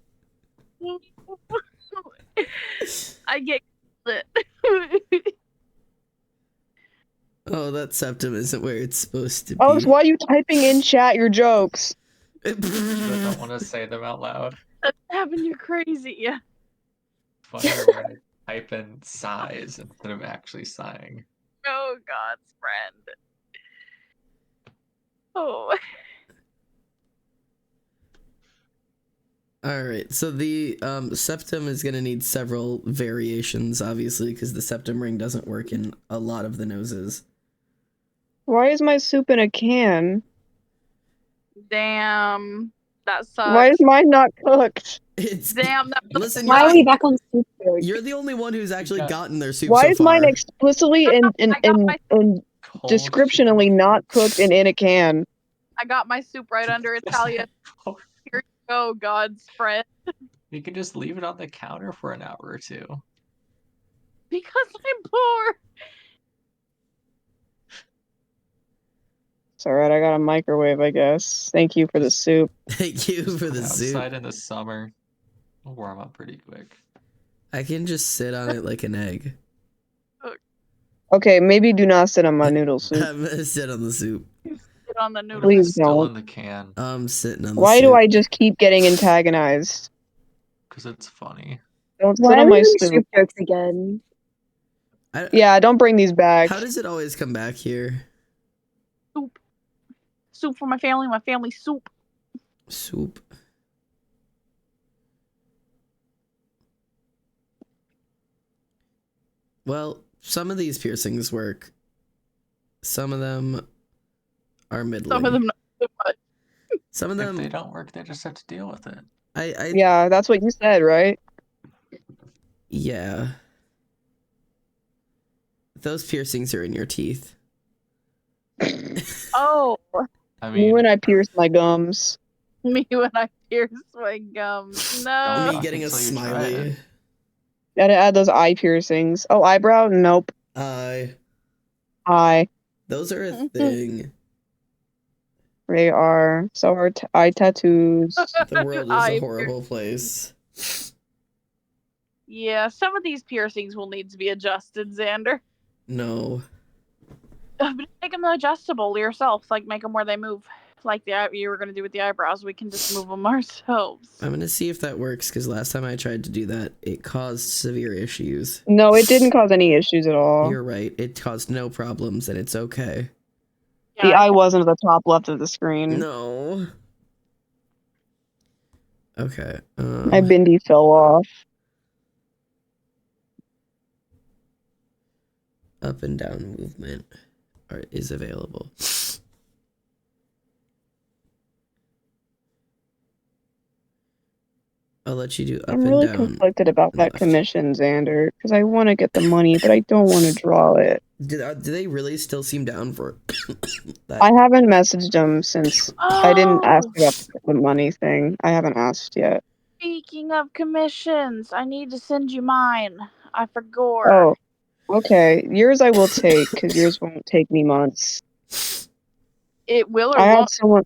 S1: I get it.
S3: Oh, that septum isn't where it's supposed to be.
S4: Alex, why are you typing in chat your jokes?
S8: I don't want to say them out loud.
S1: That's happened. You're crazy. Yeah.
S8: Funnier when I type in sighs instead of actually sighing.
S1: Oh, God's friend. Oh.
S3: All right, so the septum is going to need several variations, obviously, because the septum ring doesn't work in a lot of the noses.
S4: Why is my soup in a can?
S1: Damn. That sucks.
S4: Why is mine not cooked?
S3: It's
S1: Damn.
S3: listen.
S7: Why are we back on soup joke?
S3: You're the only one who's actually gotten their soup
S4: Why
S3: so
S4: is
S3: far.
S4: mine explicitly and
S8: Cold
S4: descriptionally not cooked and in a can?
S1: I got my soup right under Italia. Here you go, God's friend.
S8: You can just leave it on the counter for an hour or two.
S1: Because I'm poor.
S4: It's alright, I got a microwave, I guess. Thank you for the soup.
S3: Thank you for the soup.
S8: Outside in the summer, it'll warm up pretty quick.
S3: I can just sit on it like an egg.
S4: Okay, maybe do not sit on my noodle soup.
S3: I'm gonna sit on the soup.
S1: Sit on the noodle.
S4: Please
S8: It's still
S4: don't.
S8: in the can
S3: I'm sitting on the
S4: Why
S3: soup.
S4: do I just keep getting antagonized?
S8: because it's funny.
S4: Don't sit
S7: Why are
S4: on
S7: we
S4: my
S7: doing
S4: soup.
S7: soup jokes again?
S4: Yeah, don't bring these back.
S3: How does it always come back here?
S1: Soup. Soup for my family soup.
S3: Soup. Well, some of these piercings work. Some of them are middling.
S1: Some of them not so much.
S3: Some of them.
S8: If they don't work, they just have to deal with it.
S4: Yeah, that's what you said, right?
S3: Yeah. Those piercings are in your teeth.
S1: Oh,
S8: I
S4: Me
S8: mean,
S4: when I pierce my gums.
S1: me when I pierce my gums. No.
S3: Me getting a
S8: until you try it.
S3: smiley.
S4: Gotta add those eye piercings. Oh, eyebrow? Nope.
S3: Eye.
S4: Eye.
S3: Those are a thing.
S4: They are. So are eye tattoos.
S3: The world is
S1: Eye
S3: a horrible place.
S1: Yeah, some of these piercings will need to be adjusted, Xander.
S3: No.
S1: But make them adjustable yourself. Like, make them where they move. Like you were going to do with the eyebrows. We can just move them ourselves.
S3: I'm gonna see if that works, because last time I tried to do that, it caused severe issues.
S4: No, it didn't cause any issues at all.
S3: You're right. It caused no problems, and it's okay.
S1: Yeah,
S4: The eye wasn't at the top left of the screen.
S3: No. Okay.
S4: My bindi fell off.
S3: Up and down movement is available. I'll let you do up
S4: I'm
S3: and
S4: really
S3: down.
S4: conflicted about
S3: and
S4: that
S3: left.
S4: commission, Xander, because I want to get the money, but I don't want to draw it.
S3: Do they really still seem down for that?
S4: I haven't messaged them since I didn't ask
S1: Oh,
S4: about the money thing. I haven't asked yet.
S1: speaking of commissions, I need to send you mine. I forgot.
S4: Oh, okay. Yours I will take, because yours won't take me months.
S1: It will or
S4: I had
S1: won't.
S4: someone.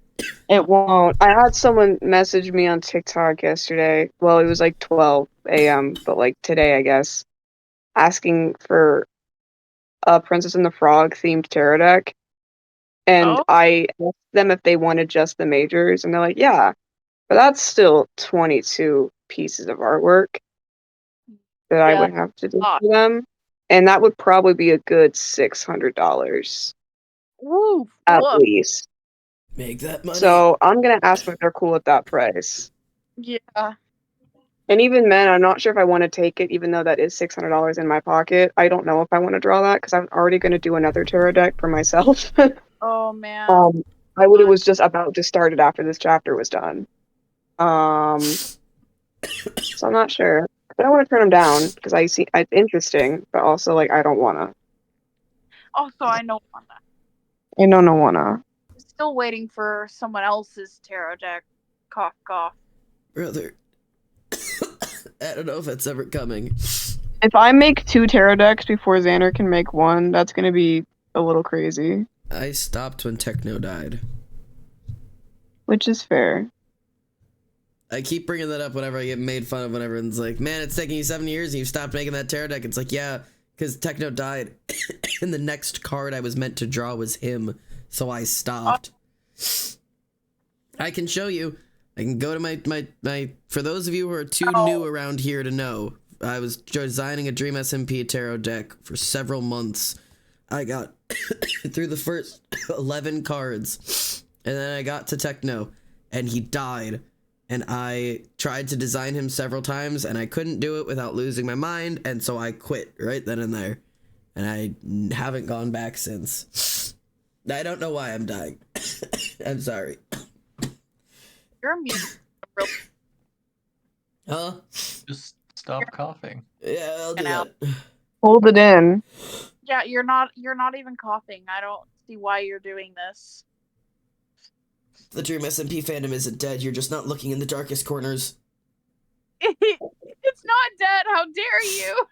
S4: It won't. I had someone message me on TikTok yesterday. Well, it was like 12 a.m., but like today, I guess, asking for a Princess and the Frog themed tarot deck. And
S1: Oh.
S4: I asked them if they wanted just the majors, and they're like, yeah. But that's still 22 pieces of artwork that I
S1: Yeah.
S4: would have to do for them. And that would probably be a good $600
S1: Woo.
S4: at
S1: Look.
S4: least.
S3: Make that money.
S4: So I'm going to ask them if they're cool at that price.
S1: Yeah.
S4: And even then, I'm not sure if I want to take it, even though that is $600 in my pocket. I don't know if I want to draw that because I'm already going to do another tarot deck for myself.
S1: Oh man.
S4: I would. It was just about to start it after this chapter was done. So I'm not sure. I don't want to turn them down because I see it's interesting, but also like I don't want to.
S1: Also, I know.
S4: I don't wanna.
S1: still waiting for someone else's tarot deck. Cough, cough.
S3: Brother. I don't know if that's ever coming.
S4: If I make 2 tarot decks before Xander can make 1, that's gonna be a little crazy.
S3: I stopped when Techno died.
S4: Which is fair.
S3: I keep bringing that up whenever I get made fun of when everyone's like, man, it's taking you 7 years and you've stopped making that tarot deck. It's like, yeah, because Techno died. And the next card I was meant to draw was him. So I stopped. I can show you. I can go to my for those of you who are too new around here to know, I was designing a Dream SMP tarot deck for several months. I got through the first 11 cards, and then I got to Techno, and he died. And I tried to design him several times, and I couldn't do it without losing my mind, and so I quit right then and there. And I haven't gone back since. I don't know why I'm dying. I'm sorry.
S1: You're mute.
S3: Huh?
S8: Just stop coughing.
S3: Yeah, I'll do
S1: Get
S3: that.
S4: Hold it in.
S1: Yeah, you're not even coughing. I don't see why you're doing this.
S3: The Dream SMP fandom isn't dead. You're just not looking in the darkest corners.
S1: It's not dead. How dare you?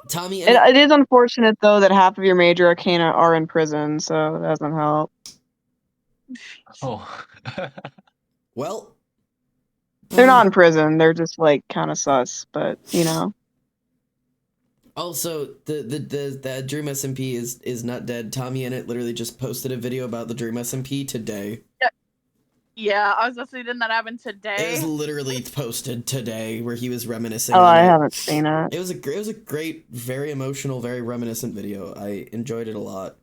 S3: Tommy,
S4: It is unfortunate, though, that half of your major arcana are in prison, so that doesn't help.
S8: Oh.
S3: well,
S4: They're not in prison. They're just, like, kind of sus, but, you know.
S3: Also, the Dream SMP is not dead. Tommy in it literally just posted a video about the Dream SMP today.
S1: Yeah, I was listening. Didn't that happen
S3: It
S1: today?
S3: was literally posted today, where he was reminiscing.
S4: Oh,
S3: on
S4: I
S3: it.
S4: haven't seen it.
S3: It was a great, very emotional, very reminiscent video. I enjoyed it a lot.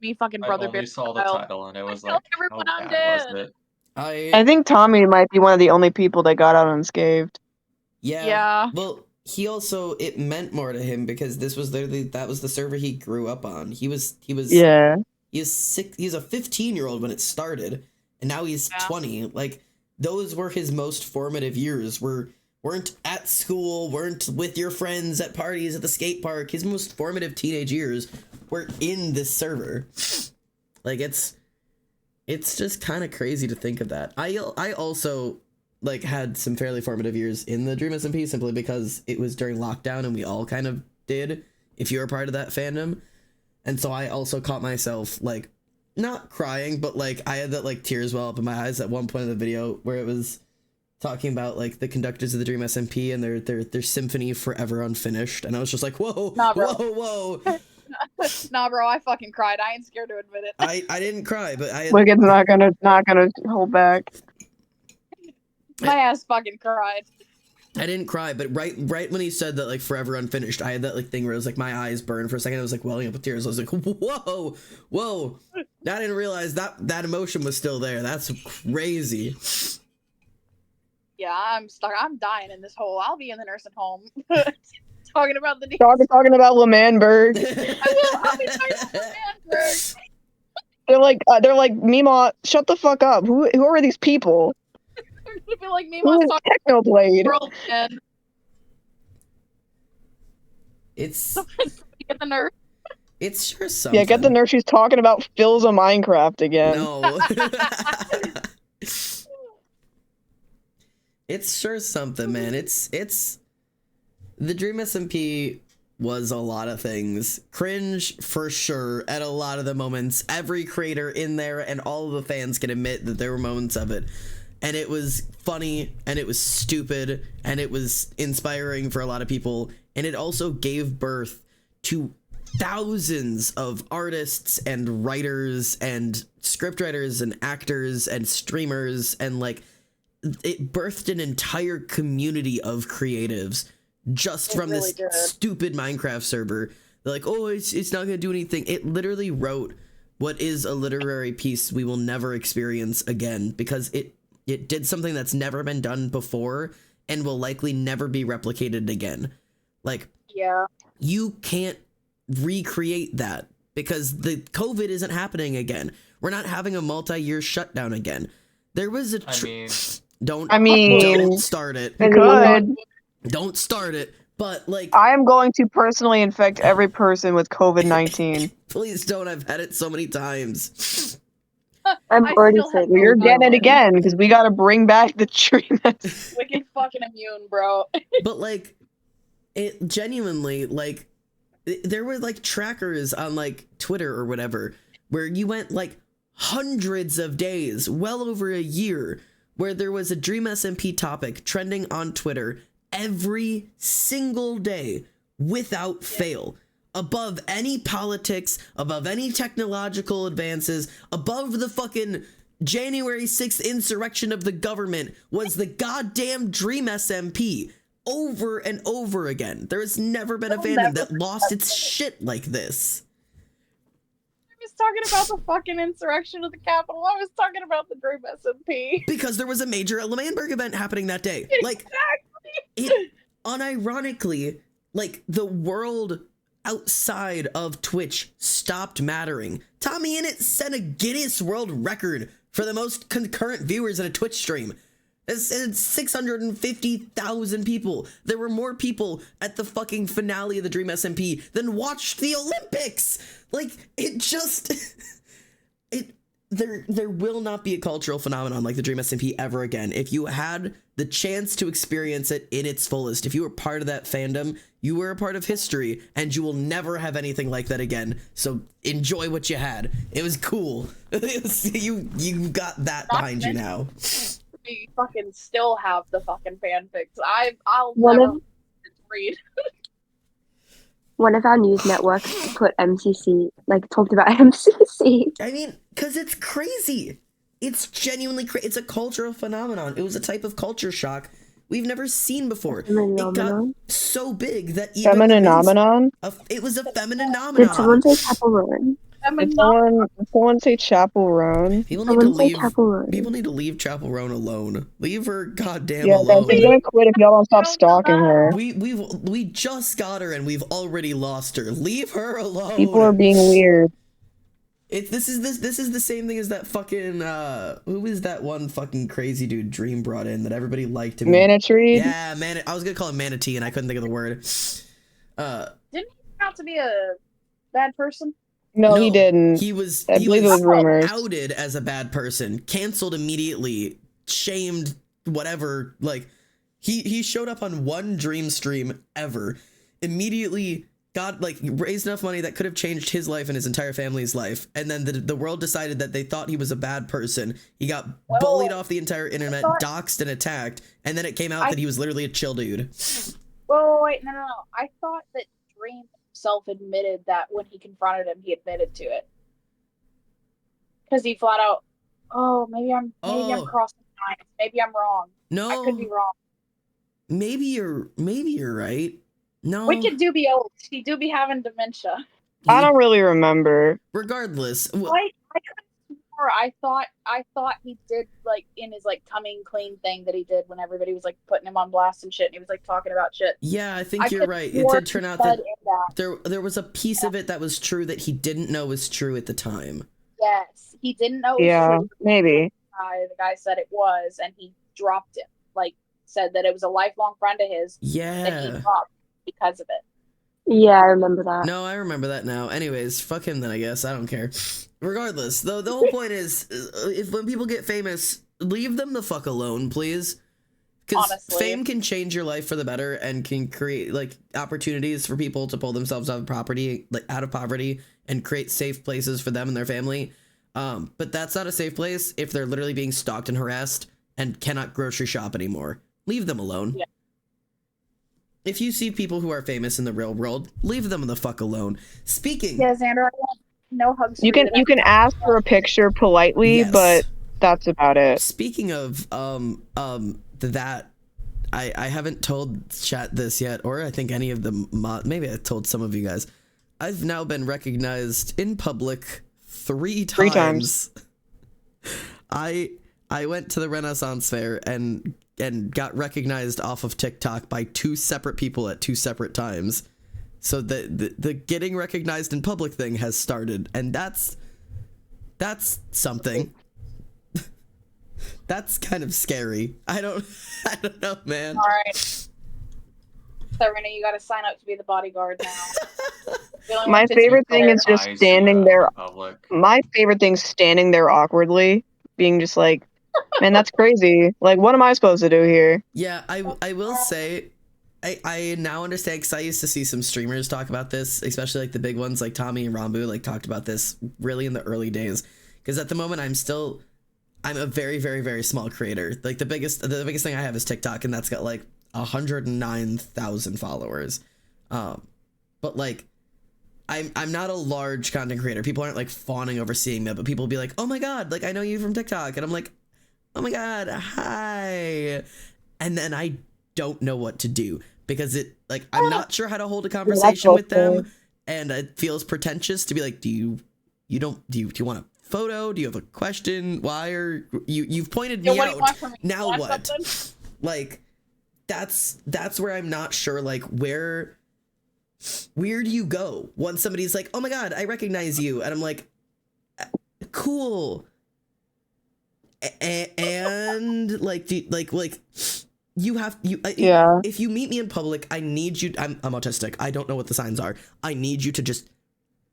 S1: Me fucking
S8: I
S1: brother
S8: only
S1: bitch.
S8: saw the title and it was
S1: Tell
S8: like, how
S1: everyone I'm
S8: bad was
S1: dead.
S8: it?
S4: I think Tommy might be one of the only people that got out unscathed.
S1: Yeah.
S3: Well, he also, it meant more to him because this was literally, that was the server he grew up on. He's
S4: Yeah.
S3: He's a 15-year-old when it started, and now he's 20. Like, those were his most formative years. Weren't at school, weren't with your friends at parties at the skate park. His most formative teenage years were in this server. Like, it's just kind of crazy to think of that. I also like had some fairly formative years in the Dream SMP simply because it was during lockdown and we all kind of did, if you're a part of that fandom. And so I also caught myself like not crying, but like I had that like tears well up in my eyes at one point in the video where it was talking about like the conductors of the Dream SMP and their symphony forever unfinished, and I was just like, whoa,
S1: Nah, bro.
S3: whoa.
S1: Nah, bro, I fucking cried. I ain't scared to admit it.
S3: I didn't cry, but I had,
S4: Wicked's not gonna hold back.
S1: My ass fucking cried.
S3: I didn't cry, but right when he said that like forever unfinished, I had that like thing where it was like my eyes burned for a second. I was like welling up with tears. I was like, whoa. I didn't realize that emotion was still there. That's crazy.
S1: Yeah, I'm stuck. I'm dying in this hole. I'll be in the nursing home. Talking about the
S4: Talking about Lemanberg.
S1: I'll be talking about Lemanberg.
S4: They're like, Mima, shut the fuck up. Who are these people?
S1: I feel like me
S4: Who
S1: was
S4: is
S1: talking
S4: Technoblade?
S1: world and
S3: It's
S1: get the nurse.
S3: it's sure something.
S4: Yeah, get the nurse. She's talking about Phil's a Minecraft again.
S3: No. It's sure something, man. It's the Dream SMP was a lot of things. Cringe for sure at a lot of the moments. Every creator in there and all of the fans can admit that there were moments of it. And it was funny, and it was stupid, and it was inspiring for a lot of people. And it also gave birth to thousands of artists and writers and scriptwriters and actors and streamers, and like it birthed an entire community of creatives just from
S1: really
S3: this
S1: did.
S3: stupid Minecraft server. They're like, oh, it's not gonna do anything. It literally wrote what is a literary piece we will never experience again, because it did something that's never been done before and will likely never be replicated again. Like,
S1: Yeah.
S3: you can't recreate that because the COVID isn't happening again. We're not having a multi-year shutdown again. There was a don't start it.
S4: Good.
S3: Don't start it. But like,
S4: I am going to personally infect every person with COVID-19.
S3: please don't. I've had it so many times.
S7: I'm
S1: I
S7: already
S1: still have
S7: saying
S4: Well, you're
S1: no
S4: getting it
S1: power.
S4: again because we got to bring back the dream.
S1: Wicked fucking immune, bro.
S3: But like, it genuinely, like, there were like trackers on like Twitter or whatever where you went like hundreds of days, well over a year, where there was a Dream SMP topic trending on Twitter every single day without fail. Above any politics, above any technological advances, above the fucking January 6th insurrection of the government was the goddamn Dream SMP. Over and over again. There has never been a fandom that lost its shit like this.
S1: I was talking about the fucking insurrection of the Capitol. I was talking about the Dream SMP.
S3: Because there was a major Lemanberg event happening that day. Like, it unironically, like, the world outside of Twitch stopped mattering. Tommy Innit set a Guinness World Record for the most concurrent viewers in a Twitch stream. It's 650,000 people. There were more people at the fucking finale of the Dream SMP than watched the Olympics. Like, it just... There will not be a cultural phenomenon like the Dream SMP ever again. If you had the chance to experience it in its fullest, if you were part of that fandom, you were a part of history, and you will never have anything like that again. So enjoy what you had. It was cool. You got that behind you now.
S1: We fucking still have the fucking fanfics. I'll
S7: One
S1: never
S7: of-
S1: read.
S7: One of our news networks put MCC, like talked about MCC.
S3: I mean, because it's crazy. It's genuinely crazy. It's a cultural phenomenon. It was a type of culture shock we've never seen before. It got
S7: Phenomenon.
S3: so big that even
S4: Femininomenon?
S3: it was a feminine
S7: Did someone
S3: nomenon.
S7: say Chapel Roan?
S4: Did someone say Chapel Roan?
S3: People need to
S7: Someone say
S3: leave.
S7: Chapel Roan.
S3: People need to leave Chapel Roan alone. Leave her goddamn
S4: Yeah, guys,
S3: alone.
S4: she's gonna quit if y'all don't stop stalking her.
S3: We just got her and we've already lost her. Leave her alone.
S4: People are being weird.
S3: This is the same thing as that fucking who is that one fucking crazy dude Dream brought in that everybody liked him.
S4: Manatreed?
S3: Yeah, I was gonna call him Manatee and I couldn't think of the word.
S1: Didn't he turn out to be a bad person?
S4: No, he didn't.
S3: He was
S4: I believe it was rumors.
S3: outed as a bad person, canceled immediately, shamed, whatever. Like he showed up on one Dream stream ever, immediately got like raised enough money that could have changed his life and his entire family's life, and then the world decided that they thought he was a bad person. He got bullied off the entire internet, doxxed and attacked, and then it came out that he was literally a chill dude.
S1: Oh wait, no. I thought that Dream himself admitted that when he confronted him, he admitted to it. Because he flat out, maybe I'm crossing lines. Maybe I'm wrong.
S3: No,
S1: I could be wrong.
S3: Maybe you're right. No,
S1: Wicked do be old. He do be having dementia.
S4: I don't really remember.
S3: Regardless,
S1: I couldn't swear. I thought he did like in his like coming clean thing that he did when everybody was like putting him on blast and shit, and he was like talking about shit.
S3: yeah, I think you're right. It did turn out that there was a piece of it that was true that he didn't know was true at the time.
S1: Yes, he didn't know. It was
S4: Yeah,
S1: true.
S4: maybe.
S1: The guy said it was, and he dropped it. Like said that it was a lifelong friend of his. That he
S3: Yeah.
S1: dropped because of it.
S7: Yeah, I remember that.
S3: No, I remember that now. Anyways, fuck him then, I guess. I don't care. Regardless, though, the whole point is, if when people get famous, leave them the fuck alone, please. Because fame can change your life for the better and can create like opportunities for people to pull themselves out of poverty, and create safe places for them and their family. But that's not a safe place if they're literally being stalked and harassed and cannot grocery shop anymore. Leave them alone.
S1: Yeah.
S3: If you see people who are famous in the real world, leave them the fuck alone. Speaking.
S1: Yeah, Xander, I want no hugs.
S4: You can ask for a picture politely,
S3: Yes.
S4: but that's about it.
S3: Speaking of that, I haven't told chat this yet, or I think any of the maybe I told some of you guys. I've now been recognized in public 3 times.
S4: 3 times.
S3: I went to the Renaissance Fair and got recognized off of TikTok by 2 separate people at 2 separate times. So the getting recognized in public thing has started, and that's something. That's kind of scary. I don't know, man.
S1: All right. Serena, you gotta sign up to be the bodyguard now. The only
S4: My
S1: one fits
S4: favorite
S1: you
S4: thing
S1: there.
S4: is just
S8: I see
S4: standing
S8: in
S4: there.
S8: public.
S4: My favorite thing's standing there awkwardly, being just like, man, that's crazy. Like, what am I supposed to do here?
S3: Yeah, I will say, I now understand because I used to see some streamers talk about this, especially like the big ones like Tommy and Rambu, like talked about this really in the early days. Because at the moment I'm a very, very, very small creator. Like the biggest thing I have is TikTok, and that's got like 109,000 followers. But like I'm not a large content creator. People aren't like fawning over seeing that, but people will be like, oh my god, like I know you from TikTok, and I'm like, oh my god, hi. And then I don't know what to do because I'm not sure how to hold a conversation with them, and it feels pretentious to be like, do you want a photo? Do you have a question? Why are you've pointed me out? Now what?
S1: Something?
S3: Like that's where I'm not sure like where do you go once somebody's like, oh my god, I recognize you, and I'm like, cool. And like
S4: Yeah.
S3: if you meet me in public, I need you. I'm autistic. I don't know what the signs are. I need you to just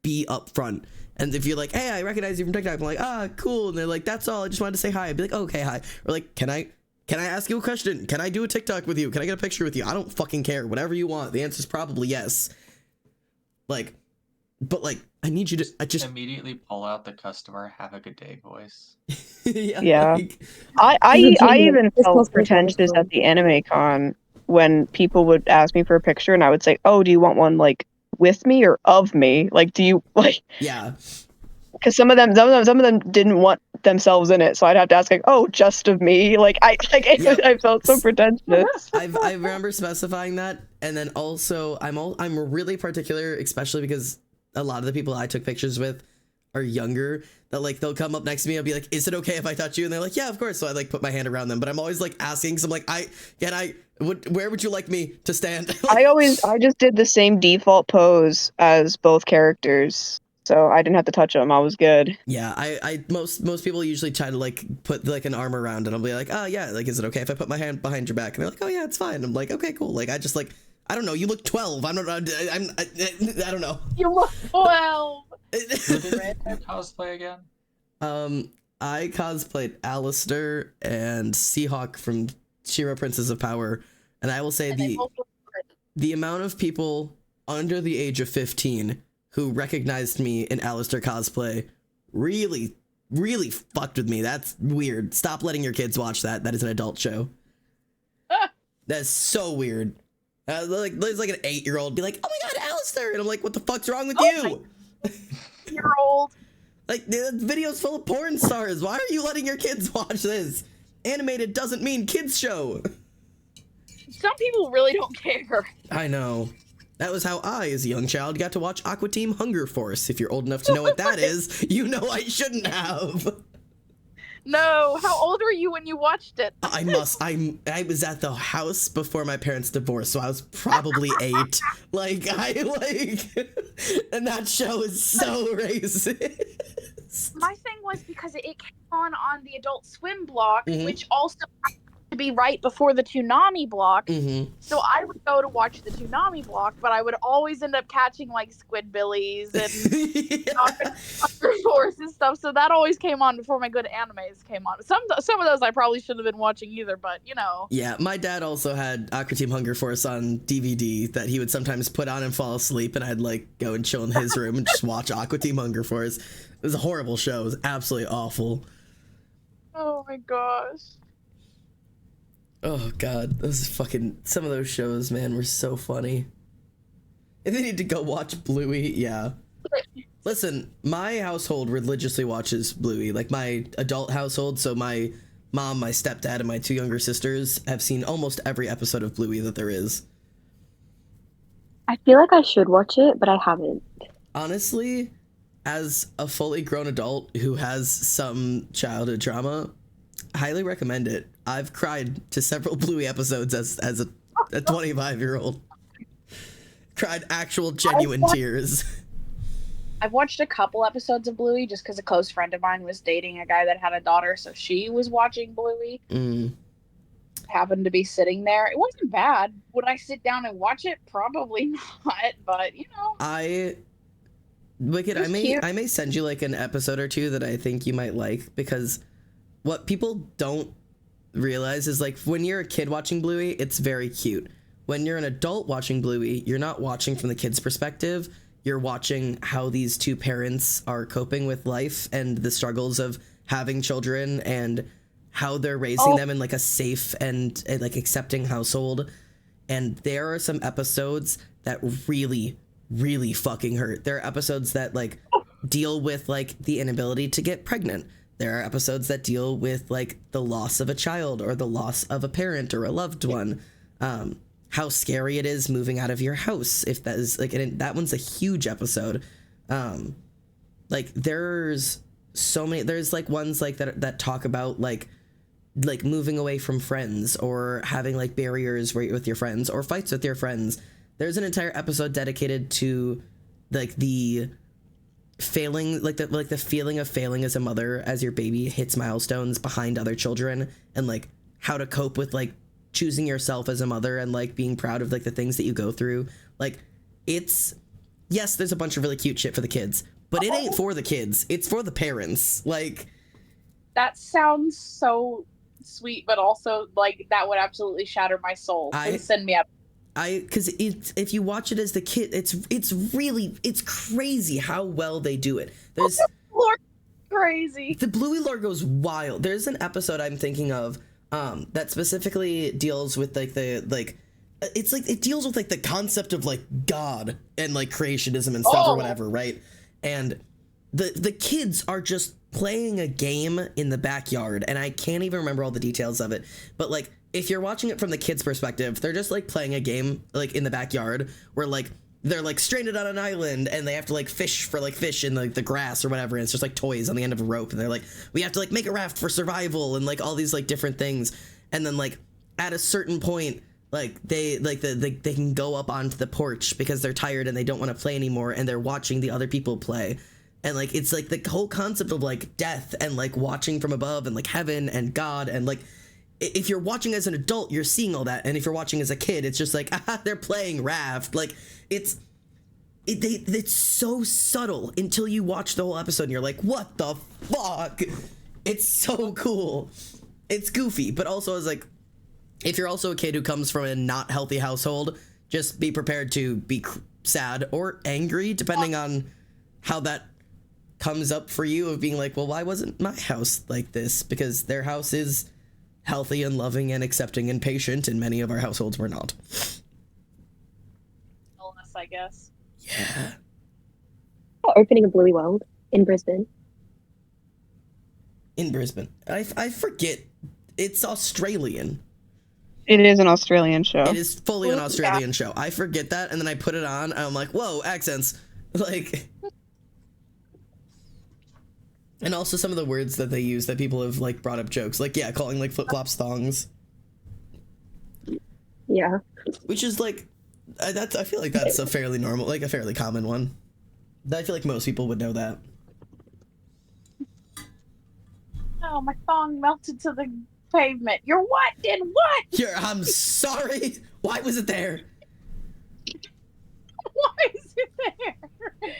S3: be upfront. And if you're like, hey, I recognize you from TikTok, I'm like, ah, cool. And they're like, that's all. I just wanted to say hi. I'd be like, oh, okay, hi. Or like, can I ask you a question? Can I do a TikTok with you? Can I get a picture with you? I don't fucking care. Whatever you want. The answer's probably yes. Like, but like, I need you to. I just
S8: immediately pull out the customer have a good day voice.
S4: Yeah.
S3: Like,
S4: I even
S7: This
S4: felt
S7: was
S4: pretentious
S7: wonderful.
S4: at the anime con when people would ask me for a picture, and I would say, oh, do you want one like with me or of me? Like, do you like?
S3: yeah.
S4: Because some of them didn't want themselves in it, so I'd have to ask like, oh, just of me. Like
S3: Yeah.
S4: I felt so pretentious.
S3: I remember specifying that, and then also I'm really particular, especially because a lot of the people I took pictures with are younger. That like they'll come up next to me, I'll be like, is it okay if I touch you? And they're like, yeah, of course. So I like put my hand around them, but I'm always like asking, so I'm like, where would you like me to stand?
S4: I just did the same default pose as both characters, so I didn't have to touch them. I was good.
S3: Yeah, I most people usually try to like put like an arm around, and I'll be like, oh yeah, like is it okay if I put my hand behind your back? And they're like, oh yeah, it's fine. I'm like, okay, cool. Like I just like, I don't know, you look 12. I don't know.
S1: You look 12.
S8: Who did you cosplay again?
S3: I cosplayed Alistair and Seahawk from Shiro Princess of Power, and I will say the amount of people under the age of 15 who recognized me in Alistair cosplay really, really fucked with me. That's weird. Stop letting your kids watch that. That is an adult show. That's so weird. Like there's like an 8-year-old be like, oh my god, Alistair, and I'm like, what the fuck's wrong with you?
S1: You're old.
S3: Like, the video's full of porn stars. Why are you letting your kids watch this? Animated doesn't mean kids show.
S1: Some people really don't care.
S3: I know. That was how I, as a young child, got to watch Aqua Team Hunger Force. If you're old enough to know what that is, you know I shouldn't have.
S1: No, how old were you when you watched it?
S3: I was at the house before my parents divorced, so I was probably 8. And that show is so racist.
S1: My thing was because it came on the Adult Swim block,
S3: Mhm.
S1: which also happened to be right before the Toonami block.
S3: Mm-hmm.
S1: So I would go to watch the Toonami block, but I would always end up catching like Squidbillies and Hunger Force and stuff. So that always came on before my good animes came on. Some of those I probably shouldn't have been watching either, but you know.
S3: Yeah, my dad also had Aqua Team Hunger Force on DVD that he would sometimes put on and fall asleep, and I'd like go and chill in his room and just watch Aqua Team Hunger Force. It was a horrible show. It was absolutely awful.
S1: Oh my gosh.
S3: Oh god, some of those shows, man, were so funny. And they need to go watch Bluey, yeah. Listen, my household religiously watches Bluey, like my adult household, so my mom, my stepdad, and my 2 younger sisters have seen almost every episode of Bluey that there is.
S7: I feel like I should watch it, but I haven't.
S3: Honestly, as a fully grown adult who has some childhood trauma, highly recommend it. I've cried to several Bluey episodes as a 25-year-old. Cried actual genuine tears.
S1: I've watched a couple episodes of Bluey just because a close friend of mine was dating a guy that had a daughter, so she was watching Bluey. happened to be sitting there. It wasn't bad. Would I sit down and watch it? Probably not, but you know,
S3: Wicked,
S1: it was cute.
S3: I may send you like an episode or two that I think you might like, because what people don't realize is like when you're a kid watching Bluey, it's very cute. When you're an adult watching Bluey, you're not watching from the kid's perspective. You're watching how these two parents are coping with life and the struggles of having children and how they're raising them in like a safe and like accepting household. And there are some episodes that really, really fucking hurt. There are episodes that like deal with like the inability to get pregnant. There are episodes that deal with like the loss of a child or the loss of a parent or a loved one. How scary it is moving out of your house. If that is like, and that one's a huge episode. Like there's so many, there's like ones like that talk about like moving away from friends or having like barriers with your friends or fights with your friends. There's an entire episode dedicated to like the failing, like the feeling of failing as a mother as your baby hits milestones behind other children, and like how to cope with like choosing yourself as a mother and like being proud of like the things that you go through. Like it's, yes, there's a bunch of really cute shit for the kids, but it ain't for the kids, it's for the parents. Like
S1: that sounds so sweet, but also like that would absolutely shatter my soul. Please send me up.
S3: Because if you watch it as the kid, it's crazy how well they do it. There's
S1: Lord, crazy.
S3: The Bluey lore goes wild. There's an episode I'm thinking of that specifically deals with like it's like it deals with like the concept of like God and like creationism and stuff or whatever, right? And the kids are just playing a game in the backyard, and I can't even remember all the details of it, but like if you're watching it from the kids' perspective, they're just like playing a game like in the backyard where like they're like stranded on an island and they have to like fish in like the grass or whatever, and it's just like toys on the end of a rope, and they're like, we have to like make a raft for survival and like all these like different things. And then like at a certain point, like they can go up onto the porch because they're tired and they don't want to play anymore, and they're watching the other people play. And like it's like the whole concept of like death and like watching from above and like heaven and God, and like if you're watching as an adult, you're seeing all that, and if you're watching as a kid, it's just like, they're playing raft. Like it's so subtle until you watch the whole episode and you're like, what the fuck? It's so cool. It's goofy, but also it's like, if you're also a kid who comes from a not healthy household, just be prepared to be sad or angry depending on how that comes up for you, of being like, well, why wasn't my house like this? Because their house is healthy and loving and accepting and patient, and many of our households were not.
S1: Illness, I guess.
S3: Yeah.
S7: Opening a Bluey World in Brisbane.
S3: In Brisbane. I forget. It's Australian.
S4: It is an Australian show.
S3: It is fully an Australian show. I forget that, and then I put it on, and I'm like, whoa, accents. Like... And also some of the words that they use that people have like brought up jokes, like, yeah, calling like flip-flops thongs.
S7: Yeah.
S3: Which is like, I feel like that's a fairly normal, like a fairly common one. I feel like most people would know that.
S1: Oh, my thong melted to the pavement. You're what? Did what?
S3: I'm sorry. Why was it there?
S1: Why is it there?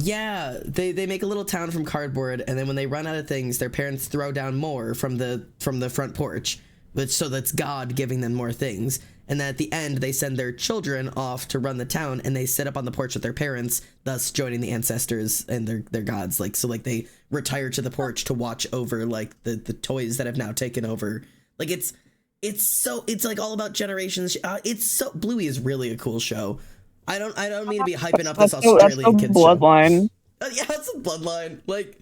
S3: Yeah, they make a little town from cardboard, and then when they run out of things, their parents throw down more from the front porch, so that's God giving them more things. And then at the end, they send their children off to run the town, and they sit up on the porch with their parents, thus joining the ancestors and their gods. Like, so like they retire to the porch to watch over like the toys that have now taken over. Like it's like all about generations. Bluey is really a cool show. I don't mean to be hyping up this Australian kids
S4: bloodline.
S3: show. Yeah, it's a bloodline. Like,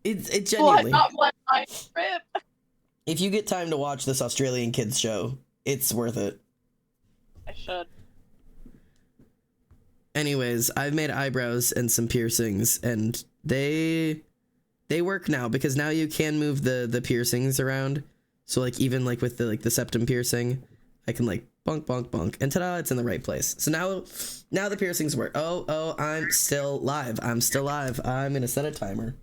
S3: it genuinely.
S1: Not bloodline. Rip.
S3: If you get time to watch this Australian kids show, it's worth it.
S1: I should.
S3: Anyways, I've made eyebrows and some piercings, and they work now, because now you can move the piercings around. So like even like with the septum piercing, I can like bonk, bonk, bonk, and ta-da, it's in the right place. So now the piercings work. Oh, I'm still live. I'm gonna set a timer.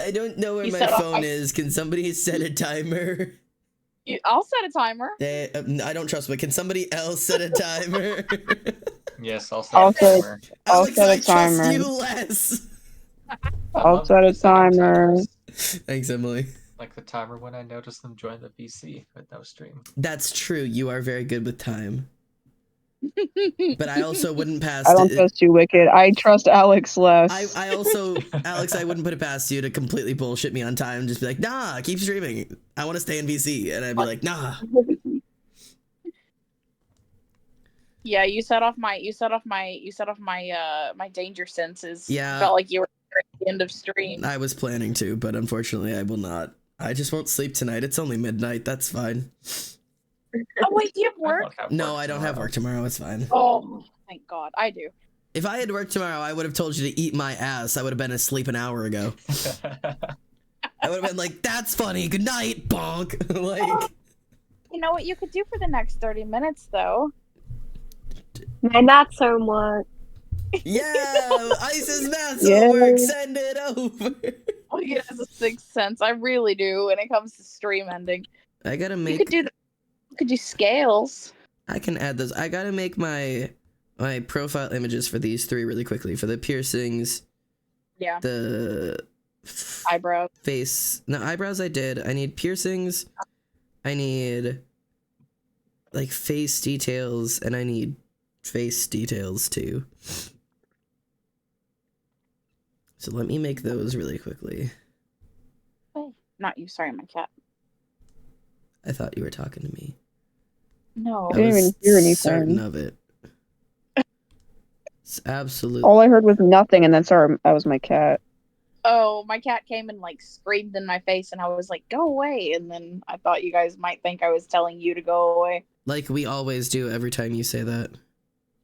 S3: I don't know where
S1: You
S3: my
S1: set off
S3: phone
S1: my-
S3: is. Can somebody set a timer?
S1: I'll set a timer.
S3: I don't trust, but can somebody else set a timer?
S8: Yes, I'll
S6: I'll
S8: set a
S6: set-
S8: timer.
S6: I'll
S3: Alex,
S6: set a
S3: I trust
S6: timer.
S3: you less.
S8: I
S6: I'll
S8: love
S6: set a
S8: setting
S6: timer.
S8: timers.
S3: Thanks, Emily.
S8: Like the timer when I notice them join the VC with no stream.
S3: That's true. You are very good with time. But I also wouldn't pass.
S6: I don't trust you, Wicked. I trust Alex less.
S3: I also, Alex, I wouldn't put it past you to completely bullshit me on time and just be like, nah, keep streaming. I want to stay in VC. And I'd be like, nah.
S1: Yeah, you set off my my danger senses.
S3: Yeah.
S1: Felt like you were at the end of stream.
S3: I was planning to, but unfortunately I will not. I just won't sleep tonight. It's only midnight. That's fine.
S1: Oh wait, do you have
S8: I
S1: work?
S8: don't have
S3: No,
S8: work
S3: I don't have
S8: tomorrow.
S3: work tomorrow. It's fine.
S1: Oh, thank God, I do.
S3: If I had work tomorrow, I would have told you to eat my ass. I would have been asleep an hour ago. I would have been like, that's funny. Good night, bonk. Like,
S1: You know what you could do for the next 30 minutes though?
S7: My math's homework.
S3: yeah, Ice's math's
S6: Yeah.
S3: homework. Send it over.
S1: Oh, he has a sixth sense. I really do when it comes to stream ending.
S3: I gotta
S1: You
S3: make.
S1: could do you could do scales.
S3: I can add those. I gotta make my profile images for these three really quickly. For the piercings,
S1: Yeah.
S3: the
S1: Eyebrow.
S3: face. No, eyebrows I did. I need piercings. I need like face details, and I need face details too. So let me make those really quickly.
S1: Hey, not you. Sorry, my cat.
S3: I thought you were talking to me.
S1: No.
S6: I didn't even hear anything.
S3: certain of it. It's absolute.
S6: All I heard was nothing, and then sorry, that was my cat.
S1: Oh, my cat came and like screamed in my face, and I was like, "Go away!" And then I thought you guys might think I was telling you to go away.
S3: Like we always do every time you say that.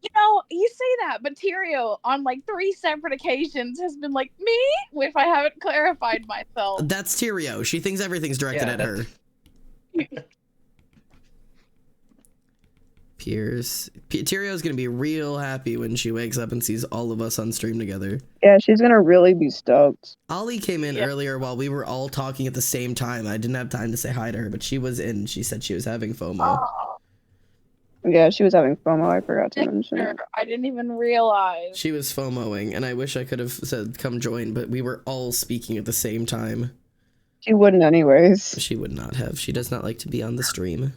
S1: You know, you say that, but Tyrio on like 3 separate occasions has been like, "Me?" If I haven't clarified myself.
S3: That's Tyrio. She thinks everything's directed
S8: Yeah,
S3: at her. Pierce. Tyrio's gonna be real happy when she wakes up and sees all of us on stream together.
S6: Yeah, she's gonna really be stoked.
S3: Ollie came in
S1: Yeah.
S3: earlier while we were all talking at the same time. I didn't have time to say hi to her, but she was in. She said she was having FOMO.
S1: Oh,
S6: Yeah, she was having FOMO. I forgot to mention it.
S1: I didn't even realize.
S3: She was FOMOing, and I wish I could have said come join, but we were all speaking at the same time.
S6: She wouldn't, anyways.
S3: She would not have. She does not like to be on the stream.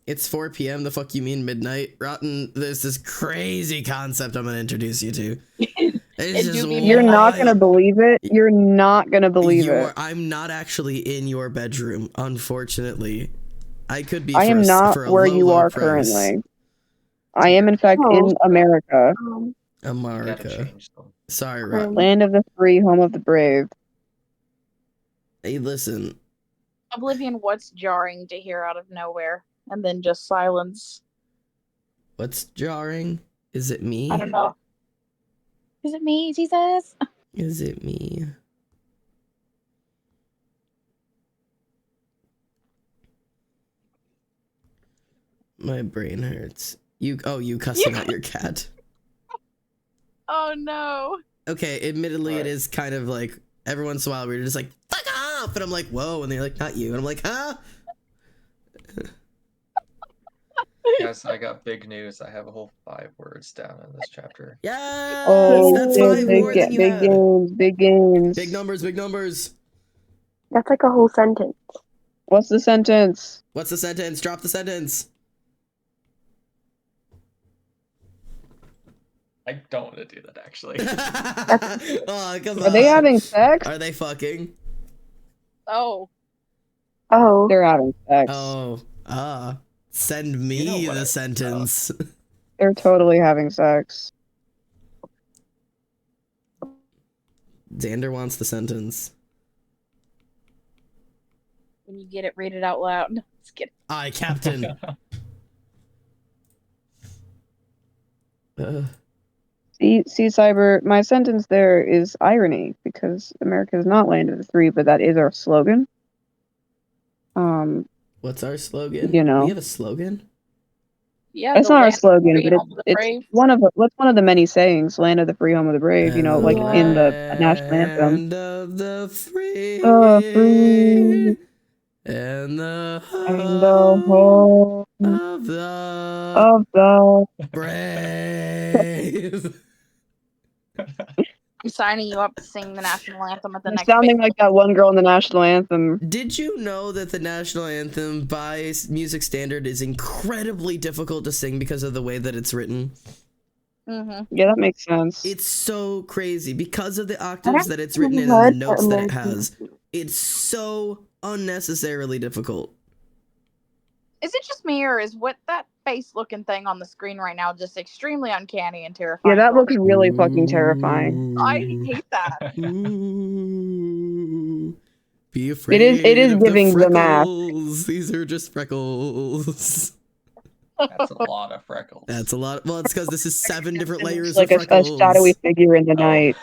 S3: It's 4 p.m. The fuck you mean midnight? Rotten, there's this crazy concept I'm gonna introduce you to. It's
S1: do
S3: just
S1: be
S6: You're not
S3: wild.
S6: gonna believe it. You're not gonna believe it.
S3: I'm not actually in your bedroom, unfortunately. I could be.
S6: I am not
S3: for a
S6: where
S3: low,
S6: you
S3: low
S6: are
S3: price.
S6: currently. I am, in fact,
S7: Oh.
S6: in America,
S7: Um,
S8: You gotta
S3: America.
S8: change them.
S3: Sorry, Rotten.
S6: land of the free, home of the brave.
S3: Hey, listen.
S1: Oblivion, what's jarring to hear out of nowhere, and then just silence.
S3: What's jarring? Is it me?
S1: I don't know. Is it me, Jesus?
S3: Is it me? My brain hurts. You cussing out your cat.
S1: Oh no.
S3: Okay, admittedly
S8: What?
S3: it is kind of like every once in a while we're just like, fuck off! And I'm like, whoa, and they're like, not you. And I'm like, huh?
S8: Guys, I got big news. I have a whole 5 words down in this chapter.
S3: Yes!
S6: Oh,
S3: That's
S6: big,
S3: 5 more than you
S6: big
S3: had.
S6: games, big games.
S3: Big numbers, big numbers.
S7: that's like a whole sentence.
S6: What's the sentence?
S3: What's the sentence? Drop the sentence.
S8: I don't want to do that actually.
S3: Oh, come on.
S6: Are they having sex?
S3: Are they fucking?
S1: Oh.
S7: Oh,
S6: They're having sex.
S3: Oh, send me
S8: You know what
S3: the
S8: I-
S3: sentence.
S6: They're totally having sex.
S3: Xander wants the sentence.
S1: When you get it, read it out loud. No, just kidding.
S3: Aye, Captain.
S6: See, Cyber, my sentence there is irony because America is not land of the free, but that is our slogan.
S3: What's our slogan?
S6: You know.
S3: We have a slogan?
S1: Yeah,
S4: That's
S1: the
S4: not our
S1: land of the
S4: slogan,
S1: free,
S4: but
S1: home of the
S4: it's
S1: brave.
S4: what's one of the many sayings, land of the free, home of the brave, you
S3: And
S4: know,
S3: the
S4: like in the national anthem.
S3: land of the
S4: Free
S3: free and the
S4: and the
S3: home
S4: home
S3: of the
S4: of the
S3: brave.
S1: I'm signing you up to sing the national anthem at the
S4: You're
S1: next
S4: sounding like that one girl in the national anthem.
S3: Did you know that the national anthem by music standard is incredibly difficult to sing because of the way that it's written?
S4: Yeah, that makes sense.
S3: It's so crazy because of the
S7: I
S3: octaves
S7: don't
S3: that it's
S7: think
S3: written
S7: I've
S3: in and the
S7: heard
S3: notes
S7: the
S3: that it
S7: American
S3: has.
S7: anthem.
S3: It's so unnecessarily difficult.
S1: Is it just me, or is what that face looking thing on the screen right now just extremely uncanny and
S4: Yeah,
S1: terrifying?
S4: that
S1: to
S4: looks
S1: look
S4: really fucking terrifying.
S1: at? I hate that.
S3: Ooh, be
S4: It
S3: afraid
S4: is
S3: of the
S4: giving the mask.
S3: freckles. These are just freckles.
S8: That's a lot of freckles.
S3: That's a lot. Well, it's because this is 7 different layers
S4: Like
S3: of
S4: a
S3: freckles.
S4: shadowy figure in the
S8: Oh.
S4: night.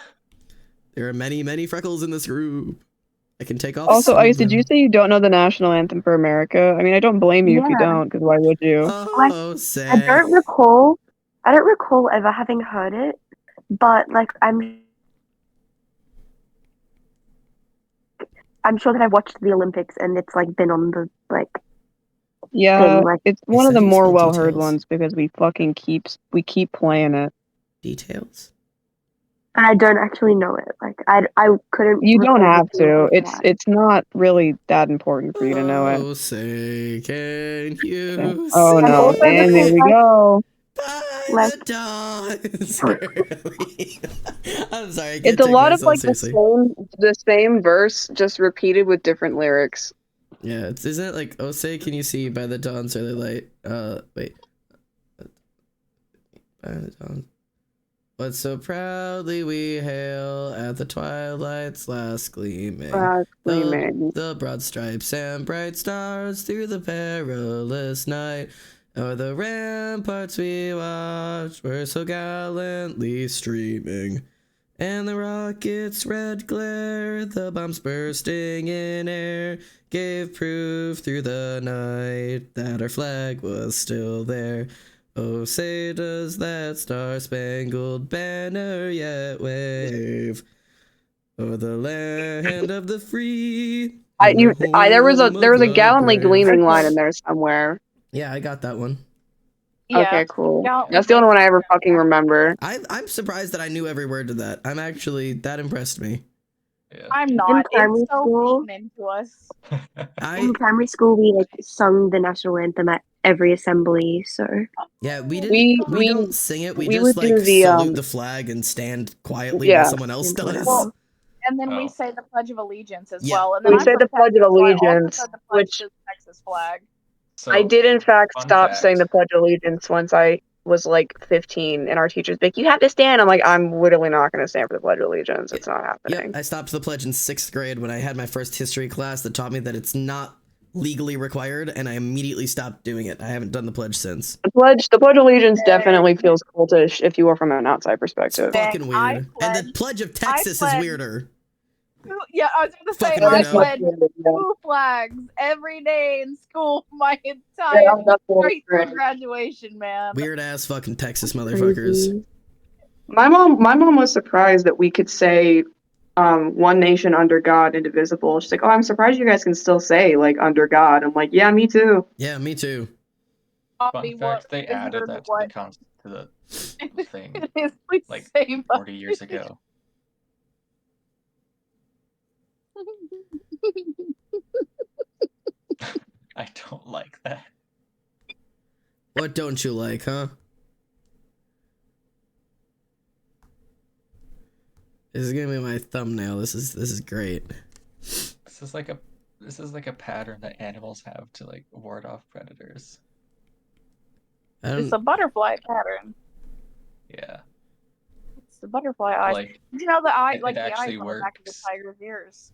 S3: There are many, many freckles in this group. I can take off
S4: Also,
S3: some of
S4: Ice, did you
S3: them.
S4: say you don't know the national anthem for America? I mean, I don't blame you if you
S7: Yeah.
S4: don't, because why would you?
S7: Like,
S3: Oh,
S7: I
S3: say.
S7: don't recall ever having heard it, but like I'm sure that I've watched the Olympics and it's like been on the like
S4: Yeah,
S7: thing. Like
S4: it's
S3: He
S4: one of
S3: said
S4: the
S3: he was
S4: more
S3: full
S4: well-heard
S3: details.
S4: ones because we keep playing it.
S3: Details?
S7: I don't actually know it. Like I couldn't.
S4: You don't
S7: recall
S4: have
S7: the tune
S4: to.
S7: of that.
S4: It's not really that important for you to know it.
S3: Oh, say, can you
S4: Oh
S7: And
S4: no,
S7: also
S3: see
S4: and here
S7: because
S4: we
S7: like
S4: go.
S3: by
S7: like
S3: the dawn's early? I'm sorry, I can't
S4: It's a
S3: take
S4: lot of
S3: myself
S4: like
S3: seriously.
S4: the same verse just repeated with different lyrics.
S3: Yeah, isn't it like, oh, say, can you see by the dawn's early light? Wait. By the dawn. But so proudly we hail at the twilight's last gleaming.
S4: Screaming.
S3: The broad stripes and bright stars through the perilous night. O'er the ramparts we watched were so gallantly streaming. And the rocket's red glare, the bombs bursting in air, gave proof through the night that our flag was still there. Oh, say does that star-spangled banner yet wave o'er the land of the free and the
S4: There was
S3: home
S4: a
S3: of the
S4: gallantly
S3: brave.
S4: gleaming line in there somewhere.
S3: Yeah, I got that one.
S1: Yeah,
S4: Okay, cool.
S1: gallantly
S4: That's the only one I ever
S1: gleaming.
S4: fucking remember.
S3: I'm surprised that I knew every word to that. That impressed me.
S8: Yeah.
S1: I'm not.
S7: primary
S1: It's so
S7: school-
S1: beaten into us.
S7: in primary school, we like sung the national anthem at every assembly. So
S3: Yeah, we didn't.
S4: We
S3: don't sing it. We
S4: we
S3: just
S4: would do
S3: like
S4: the,
S3: salute the flag and stand quietly
S4: yeah.
S3: while someone else
S7: and
S3: does.
S7: whatever.
S1: Well, and then we
S8: Oh.
S1: say the Pledge of Allegiance as
S3: Yeah.
S1: well. And then
S4: We
S1: I'm
S4: say
S1: from
S4: the Pledge of
S1: Texas, so I also
S4: Allegiance,
S1: said the pledge
S4: which
S1: to the Texas flag.
S8: So,
S4: I did in fact
S8: fun
S4: stop
S8: fact.
S4: saying the Pledge of Allegiance once I was like 15, and our teacher's like, "You have to stand." I'm like, "I'm literally not going to stand for the Pledge of Allegiance. It's not happening."
S3: Yep, I stopped the pledge in 6th grade when I had my first history class that taught me that it's not legally required, and I immediately stopped doing it. I haven't done the pledge since.
S4: The Pledge of Allegiance definitely feels cultish if you are from an outside
S3: It's
S4: perspective.
S3: fucking
S1: I
S3: weird. And the
S1: pledge-
S3: Pledge of Texas is
S1: pledge-
S3: weirder.
S1: Yeah, I was going to say,
S3: Fucking
S1: I
S3: weirdo.
S1: pledge 2 flags every day in school my entire straight through graduation, man.
S3: Weird ass fucking Texas motherfuckers.
S7: crazy.
S4: My mom was surprised that we could say one nation under God, indivisible. She's like, "Oh, I'm surprised you guys can still say like under God." I'm like, "Yeah, me too."
S3: Yeah, me too.
S1: Bobby,
S8: Fun
S1: what
S8: fact, they
S1: is
S8: added
S1: your
S8: that to
S1: what?
S8: the thing
S1: It is, please
S8: like
S1: say
S8: 40 years ago. I don't like that.
S3: What don't you like, huh? This is gonna be my thumbnail. This is great.
S8: This is like a pattern that animals have to like ward off predators.
S1: It's a butterfly pattern.
S8: Yeah.
S1: It's the butterfly eyes.
S8: Like
S1: You know the eye,
S8: it
S1: like the eyes
S8: actually
S1: on the back of the
S8: works.
S1: tiger's ears.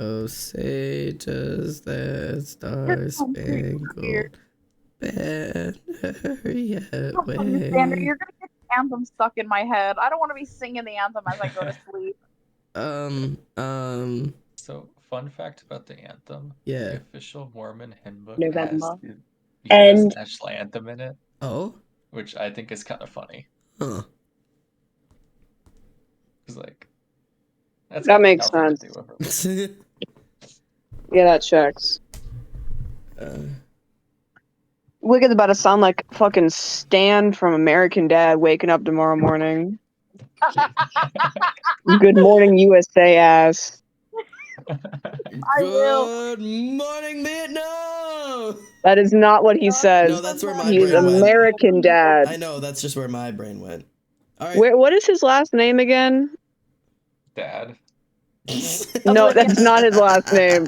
S3: Oh, say does that star-spangled banner yet
S1: Xander,
S3: wave?
S1: you're gonna get the anthem stuck in my head. I don't want to be singing the anthem as I go to sleep.
S8: So fun fact about the anthem.
S3: Yeah.
S8: The official Mormon hymn book
S7: November.
S8: has the U.S.
S7: And
S8: national anthem in it,
S3: Oh.
S8: which I think is kind of funny.
S3: Huh.
S8: Cause like that's
S4: That
S8: got
S4: makes
S8: nothing
S4: sense.
S8: to do with religion.
S4: Yeah, that checks. Wicked's about to sound like fucking Stan from American Dad waking up tomorrow morning. Good morning, USA ass.
S1: I will.
S3: Good morning, Vietnam.
S4: That is not what he says.
S3: No, that's where my
S4: He is
S3: brain went.
S4: American Dad.
S3: I know, that's just where my brain went. All right.
S4: What is his last name again?
S8: Dad.
S4: No, that's not his last name.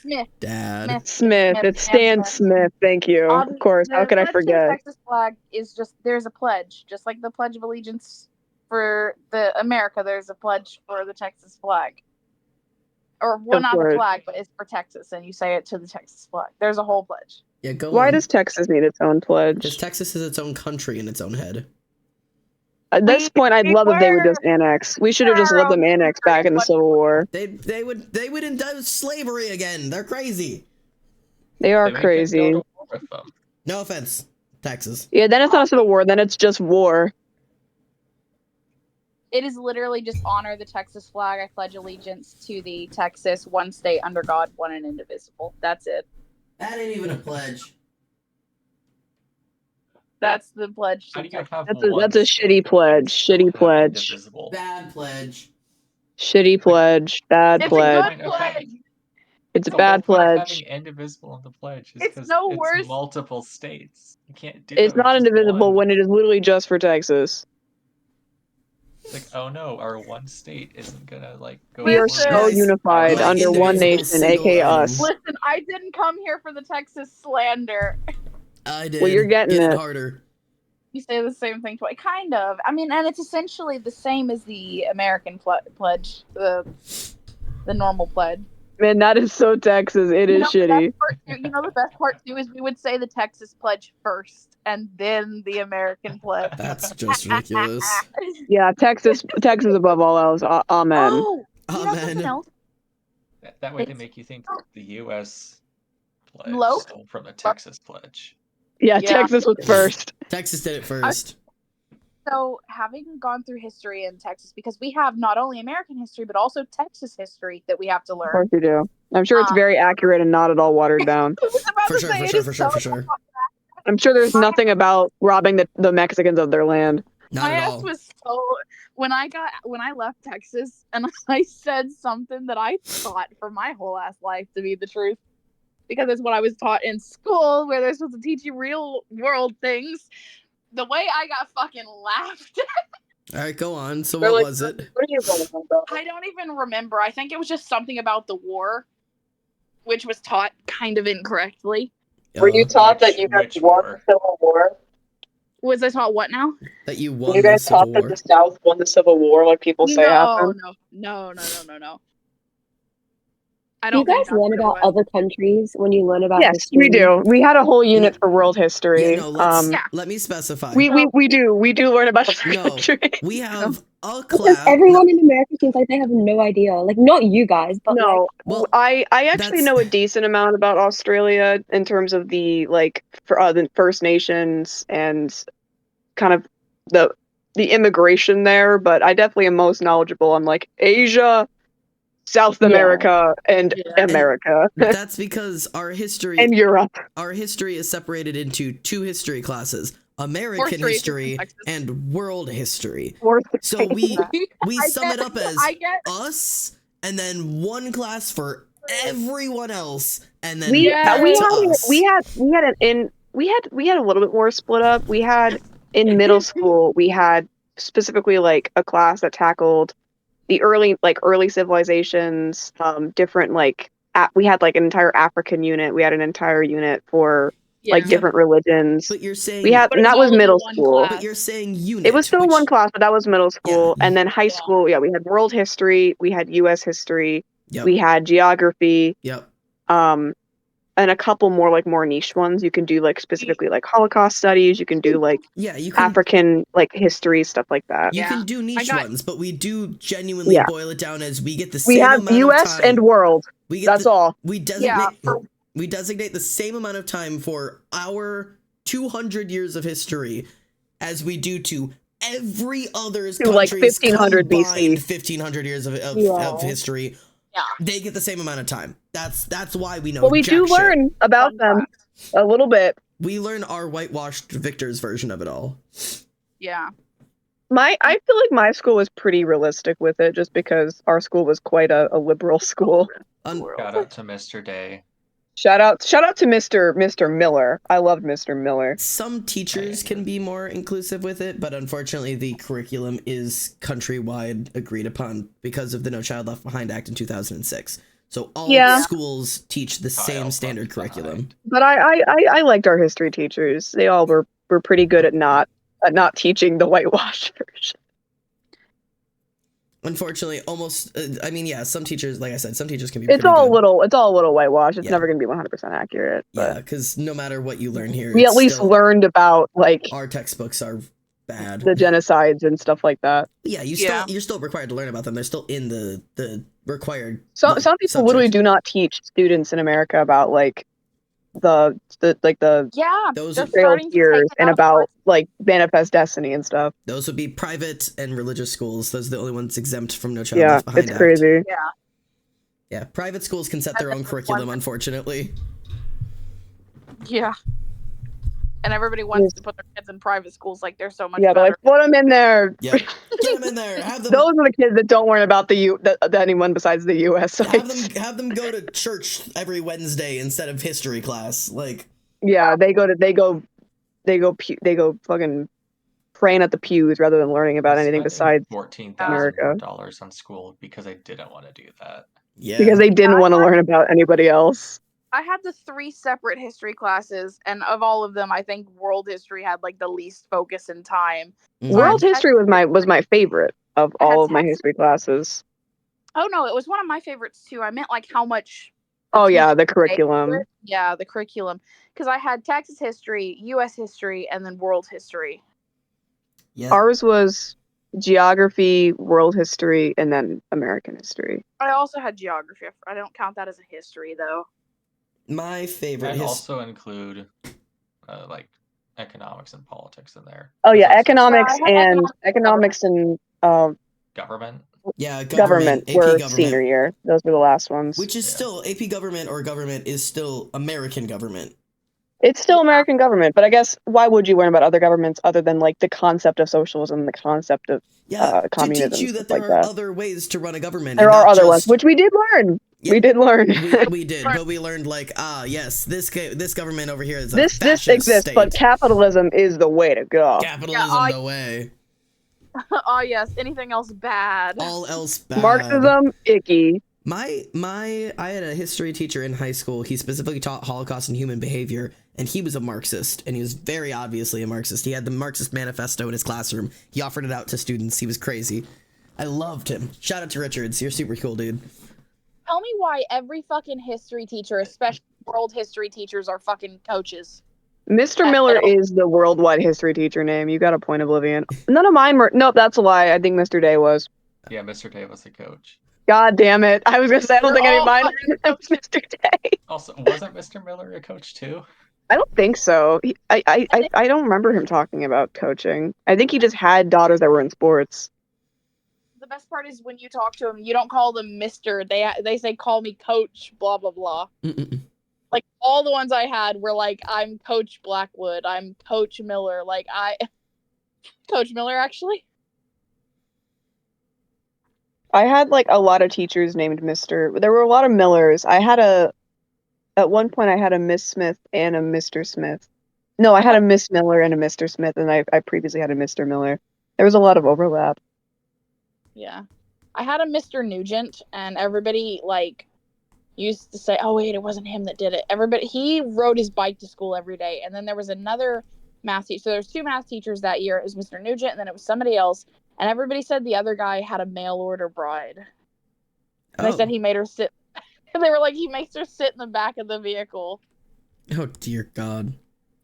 S1: Smith.
S3: Dad.
S4: Smith. It's Stan Smith. Thank you. Of course. How could I
S1: The pledge to the
S4: forget?
S1: Texas flag is just there's a pledge, just like the Pledge of Allegiance for the America. There's a pledge for the Texas flag, or well,
S4: Of
S1: not the
S4: course.
S1: flag, but it's for Texas, and you say it to the Texas flag. There's a whole pledge.
S3: Yeah, go
S4: Why
S3: on.
S4: does Texas need its own
S3: Because
S4: pledge?
S3: Texas is its own country in its own head.
S4: At this point, I'd love if they would just annex. We should have just let them annex back in the Civil War.
S3: They would indulge slavery again. They're crazy.
S4: They are
S8: Then we can
S4: crazy.
S8: go to war with them.
S3: No offense, Texas.
S4: Yeah, then it's not a Civil War. Then it's just war.
S1: It is literally just honor the Texas flag. I pledge allegiance to the Texas, one state under God, one and indivisible. That's it.
S3: That ain't even a pledge.
S1: That's the pledge.
S8: How
S1: To
S8: do you
S1: Texas.
S8: have
S4: That's a
S8: one
S4: shitty
S8: state
S4: pledge.
S8: and still
S4: Shitty
S8: have
S4: pledge.
S8: indivisible?
S3: Bad pledge.
S4: Shitty pledge. Bad
S1: It's
S4: pledge.
S1: a good pledge.
S4: It's a
S8: The
S4: bad
S8: whole point of
S4: pledge.
S8: having indivisible in the pledge is
S1: It's
S8: because
S1: no
S8: it's
S1: worse.
S8: multiple states. You can't do
S4: It's
S8: that with
S4: not
S8: just
S4: indivisible
S8: one.
S4: when it is literally just for Texas.
S8: It's like, oh no, our one state isn't gonna like go.
S4: We are
S1: Listen.
S4: so
S3: Nice.
S4: unified
S3: My
S4: under one
S3: indivisible
S4: nation,
S3: single
S4: aka
S3: item.
S4: us.
S1: Listen, I didn't come here for the Texas slander.
S3: I did.
S4: Well, you're getting
S3: Get
S4: it.
S3: harder.
S1: You say the same thing twice. Kind of. I mean, and it's essentially the same as the American pledge, the normal pledge.
S4: Man, that is so Texas. It is shitty.
S1: The best part too is we would say the Texas pledge first, and then the American pledge.
S3: That's just ridiculous.
S4: Yeah, Texas above all else. Amen.
S1: Oh, you know something
S3: Amen.
S1: else?
S8: That way they make you think the U.S. pledge
S1: Low?
S8: stole from the Texas pledge.
S4: Yeah,
S1: Yeah.
S4: Texas was first.
S3: Texas did it first.
S1: So, having gone through history in Texas, because we have not only American history but also Texas history that we have to
S4: Of
S1: learn.
S4: course you do. I'm sure it's very accurate and not at all watered down.
S1: I was about
S3: For
S1: to
S3: sure,
S1: say,
S3: for
S1: it
S3: sure,
S1: is
S3: for sure,
S1: so-
S3: for sure.
S4: I'm sure there's nothing about robbing the Mexicans of their land.
S3: Not
S1: My
S3: at
S1: ass
S3: all.
S1: was so when I left Texas and I said something that I thought for my whole ass life to be the truth, because it's what I was taught in school where they're supposed to teach you real world things. The way I got fucking laughed.
S3: All right, go on. So
S4: They're
S3: what
S4: like,
S3: was it?
S4: What are you going about?
S1: I don't even remember. I think it was just something about the war, which was taught kind of incorrectly.
S4: Were you taught that
S8: Which-
S4: you guys
S8: which
S4: won
S8: war?
S4: the Civil War?
S1: Was I taught what now?
S3: That you
S4: Were
S3: won
S4: you
S3: the
S4: guys
S3: Civil
S4: taught that
S3: War?
S4: the South won the Civil War, like people say happened?
S1: No. I
S7: Do you
S1: don't think
S7: guys
S1: that's
S7: learn
S1: what it
S7: about
S1: was.
S7: other countries when you learn about
S4: Yes,
S7: history?
S4: we do. We had a whole unit for world history.
S3: Yeah, no, let's,
S1: Yeah.
S3: let me specify.
S4: We do learn about other
S3: No,
S4: countries.
S3: we have a
S7: Because
S3: class.
S7: everyone in America seems like they have no idea. Like, not you guys, but like,
S4: No,
S3: Well,
S4: I actually
S3: that's-
S4: know a decent amount about Australia in terms of the the First Nations and kind of the immigration there, but I definitely am most knowledgeable on like Asia, South
S7: Yeah.
S4: America, and
S1: Yeah.
S4: America
S3: That's because our history
S4: and Europe.
S3: is separated into two history classes: American
S1: Or
S3: history
S1: Texas.
S3: and world history.
S4: Or
S3: So we
S1: I
S3: sum it
S1: get-
S3: up as
S1: I get
S3: us, and then one class for everyone else, and then
S4: we
S3: back
S4: we
S3: to
S4: had
S3: us.
S4: we had a little bit more split up. We had in middle school we had specifically like a class that tackled the early civilizations, different we had like an entire African unit. We had an entire unit for like
S1: Yeah.
S4: different religions.
S3: But you're saying
S4: We had
S1: But it
S4: and
S1: was
S4: that was
S1: all in
S4: middle
S1: one
S4: school.
S1: class.
S3: But you're saying unit.
S4: It was still
S3: which,
S4: one class, but that was middle school. And then high
S1: Yeah.
S4: school, yeah, we had world history, we had U.S. history,
S3: Yep.
S4: we had geography,
S3: Yep.
S4: um, and a couple more like more niche ones. You can do like specifically like Holocaust studies. You can do like
S3: Yeah, you can
S4: African like history, stuff like that.
S3: you
S1: Yeah.
S3: can do niche
S1: got-
S3: ones, but we do genuinely
S4: Yeah.
S3: boil it down as we get the
S4: We
S3: same
S4: have
S3: amount
S4: US
S3: of time.
S4: and world.
S3: We get
S4: That's all.
S3: We designate we designate the same amount of time for our 200 years of history as we do to every other
S4: To, like,
S3: country's
S4: 1500 BC.
S3: combined 1500 years of history.
S1: Yeah.
S3: They get the same amount of time. That's why we know.
S4: But we
S3: jack
S4: do
S3: shit.
S4: learn about
S1: Fun
S4: them a little bit.
S3: We learn our whitewashed victors version of it all.
S1: Yeah.
S4: I feel like my school was pretty realistic with it, just because our school was quite a liberal school.
S8: Shout out to Mr. Day.
S4: Shout out to Mr. Miller. I loved Mr. Miller.
S3: Some teachers can be more inclusive with it, but unfortunately the curriculum is countrywide agreed upon because of the No Child Left Behind Act in 2006. So all schools teach the same standard curriculum.
S4: But I liked our history teachers. They all were pretty good at not teaching the whitewash version.
S3: Unfortunately, almost. I mean, yeah. Some teachers, like I said, some teachers can be.
S4: It's
S3: pretty
S4: all
S3: good.
S4: a little whitewash. It's never gonna be 100% accurate.
S3: Yeah, because no matter what you learn here,
S4: we at least learned about like
S3: our textbooks are bad.
S4: The genocides and stuff like that.
S3: Yeah, you're still required to learn about them. They're still in the required.
S4: Some people literally do not teach students in America about like the
S3: those
S4: trail years and about like Manifest Destiny and stuff.
S3: Those would be private and religious schools. Those are the only ones exempt from No Child
S4: Yeah,
S3: Left Behind
S4: it's
S3: Act.
S4: crazy.
S3: Yeah, private schools can set their own curriculum, unfortunately.
S1: Yeah. And everybody wants to put their kids in private schools like they're so much
S4: Yeah,
S1: better.
S4: but like put them in there.
S3: Yep. Get them in there. Have them.
S4: Those are the kids that don't learn about anyone besides the U.S.
S3: Have them go to church every Wednesday instead of history class. Like,
S4: yeah, they go fucking praying at the pews rather than learning about anything besides America.
S8: $14,000 on school because I didn't want to do that.
S3: Yeah,
S4: because they didn't want to learn about anybody else.
S1: I had the 3 separate history classes, and of all of them, I think world history had like the least focus and time.
S4: World history was my favorite of all of my history classes.
S1: Oh no, it was one of my favorites too. I meant like how much.
S4: Oh yeah, the curriculum.
S1: Yeah, the curriculum. Because I had Texas history, U.S. history, and then world history.
S3: Yeah.
S4: Ours was geography, world history, and then American history.
S1: I also had geography. I don't count that as a history though.
S3: My favorite
S8: I also include like economics and politics in there.
S4: Oh yeah, economics and
S8: government.
S3: Yeah,
S4: government
S3: AP
S4: were
S3: government.
S4: senior year. Those were the last ones.
S3: Which is still AP government or government is still American government.
S4: It's still American government, but I guess why would you learn about other governments other than like the concept of socialism, the concept of communism?
S3: To teach you that there are other ways to run a government.
S4: There are other ones, which we did learn. Yeah, we did learn.
S3: we did, but we learned like yes, this government over here is a
S4: this
S3: fascist
S4: exists,
S3: state.
S4: but capitalism is the way to go.
S3: Capitalism the way.
S1: Oh yes, anything else bad?
S3: All else bad.
S4: Marxism, icky.
S3: I had a history teacher in high school. He specifically taught Holocaust and human behavior, and he was a Marxist, and he was very obviously a Marxist. He had the Marxist manifesto in his classroom. He offered it out to students. He was crazy. I loved him. Shout out to Richards. You're super cool, dude.
S1: Tell me why every fucking history teacher, especially world history teachers, are fucking coaches.
S4: Mr. Miller is the worldwide history teacher name. You got a point, Oblivion. None of mine were. Nope, that's a lie. I think Mr. Day was.
S8: Yeah, Mr. Day was the coach.
S4: God damn it. I was going to say, I don't think any of mine was Mr. Day.
S8: Also, wasn't Mr. Miller a coach too?
S4: I don't think so. I don't remember him talking about coaching. I think he just had daughters that were in sports.
S1: The best part is when you talk to him, you don't call them Mr. They say, call me Coach, blah, blah, blah. Like, all the ones I had were like, I'm Coach Blackwood, I'm Coach Miller. Like, Coach Miller, actually.
S4: I had like a lot of teachers named Mr. There were a lot of Millers. At one point I had a Miss Smith and a Mr. Smith. No, I had a Miss Miller and a Mr. Smith, and I previously had a Mr. Miller. There was a lot of overlap.
S1: Yeah. I had a Mr. Nugent, and everybody, like, used to say, oh, wait, it wasn't him that did it. He rode his bike to school every day. And then there was another math teacher. So there's 2 math teachers that year. It was Mr. Nugent, and then it was somebody else. And everybody said the other guy had a mail order bride. And they said he made her sit. And they were like, he makes her sit in the back of the vehicle.
S3: Oh dear God.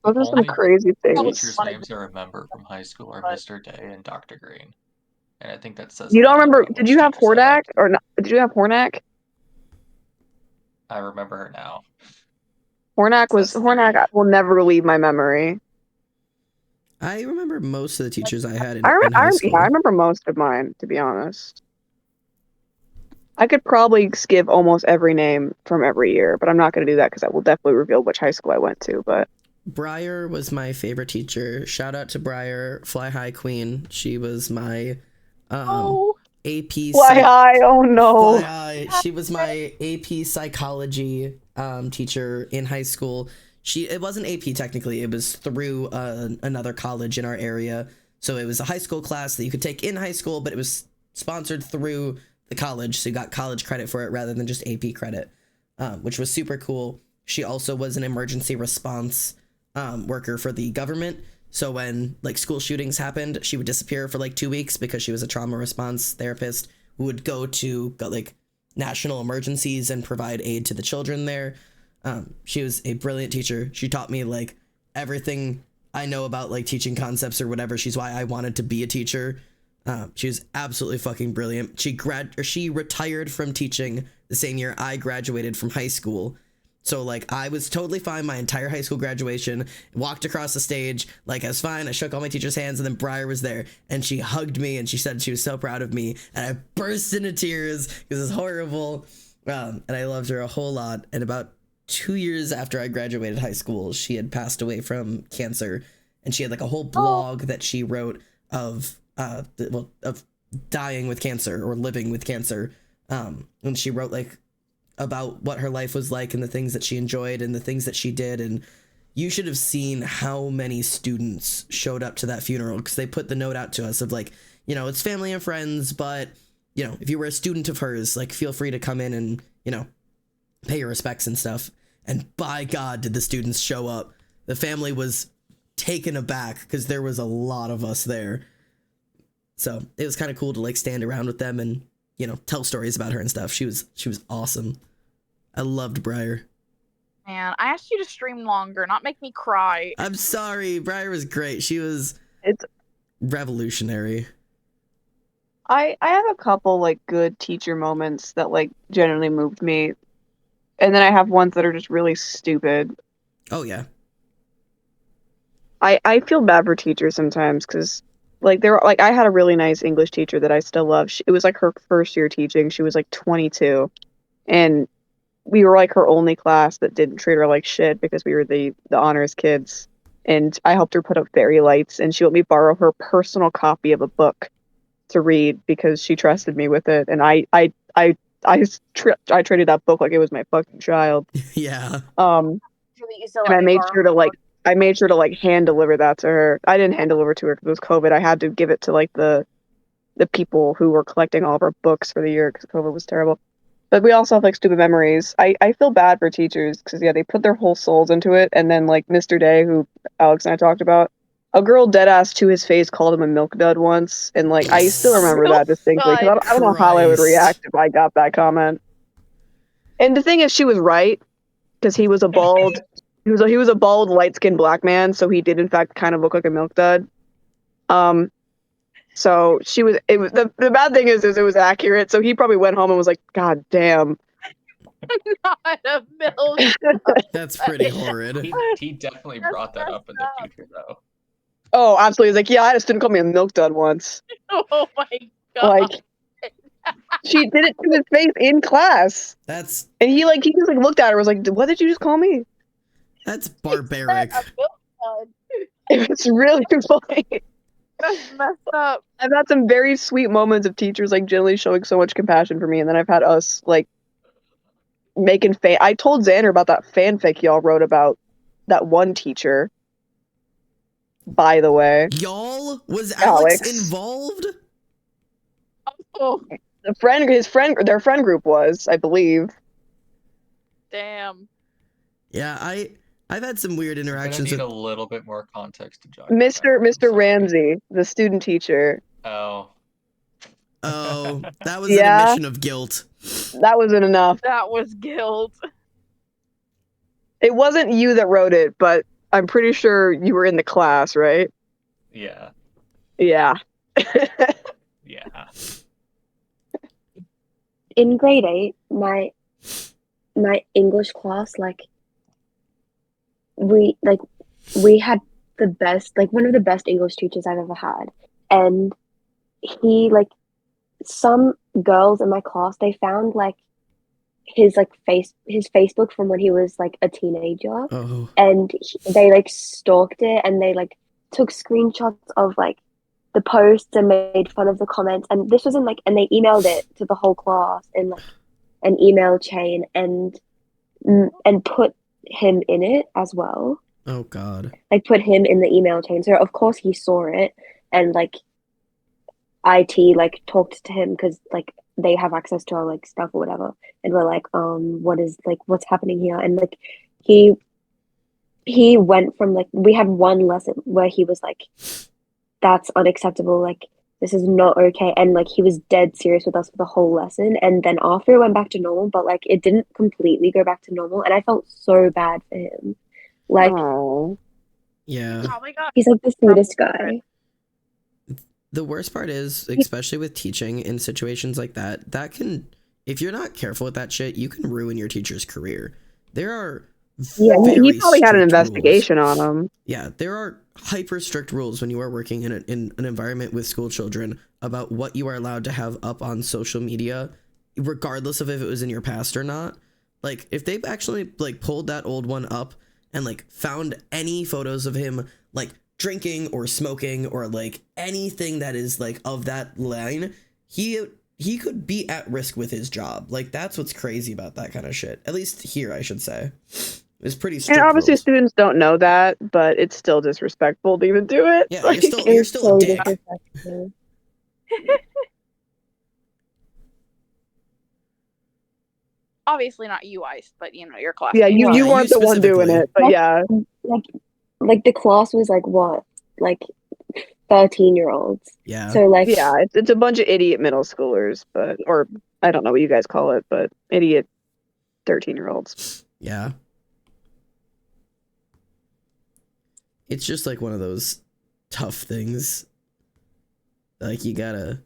S4: Those are some
S8: Only
S4: crazy
S1: That was
S8: teachers'
S4: things.
S1: funny,
S8: names I remember from high school are
S1: but
S8: Mr. Day and Dr. Green. And I think that says a
S4: You don't
S8: lot
S4: remember?
S8: about
S4: Did
S8: which
S4: you have
S8: teachers I
S4: Hordak
S8: liked.
S4: or not? Did you have Hornak?
S8: I remember her now.
S4: Hornak
S8: So
S4: was
S8: that's three.
S4: Hornak will never leave my memory.
S3: I remember most of the teachers I had
S4: I
S3: in high
S4: yeah, I
S3: school.
S4: remember most of mine, to be honest. I could probably give almost every name from every year, but I'm not going to do that because that will definitely reveal which high school I went to. But
S3: Briar was my favorite teacher. Shout out to Briar, Fly High Queen. She was my
S1: oh,
S3: AP
S4: Fly
S3: psych.
S4: High, oh no.
S3: Fly High. She was my AP psychology teacher in high school. It wasn't AP technically. It was through another college in our area. So it was a high school class that you could take in high school, but it was sponsored through the college, so you got college credit for it rather than just AP credit, which was super cool. She also was an emergency response worker for the government. So when like school shootings happened, she would disappear for like 2 weeks because she was a trauma response therapist who would go to like national emergencies and provide aid to the children there. She was a brilliant teacher. She taught me like everything I know about like teaching concepts or whatever. She's why I wanted to be a teacher. She was absolutely fucking brilliant. She retired from teaching the same year I graduated from high school. So like I was totally fine my entire high school graduation, walked across the stage, like I was fine. I shook all my teachers' hands, and then Briar was there and she hugged me and she said she was so proud of me, and I burst into tears because it's horrible. And I loved her a whole lot. And about 2 years after I graduated high school, she had passed away from cancer, and she had like a whole blog that she wrote of of dying with cancer or living with cancer. And she wrote like about what her life was like and the things that she enjoyed and the things that she did. And you should have seen how many students showed up to that funeral, because they put the note out to us of like, you know, it's family and friends, but you know, if you were a student of hers, like feel free to come in and, you know, pay your respects and stuff. And by God, did the students show up. The family was taken aback because there was a lot of us there. So it was kind of cool to like stand around with them and, you know, tell stories about her and stuff. She was awesome. I loved Briar.
S1: man, I asked you to stream longer, not make me cry.
S3: I'm sorry. Briar was great. She was
S4: It's
S3: revolutionary.
S4: I have a couple like good teacher moments that like genuinely moved me. And then I have ones that are just really stupid.
S3: Oh yeah.
S4: I feel bad for teachers sometimes because like I had a really nice English teacher that I still love. It was like her first year teaching. She was like 22, and we were like her only class that didn't treat her like shit because we were the honors kids. And I helped her put up fairy lights, and she let me borrow her personal copy of a book to read because she trusted me with it. And I treated that book like it was my fucking child.
S3: Yeah.
S1: You used to
S4: And
S1: let
S4: I
S1: me
S4: made
S1: borrow
S4: sure to like hand deliver that to her. I didn't hand deliver to her because it was COVID. I had to give it to like the people who were collecting all of our books for the year because COVID was terrible. But we also have like stupid memories. I feel bad for teachers because yeah, they put their whole souls into it. And then like Mr. Day, who Alex and I talked about, a girl dead ass to his face called him a milk dud once, and like I still remember that distinctly because I don't know how I would react if I got that comment. And the thing is, she was right because he was a bald, he was a bald, light skinned black man, so he did in fact kind of look like a milk dud. So she was. It was the bad thing is it was accurate. So he probably went home and was like, "God damn."
S1: not a milk.
S3: That's pretty horrid.
S8: He definitely brought that up in the future, though.
S4: Oh, absolutely. He's like, yeah, I had a student call me a milk dud once.
S1: Oh my god.
S4: Like, she did it to his face in class.
S3: That's
S4: And he just like looked at her and was like, what did you just call me?
S3: that's barbaric.
S1: A milk dud.
S4: It was really funny.
S1: That's messed up.
S4: I've had some very sweet moments of teachers like generally showing so much compassion for me, and then I've had us like making I told Xander about that fanfic y'all wrote about that one teacher. By the way,
S3: Y'all, was Alex involved?
S1: Oh,
S4: their friend group was, I believe.
S1: damn.
S3: Yeah, I've had some weird interactions
S8: Need
S3: with
S8: a little bit more context to jog.
S4: Mr. Ramsey, the student teacher.
S8: Oh.
S3: Oh, that was
S4: Yeah.
S3: an admission of guilt.
S4: That wasn't enough.
S1: That was guilt.
S4: It wasn't you that wrote it, but I'm pretty sure you were in the class, right?
S8: Yeah.
S4: Yeah.
S8: Yeah.
S7: In grade 8, my English class, we had the best, one of the best English teachers I've ever had. And he, some girls in my class, they found his his Facebook from when he was a teenager,
S3: Oh.
S7: and they stalked it, and they took screenshots of the posts and made fun of the comments, and this was in and they emailed it to the whole class in an email chain, and put him in it as well.
S3: Oh God.
S7: Put him in the email chain. So of course he saw it, and IT talked to him because they have access to our stuff or whatever, and we're what's happening here? And he went from we had one lesson where he was that's unacceptable, this is not okay, and he was dead serious with us for the whole lesson, and then after it went back to normal, but it didn't completely go back to normal, and I felt so bad for him.
S4: Oh.
S3: Yeah.
S1: Probably got
S7: He's the sweetest guy.
S3: The worst part is, especially with teaching in situations like that, that can, if you're not careful with that shit, you can ruin your teacher's career. There are
S4: He probably had an
S3: strict
S4: investigation
S3: rules.
S4: on him.
S3: Yeah, there are hyper strict rules when you are working in an environment with school children about what you are allowed to have up on social media, regardless of if it was in your past or not. If they've actually pulled that old one up and found any photos of him drinking or smoking or anything that is of that line, he could be at risk with his job. That's what's crazy about that kind of shit. At least here, I should say. It's pretty strict.
S4: And obviously
S3: rules.
S4: students don't know that, but it's still disrespectful to even do it.
S3: Yeah, you're still
S7: so
S3: a dick.
S7: disrespectful.
S1: obviously not you, Ice, but your class.
S4: Yeah, you
S3: Yeah,
S4: weren't
S3: you
S4: the one doing
S3: specifically.
S4: it, but yeah.
S7: The class was what? 13-year-olds.
S3: Yeah.
S7: So
S4: Yeah, it's a bunch of idiot middle schoolers, or I don't know what you guys call it, but idiot 13-year-olds.
S3: Yeah. It's just one of those tough things. You gotta,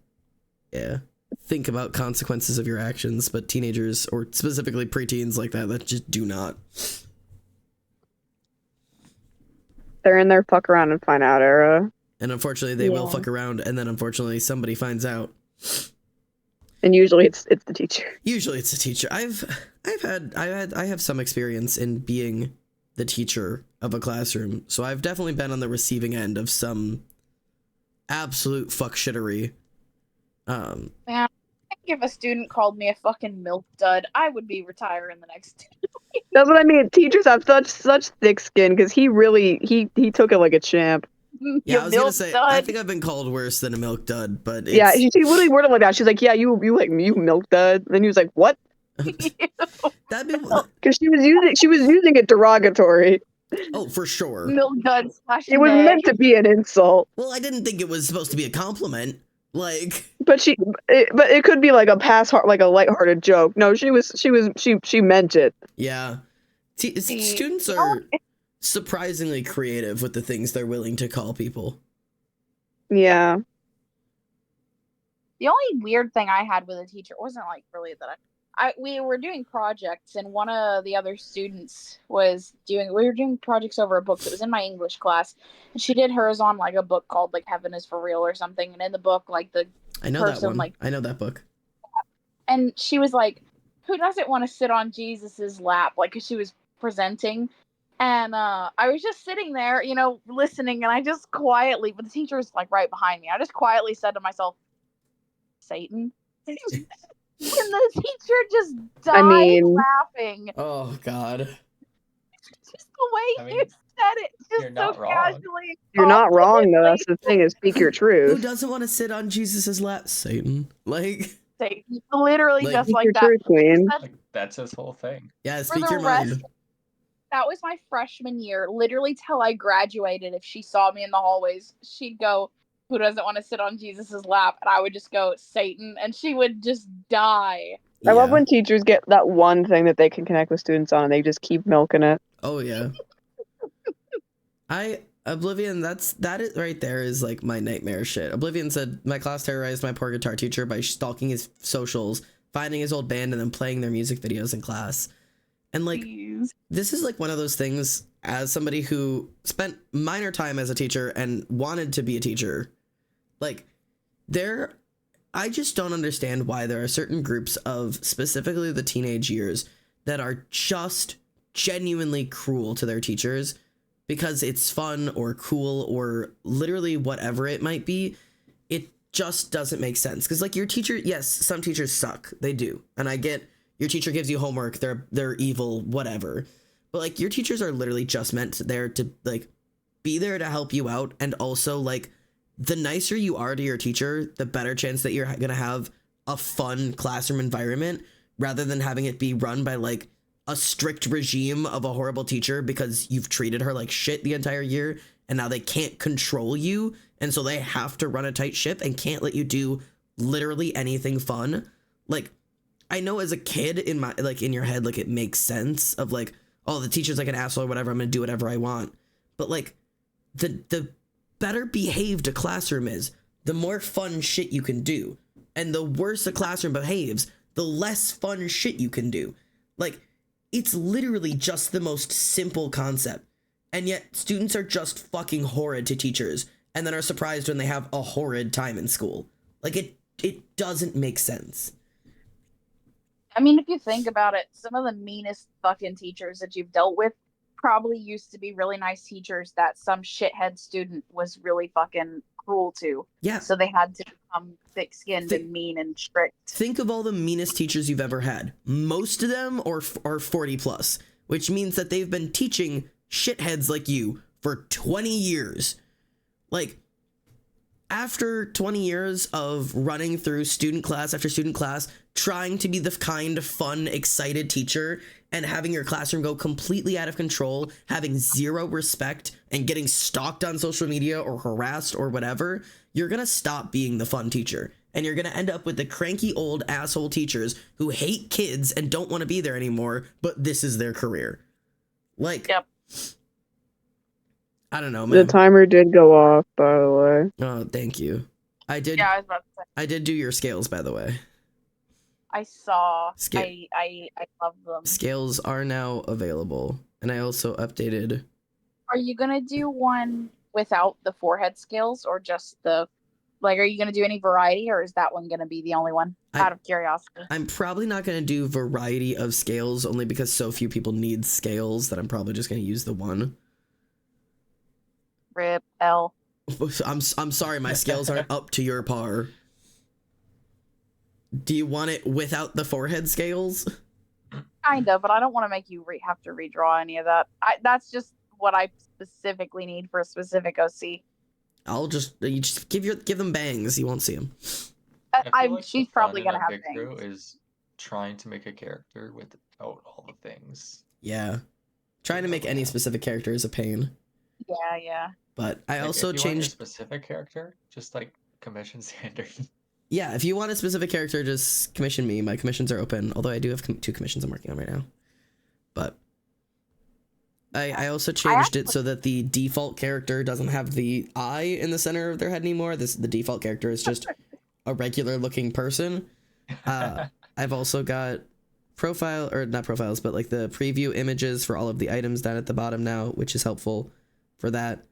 S3: think about consequences of your actions, but teenagers, or specifically preteens that just do not.
S4: They're in their fuck around and find out era.
S3: And unfortunately, they will fuck around, and then unfortunately, somebody finds out.
S4: And usually, it's the teacher.
S3: Usually, it's the teacher. I have some experience in being the teacher of a classroom, so I've definitely been on the receiving end of some absolute fuck shittery.
S1: Man, I think if a student called me a fucking milk dud, I would be retiring the next 2 weeks.
S4: That's what I mean. Teachers have such thick skin because he really he took it like a champ.
S3: Yeah, I was gonna say, I think I've been called worse than a milk dud, but
S4: yeah, she literally worded like that. She's like, "Yeah, you milk dud," and he was like, "What?"
S3: That'd be
S4: because she was using it derogatory.
S3: Oh, for sure.
S1: Milk dud /
S4: It was meant to be an insult.
S3: Well, I didn't think it was supposed to be a compliment.
S4: But it could be like a a lighthearted joke. No, she meant it.
S3: Yeah, students are surprisingly creative with the things they're willing to call people.
S4: Yeah.
S1: The only weird thing I had with a teacher wasn't really that we were doing projects, and one of the other students we were doing projects over a book that was in my English class, and she did hers on a book called Heaven is for Real or something, and in the book
S3: I know that one. I know that book.
S1: And she was like, who doesn't want to sit on Jesus's lap, because she was presenting, and I was just sitting there, listening, and I just quietly, but the teacher was right behind me, I just quietly said to myself, Satan. And the teacher just died laughing.
S3: Oh God.
S1: Just the way you said it, just so casually.
S4: You're not wrong though. That's the thing, is speak your truth.
S3: Who doesn't want to sit on Jesus's lap? Satan.
S1: Satan. Literally just like that.
S4: Truth, queen.
S8: That's his whole thing.
S3: Yeah, speak your mind.
S1: That was my freshman year. Literally till I graduated, if she saw me in the hallways, she'd go, who doesn't want to sit on Jesus's lap? And I would just go, Satan. And she would just die.
S4: I love when teachers get that one thing that they can connect with students on and they just keep milking it.
S3: Oh yeah. Oblivion, that is right there is like my nightmare shit. Oblivion said my class terrorized my poor guitar teacher by stalking his socials, finding his old band, and then playing their music videos in class. And like,
S1: Jeez.
S3: this is like one of those things, as somebody who spent minor time as a teacher and wanted to be a teacher, like I just don't understand why there are certain groups of specifically the teenage years that are just genuinely cruel to their teachers because it's fun or cool or literally whatever it might be. It just doesn't make sense. Because like your teacher, yes, some teachers suck. They do. And I get your teacher gives you homework. They're evil, whatever. But like your teachers are literally just meant there to like be there to help you out. And also like the nicer you are to your teacher, the better chance that you're going to have a fun classroom environment rather than having it be run by like a strict regime of a horrible teacher because you've treated her like shit the entire year and now they can't control you. And so they have to run a tight ship and can't let you do literally anything fun. Like, I know as a kid in your head, like it makes sense of like, oh, the teacher's like an asshole or whatever. I'm going to do whatever I want. But like the better behaved a classroom is, the more fun shit you can do. And the worse a classroom behaves, the less fun shit you can do. Like, it's literally just the most simple concept. And yet students are just fucking horrid to teachers and then are surprised when they have a horrid time in school. Like it doesn't make sense.
S1: I mean, if you think about it, some of the meanest fucking teachers that you've dealt with probably used to be really nice teachers that some shithead student was really fucking cruel to.
S3: Yeah.
S1: So they had to become thick-skinned and mean and strict.
S3: Think of all the meanest teachers you've ever had. Most of them are 40 plus, which means that they've been teaching shitheads like you for 20 years. Like, after 20 years of running through student class after student class, trying to be the kind, fun, excited teacher, and having your classroom go completely out of control, having zero respect, and getting stalked on social media or harassed or whatever, you're gonna stop being the fun teacher. And you're gonna end up with the cranky old asshole teachers who hate kids and don't want to be there anymore, but this is their career. Like,
S1: yep.
S3: I don't know, man.
S4: The timer did go off, by the way.
S3: Oh, thank you. I did.
S1: Yeah, I was about to say.
S3: I did do your scales, by the way.
S1: I saw.
S3: Scale.
S1: I love them.
S3: Scales are now available, and I also updated.
S1: Are you gonna do one without the forehead scales, or just the, like? Are you gonna do any variety, or is that one gonna be the only one? Out of curiosity.
S3: I'm probably not gonna do variety of scales, only because so few people need scales that I'm probably just gonna use the one.
S1: Rip L.
S3: I'm sorry, my scales aren't up to your par. Do you want it without the forehead scales?
S1: Kinda, but I don't want to make you have to redraw any of that. That's just what I specifically need for a specific OC.
S3: I'll just you just give them bangs. You won't see them.
S1: She's probably gonna have
S8: bangs. Is trying to make a character without all the things.
S3: Yeah, trying to make any specific character is a pain.
S1: Yeah.
S3: But I also
S8: if you
S3: changed
S8: want a specific character, just like commission standard.
S3: Yeah, if you want a specific character, just commission me. My commissions are open, although I do have 2 commissions I'm working on right now. But I also changed it so that the default character doesn't have the eye in the center of their head anymore. The default character is just a regular looking person. I've also got not profiles, but like the preview images for all of the items down at the bottom now, which is helpful for that.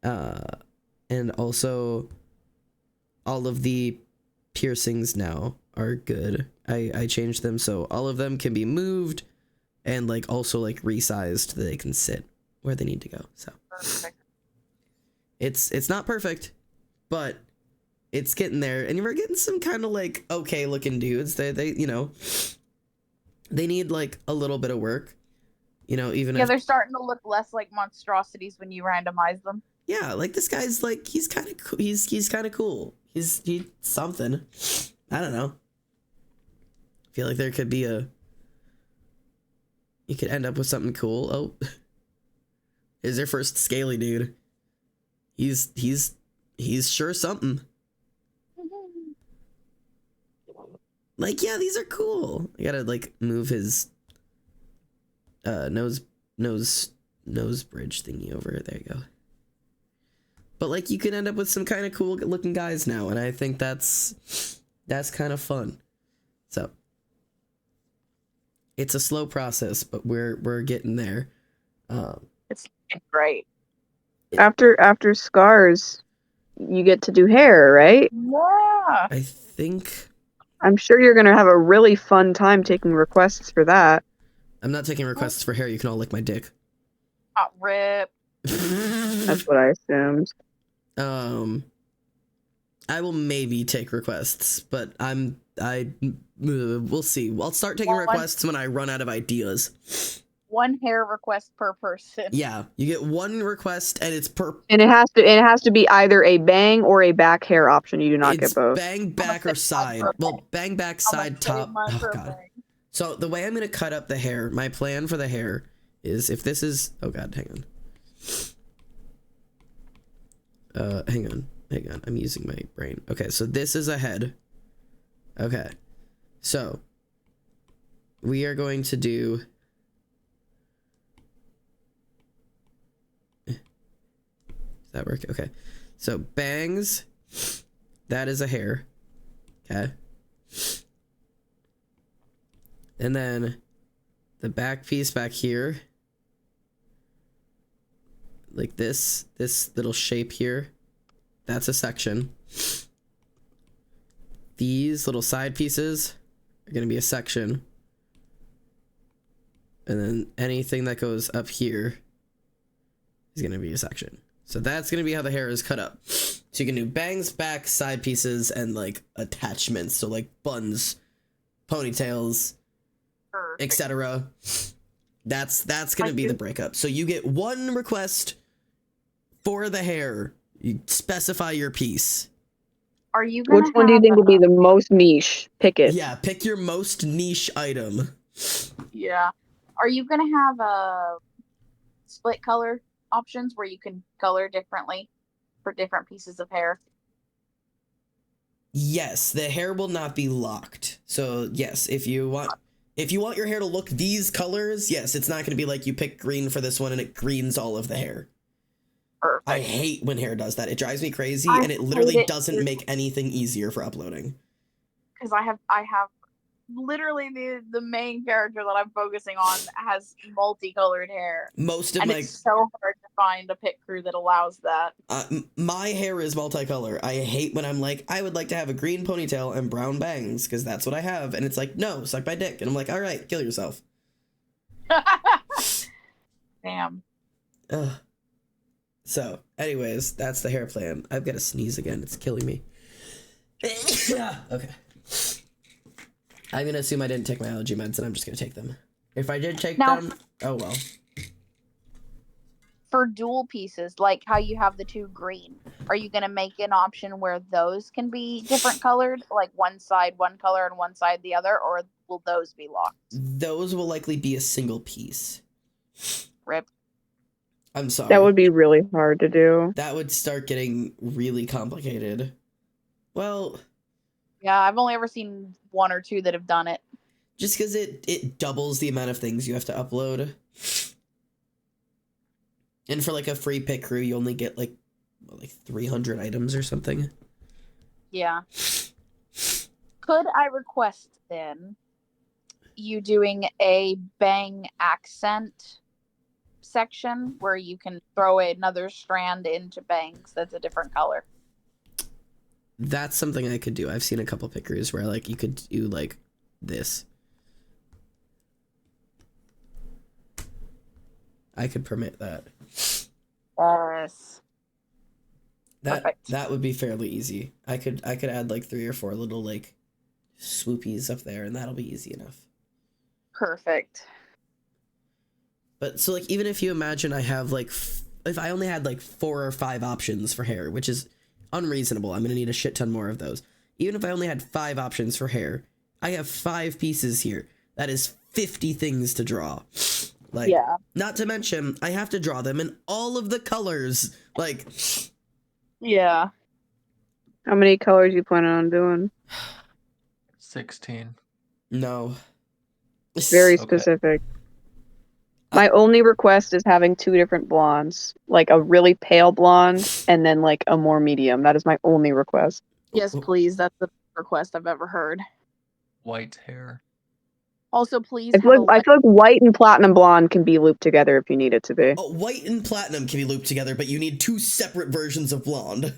S3: And also all of the piercings now are good. I changed them so all of them can be moved and like also like resized so that they can sit where they need to go. So
S1: Perfect.
S3: It's not perfect, but it's getting there, and we're getting some kind of like okay looking dudes. They you know, they need like a little bit of work, you know, even
S1: they're starting to look less like monstrosities when you randomize them.
S3: Yeah, like this guy's like he's kind of he's kind of cool. He's something. I don't know. I feel like there could be you could end up with something cool. Oh, here's your first scaly dude. He's sure something. Like, yeah, these are cool. I gotta like move his nose nose bridge thingy over. There you go. But like you can end up with some kind of cool looking guys now, and I think that's kind of fun. So it's a slow process, but we're getting there.
S1: It's great.
S4: After scars, you get to do hair, right?
S1: Yeah.
S3: I think
S4: I'm sure you're gonna have a really fun time taking requests for that.
S3: I'm not taking requests for hair. You can all lick my dick.
S1: Rip.
S4: That's what I assumed.
S3: I will maybe take requests, but we'll see. I'll start taking requests when I run out of ideas.
S1: 1 hair request per person.
S3: Yeah, you get 1 request, and it's per.
S4: And it has to be either a bang or a back hair option. You do not get both.
S3: Bang back or side. Well, bang back, side, top. Oh god. So the way I'm gonna cut up the hair, my plan for the hair is if this is. Oh god, hang on. Hang on. I'm using my brain. Okay, so this is a head. Okay, so we are going to do. Does that work? Okay, so bangs. That is a hair. Okay. And then the back piece back here. Like this little shape here. That's a section. These little side pieces are going to be a section. And then anything that goes up here is going to be a section. So that's going to be how the hair is cut up. So you can do bangs, back, side pieces, and like attachments. So like buns, ponytails, etc. That's going to be the breakup. So you get 1 request for the hair. You specify your piece.
S1: Are you gonna
S4: Which one do you think will be the most niche? Pick it.
S3: Yeah, pick your most niche item.
S1: Yeah. Are you gonna have split color options where you can color differently for different pieces of hair?
S3: Yes, the hair will not be locked. So yes, if you want your hair to look these colors, yes, it's not going to be like you pick green for this one and it greens all of the hair.
S1: Perfect.
S3: I hate when hair does that. It drives me crazy, and it literally doesn't make anything easier for uploading.
S1: Because I have literally the main character that I'm focusing on has multicolored hair. It's so hard to find a pit crew that allows that.
S3: My hair is multicolor. I hate when I'm like, I would like to have a green ponytail and brown bangs because that's what I have, and it's like, no, suck my dick, and I'm like, all right, kill yourself.
S1: Damn.
S3: Ugh. So, anyways, that's the hair plan. I've got to sneeze again. It's killing me. Okay. I'm going to assume I didn't take my allergy meds, and I'm just going to take them. If I did take them, oh well.
S1: For dual pieces, like how you have the 2 green, are you going to make an option where those can be different colored? Like one side one color and one side the other? Or will those be locked?
S3: Those will likely be a single piece.
S1: Rip.
S3: I'm sorry.
S4: That would be really hard to do.
S3: That would start getting really complicated. Well...
S1: Yeah, I've only ever seen 1 or 2 that have done it.
S3: Just because it doubles the amount of things you have to upload. And for like a free pit crew, you only get like 300 items or something.
S1: Yeah. Could I request then you doing a bang accent section where you can throw another strand into bangs that's a different color?
S3: That's something I could do. I've seen a couple pit crews where like you could do like this. I could permit that.
S1: Yes.
S3: That would be fairly easy. I could add like 3 or 4 little like swoopies up there, and that'll be easy enough.
S1: Perfect.
S3: But so like even if you imagine I have like if I only had like 4 or 5 options for hair, which is unreasonable. I'm gonna need a shit ton more of those. Even if I only had 5 options for hair, I have 5 pieces here. That is 50 things to draw. Like, yeah. Not to mention, I have to draw them in all of the colors. Like,
S1: yeah.
S4: How many colors you planning on doing?
S8: 16.
S3: No.
S4: Very specific. My only request is having 2 different blondes, like a really pale blonde and then like a more medium. That is my only request.
S1: Yes, please. That's the request I've ever heard.
S8: White hair.
S1: Also, please
S4: I
S1: have
S4: feel
S1: a
S4: like, I feel like white and platinum blonde can be looped together if you need it to be.
S3: Oh, white and platinum can be looped together, but you need 2 separate versions of blonde.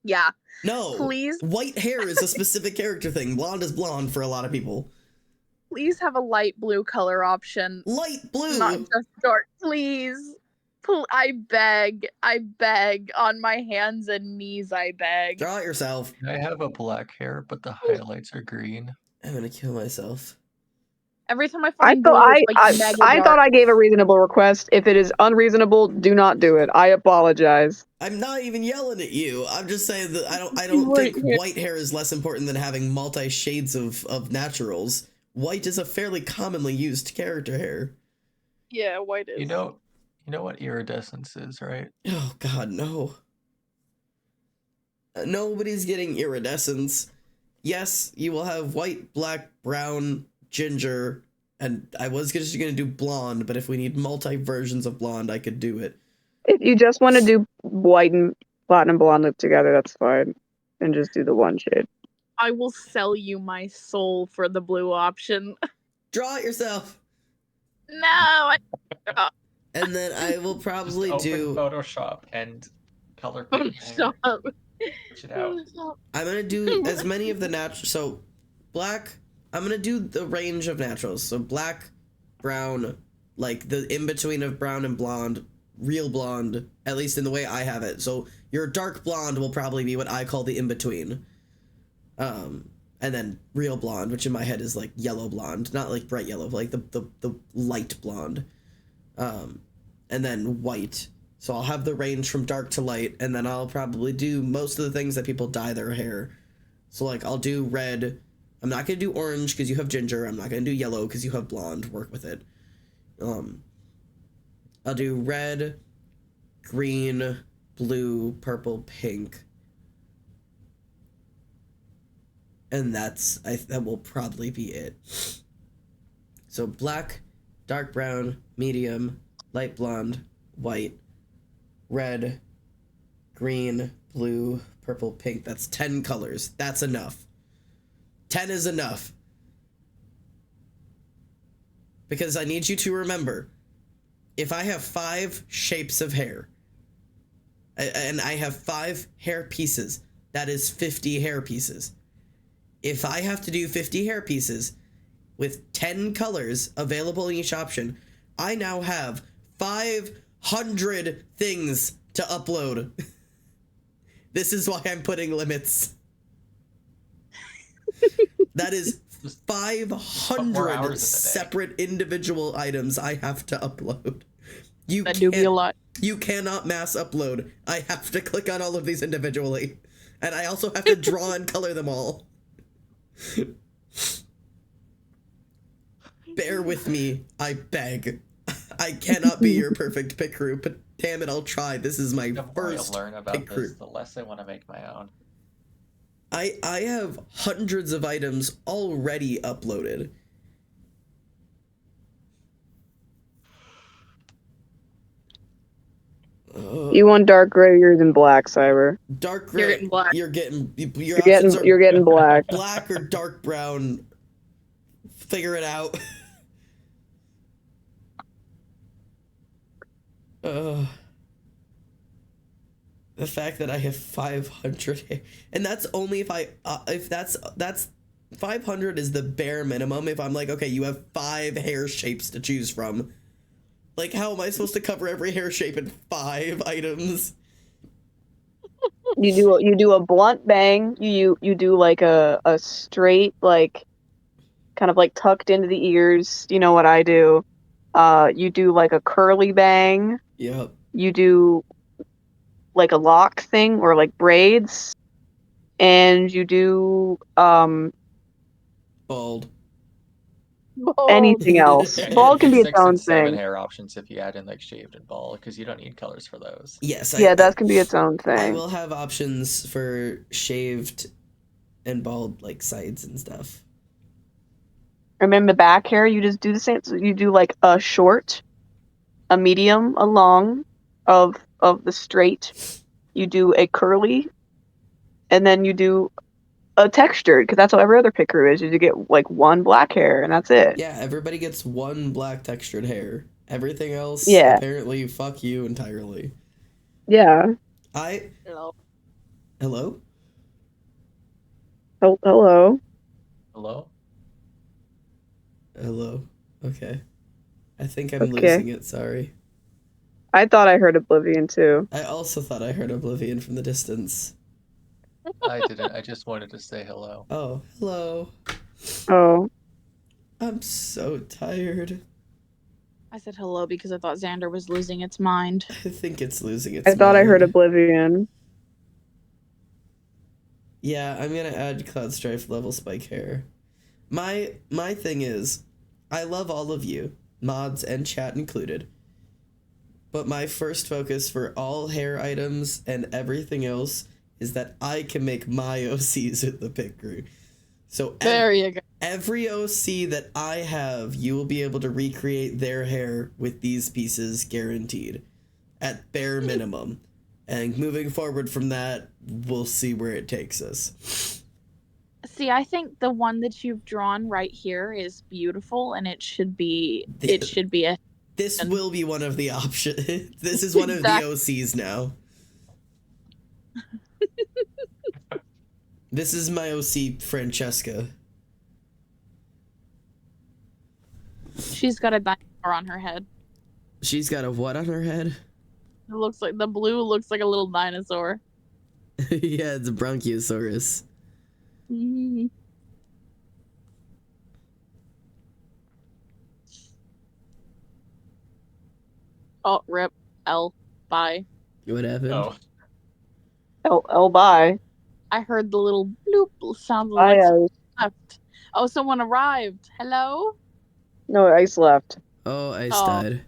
S1: Yeah.
S3: No.
S1: Please.
S3: White hair is a specific character thing. Blonde is blonde for a lot of people.
S1: Please have a light blue color option.
S3: Light blue.
S1: Not just dark. Please. I beg. I beg. On my hands and knees, I beg.
S3: Draw it yourself.
S8: I have a black hair, but the highlights are green.
S3: I'm gonna kill myself.
S1: Every time I find blue, it's like mega
S4: I
S1: dark.
S4: thought I gave a reasonable request. If it is unreasonable, do not do it. I apologize.
S3: I'm not even yelling at you. I'm just saying that I don't think white hair is less important than having multi shades of naturals. White is a fairly commonly used character hair.
S1: Yeah, white is.
S8: You know what iridescence is, right?
S3: Oh God, no. Nobody's getting iridescence. Yes, you will have white, black, brown, ginger, and I was just gonna do blonde, but if we need multi versions of blonde, I could do it.
S4: If you just want to do white and platinum blonde loop together, that's fine. And just do the one shade.
S1: I will sell you my soul for the blue option.
S3: Draw it yourself.
S1: No.
S3: And then I will probably
S8: Just
S3: do
S8: open Photoshop and color pick hair.
S1: Stop.
S8: Switch it out.
S3: I'm gonna do as many of the so black. I'm gonna do the range of naturals. So black, brown, like the in between of brown and blonde, real blonde, at least in the way I have it. So your dark blonde will probably be what I call the in between. And then real blonde, which in my head is like yellow blonde, not like bright yellow, but like the light blonde. And then white. So I'll have the range from dark to light, and then I'll probably do most of the things that people dye their hair. So like I'll do red. I'm not gonna do orange because you have ginger. I'm not gonna do yellow because you have blonde. Work with it. I'll do red, green, blue, purple, pink. And that will probably be it. So black, dark brown, medium, light blonde, white, red, green, blue, purple, pink. That's 10 colors. That's enough. 10 is enough. Because I need you to remember, if I have 5 shapes of hair, and I have 5 hair pieces, that is 50 hair pieces. If I have to do 50 hair pieces with 10 colors available in each option, I now have 500 things to upload. This is why I'm putting limits. That is 500 separate individual items I have to upload.
S1: That do be a lot.
S3: You cannot mass upload. I have to click on all of these individually. And I also have to draw and color them all. Bear with me, I beg. I cannot be your perfect pick crew, but damn it, I'll try. This is my first
S8: learn about
S3: pick crew.
S8: this, the less I want to make my own.
S3: I have hundreds of items already uploaded.
S4: You want dark gray, you're in black, Cyber.
S3: Dark gray.
S1: You're getting black.
S3: You're
S4: getting black.
S3: Black or dark brown. Figure it out. The fact that I have 500, and that's only if that's 500 is the bare minimum. If I'm like, okay, you have 5 hair shapes to choose from. Like, how am I supposed to cover every hair shape in 5 items?
S4: You do a blunt bang. You do like a straight, like kind of like tucked into the ears. You know what I do? You do like a curly bang.
S3: Yep.
S4: You do like a lock thing or like braids, and you do
S3: Bald.
S4: anything else. Bald can be its
S8: 6
S4: own
S8: and 7
S4: thing.
S8: hair options if you add in like shaved and bald, because you don't need colors for those.
S3: Yes.
S4: Yeah, that can be its own
S3: I
S4: thing.
S3: will have options for shaved and bald, like sides and stuff.
S4: And then the back hair, you just do the same. So you do like a short, a medium, a long of the straight. You do a curly, and then you do a textured, because that's how every other pickeroo is. You get like one black hair, and that's it.
S3: Yeah, everybody gets one black textured hair. Everything else,
S4: Yeah.
S3: apparently, fuck you entirely.
S4: Yeah.
S1: Hello.
S3: Hello?
S4: Hello.
S8: Hello?
S3: Hello. Okay. I think I'm
S4: Okay.
S3: losing it, sorry.
S4: I thought I heard Oblivion too.
S3: I also thought I heard Oblivion from the distance.
S8: I didn't. I just wanted to say hello.
S3: Oh, hello.
S4: Oh.
S3: I'm so tired.
S1: I said hello because I thought Xander was losing its mind.
S3: I think it's losing its
S4: I thought I heard
S3: mind.
S4: Oblivion.
S3: Yeah, I'm gonna add Cloud Strife level spike hair. My thing is, I love all of you, mods and chat included. But my first focus for all hair items and everything else is that I can make my OCs with the pick crew. So
S1: There you go.
S3: every OC that I have, you will be able to recreate their hair with these pieces guaranteed. At bare minimum. And moving forward from that, we'll see where it takes us.
S1: See, I think the one that you've drawn right here is beautiful, and it should be a.
S3: This will be one of the options. This is one of the OCs now. This is my OC, Francesca.
S1: She's got a dinosaur on her head.
S3: She's got a what on her head?
S1: It looks like the blue looks like a little dinosaur.
S3: Yeah, it's a Bronchiosaurus.
S1: Mm-hmm. Oh, rip. L. Bye.
S3: What happened?
S8: Oh.
S4: L bye.
S1: I heard the little bloop sound
S4: Bye,
S1: like
S4: Ice.
S1: left. Oh, someone arrived. Hello?
S4: No, Ice left.
S3: Oh, Ice
S1: Oh.
S3: died.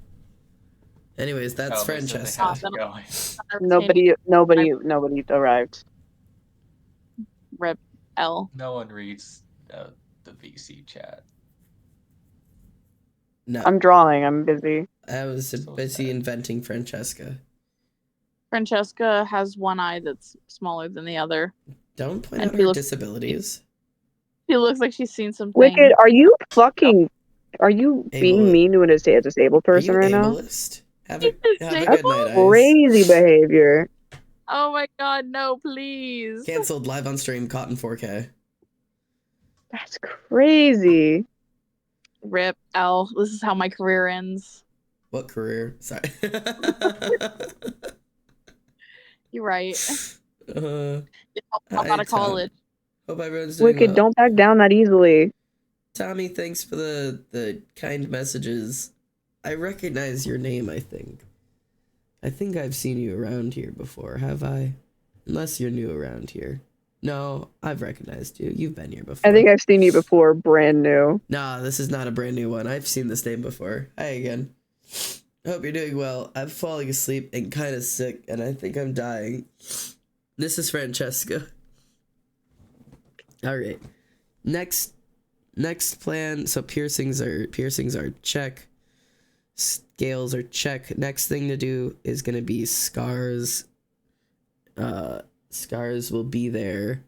S3: Anyways, that's
S8: Oh, they said they
S3: Francesca.
S8: had to go.
S4: Nobody arrived.
S1: Rip. L.
S8: No one reads the VC chat.
S3: No,
S4: I'm drawing. I'm busy.
S3: I was
S8: So
S3: busy
S8: sad.
S3: inventing Francesca.
S1: Francesca has one eye that's smaller than the other.
S3: Don't point
S1: And
S3: out
S1: she
S3: her
S1: looks-
S3: disabilities.
S1: She looks like she's seen something.
S4: Wicked, are you being
S3: Ableist.
S4: mean to a disabled
S3: Are
S4: person
S3: you
S4: right now?
S3: ableist? Have a
S1: That's
S3: good night, Ice.
S4: Crazy behavior.
S1: Oh my god, no, please.
S3: Cancelled live on stream, caught in 4K.
S4: That's crazy.
S1: Rip. L. This is how my career ends.
S3: What career? Sorry.
S1: You're right.
S3: uh,
S1: I'm out of college.
S3: Hope everyone's doing
S4: Wicked,
S3: well.
S4: don't back down that easily.
S3: Tommy, thanks for the kind messages. I recognize your name, I think. I think I've seen you around here before, have I? Unless you're new around here. No, I've recognized you. You've been here before.
S4: I think I've seen you before, brand new.
S3: Nah, this is not a brand new one. I've seen this name before. Hi again. I hope you're doing well. I'm falling asleep and kind of sick, and I think I'm dying. This is Francesca. All right. Next plan. So piercings are check. Scales are check. Next thing to do is gonna be scars. Scars will be there.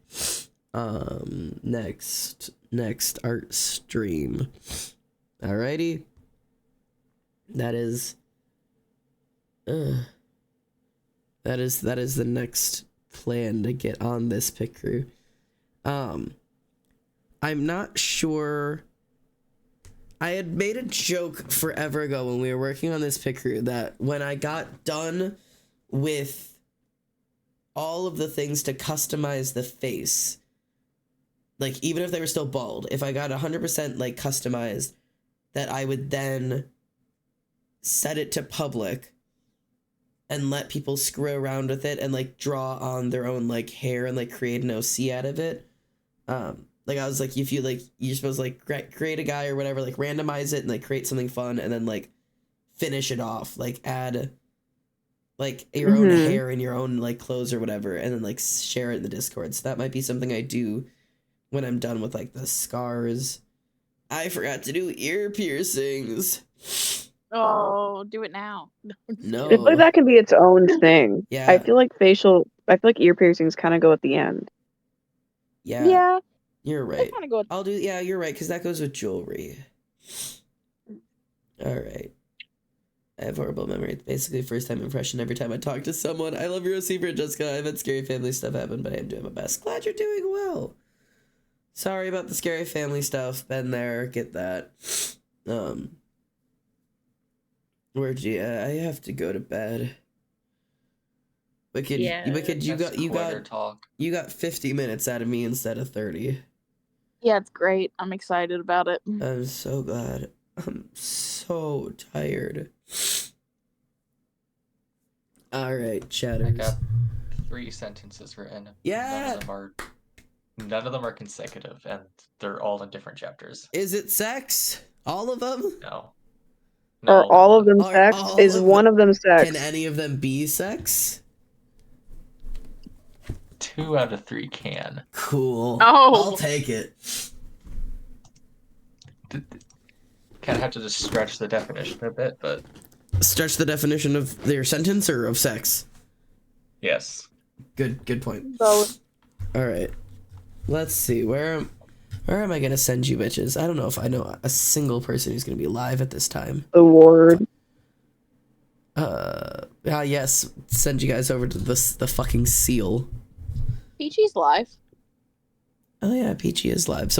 S3: Next art stream. Alrighty. That is the next plan to get on this pick crew. I'm not sure. I had made a joke forever ago when we were working on this pick crew that when I got done with all of the things to customize the face, like even if they were still bald, if I got 100% like customized, that I would then set it to public and let people screw around with it and like draw on their own like hair and like create an OC out of it. Like I was like, if you like, you're supposed to like create a guy or whatever, like randomize it and like create something fun and then like finish it off, like add like your own hair and your own like clothes or whatever, and then like share it in the Discord. So that might be something I do when I'm done with like the scars. I forgot to do ear piercings.
S1: Oh, do it now.
S4: I feel
S3: No.
S4: like that can be its own thing.
S3: Yeah.
S4: I feel like ear piercings kind of go at the end.
S3: Yeah.
S1: Yeah,
S3: You're
S1: they
S3: right.
S1: kind of go.
S3: I'll do. Yeah, you're right, because that goes with jewelry. All right. I have horrible memory. It's basically first time impression every time I talk to someone. I love your secret, Jessica. I've had scary family stuff happen, but I am doing my best. Glad you're doing well. Sorry about the scary family stuff. Been there. Get that. Where'd you? I have to go to bed. Wicked,
S1: Yeah,
S3: Wicked, you
S8: That's quitter
S3: got
S8: talk.
S3: 50 minutes out of me instead of 30.
S1: Yeah, it's great. I'm excited about it.
S3: I'm so glad. I'm so tired. All right,
S8: I
S3: chatters.
S8: got 3 sentences written.
S3: Yeah.
S8: None of them are consecutive, and they're all in different chapters.
S3: Is it sex? All of them?
S8: No.
S4: Are all of them
S3: Are
S4: sex?
S3: all
S4: Is
S3: of
S4: one of them sex?
S3: Can any of them be sex?
S8: 2 out of 3 can.
S3: Cool.
S1: Oh.
S3: I'll take it.
S8: Kind of have to just stretch the definition a bit, but
S3: Stretch the definition of their sentence or of sex?
S8: yes.
S3: Good point.
S1: Both.
S3: All right. Let's see. Where am I gonna send you bitches? I don't know if I know a single person who's gonna be live at this time.
S4: The ward.
S3: Yes. Send you guys over to the fucking seal.
S1: Peachy's live.
S3: Oh yeah, Peachy is live.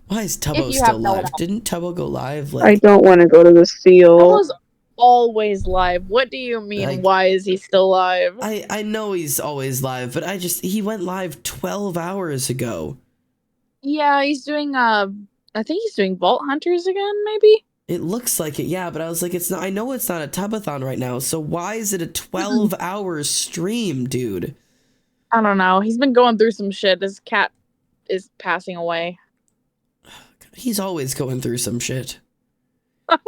S3: Why is Tubbo
S1: you
S3: still
S1: have no one
S3: live?
S1: else.
S3: Didn't Tubbo go live?
S4: I don't want to go to the seal.
S1: I was always live. What do you mean?
S3: Like-
S1: Why is he still live?
S3: I know he's always live, but he went live 12 hours ago.
S1: Yeah, he's doing I think he's doing Vault Hunters again, maybe?
S3: It looks like it, yeah, but I was like, it's not. I know it's not a Tubathon right now, so why is it a 12-hour stream, dude?
S1: I don't know. He's been going through some shit. His cat is passing away.
S3: He's always going through some shit. I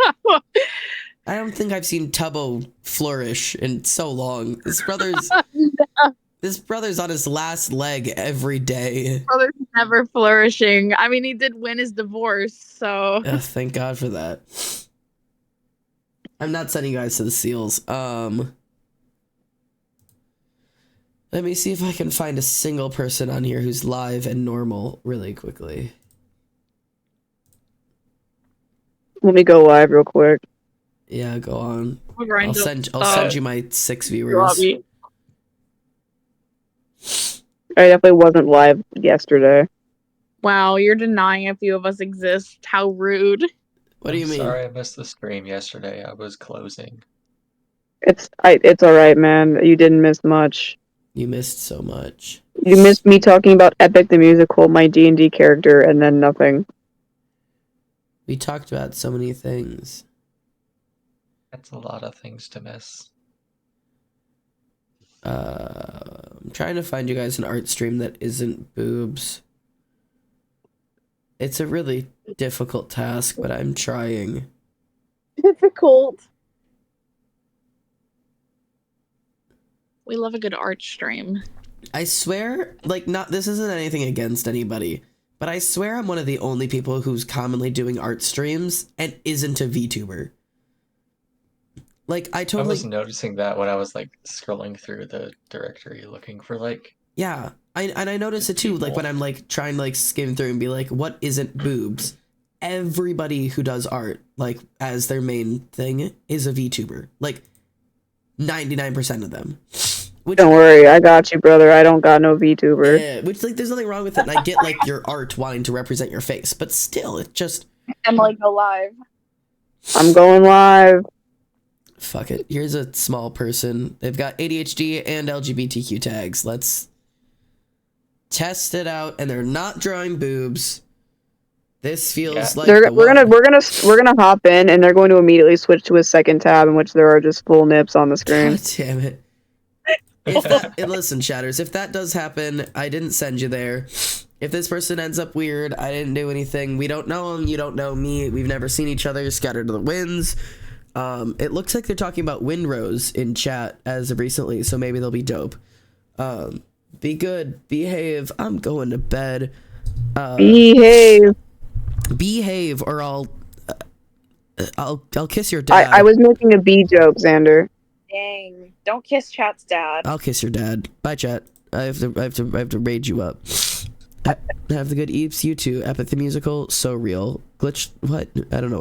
S3: don't think I've seen Tubbo flourish in so long. This brother's on his last leg every day.
S1: Brother's never flourishing. I mean, he did win his divorce, so.
S3: Ugh, thank God for that. I'm not sending you guys to the seals. Let me see if I can find a single person on here who's live and normal really quickly.
S4: Let me go live real quick.
S3: Yeah, go on.
S1: I'll
S3: I'll send you my 6 viewers.
S1: Robbie.
S4: I definitely wasn't live yesterday.
S1: Wow, you're denying a few of us exist. How rude.
S3: What do you mean?
S8: Sorry I missed the stream yesterday. I was closing.
S4: It's all right, man. You didn't miss much.
S3: You missed so much.
S4: You missed me talking about Epic the Musical, my D&D character, and then nothing.
S3: We talked about so many things.
S8: That's a lot of things to miss.
S3: I'm trying to find you guys an art stream that isn't boobs. It's a really difficult task, but I'm trying.
S1: Difficult. We love a good art stream.
S3: I swear, like, this isn't anything against anybody, but I swear I'm one of the only people who's commonly doing art streams and isn't a VTuber. Like, I was
S8: noticing that when I was, like, scrolling through the directory looking for, like...
S3: Yeah, I notice it too, like, when I'm, like, trying to, like, skim through and be like, what isn't boobs? Everybody who does art, like, as their main thing is a VTuber. Like, 99% of them.
S4: Don't worry, I got you, brother. I don't got no VTuber.
S3: Yeah, which, like, there's nothing wrong with it, and I get, like, your art wanting to represent your face, but still, it just...
S1: Emily, go live.
S4: I'm going live.
S3: Fuck it. Here's a small person. They've got ADHD and LGBTQ tags. Let's test it out, and they're not drawing boobs. This feels like
S4: we're gonna hop in, and they're going to immediately switch to a second tab in which there are just full nips on the screen.
S3: God damn it. Listen, chatters, if that does happen, I didn't send you there. If this person ends up weird, I didn't do anything. We don't know them. You don't know me. We've never seen each other. Scattered to the winds. It looks like they're talking about Windrose in chat as of recently, so maybe they'll be dope. Be good. Behave. I'm going to bed.
S4: Behave.
S3: Behave, or I'll kiss your dad.
S4: I was making a bee joke, Xander.
S1: Dang. Don't kiss Chat's dad.
S3: I'll kiss your dad. Bye, Chat. I have to raid you up. Have the good eeps. You too. Epic the musical. So real. Glitch. What? I don't know.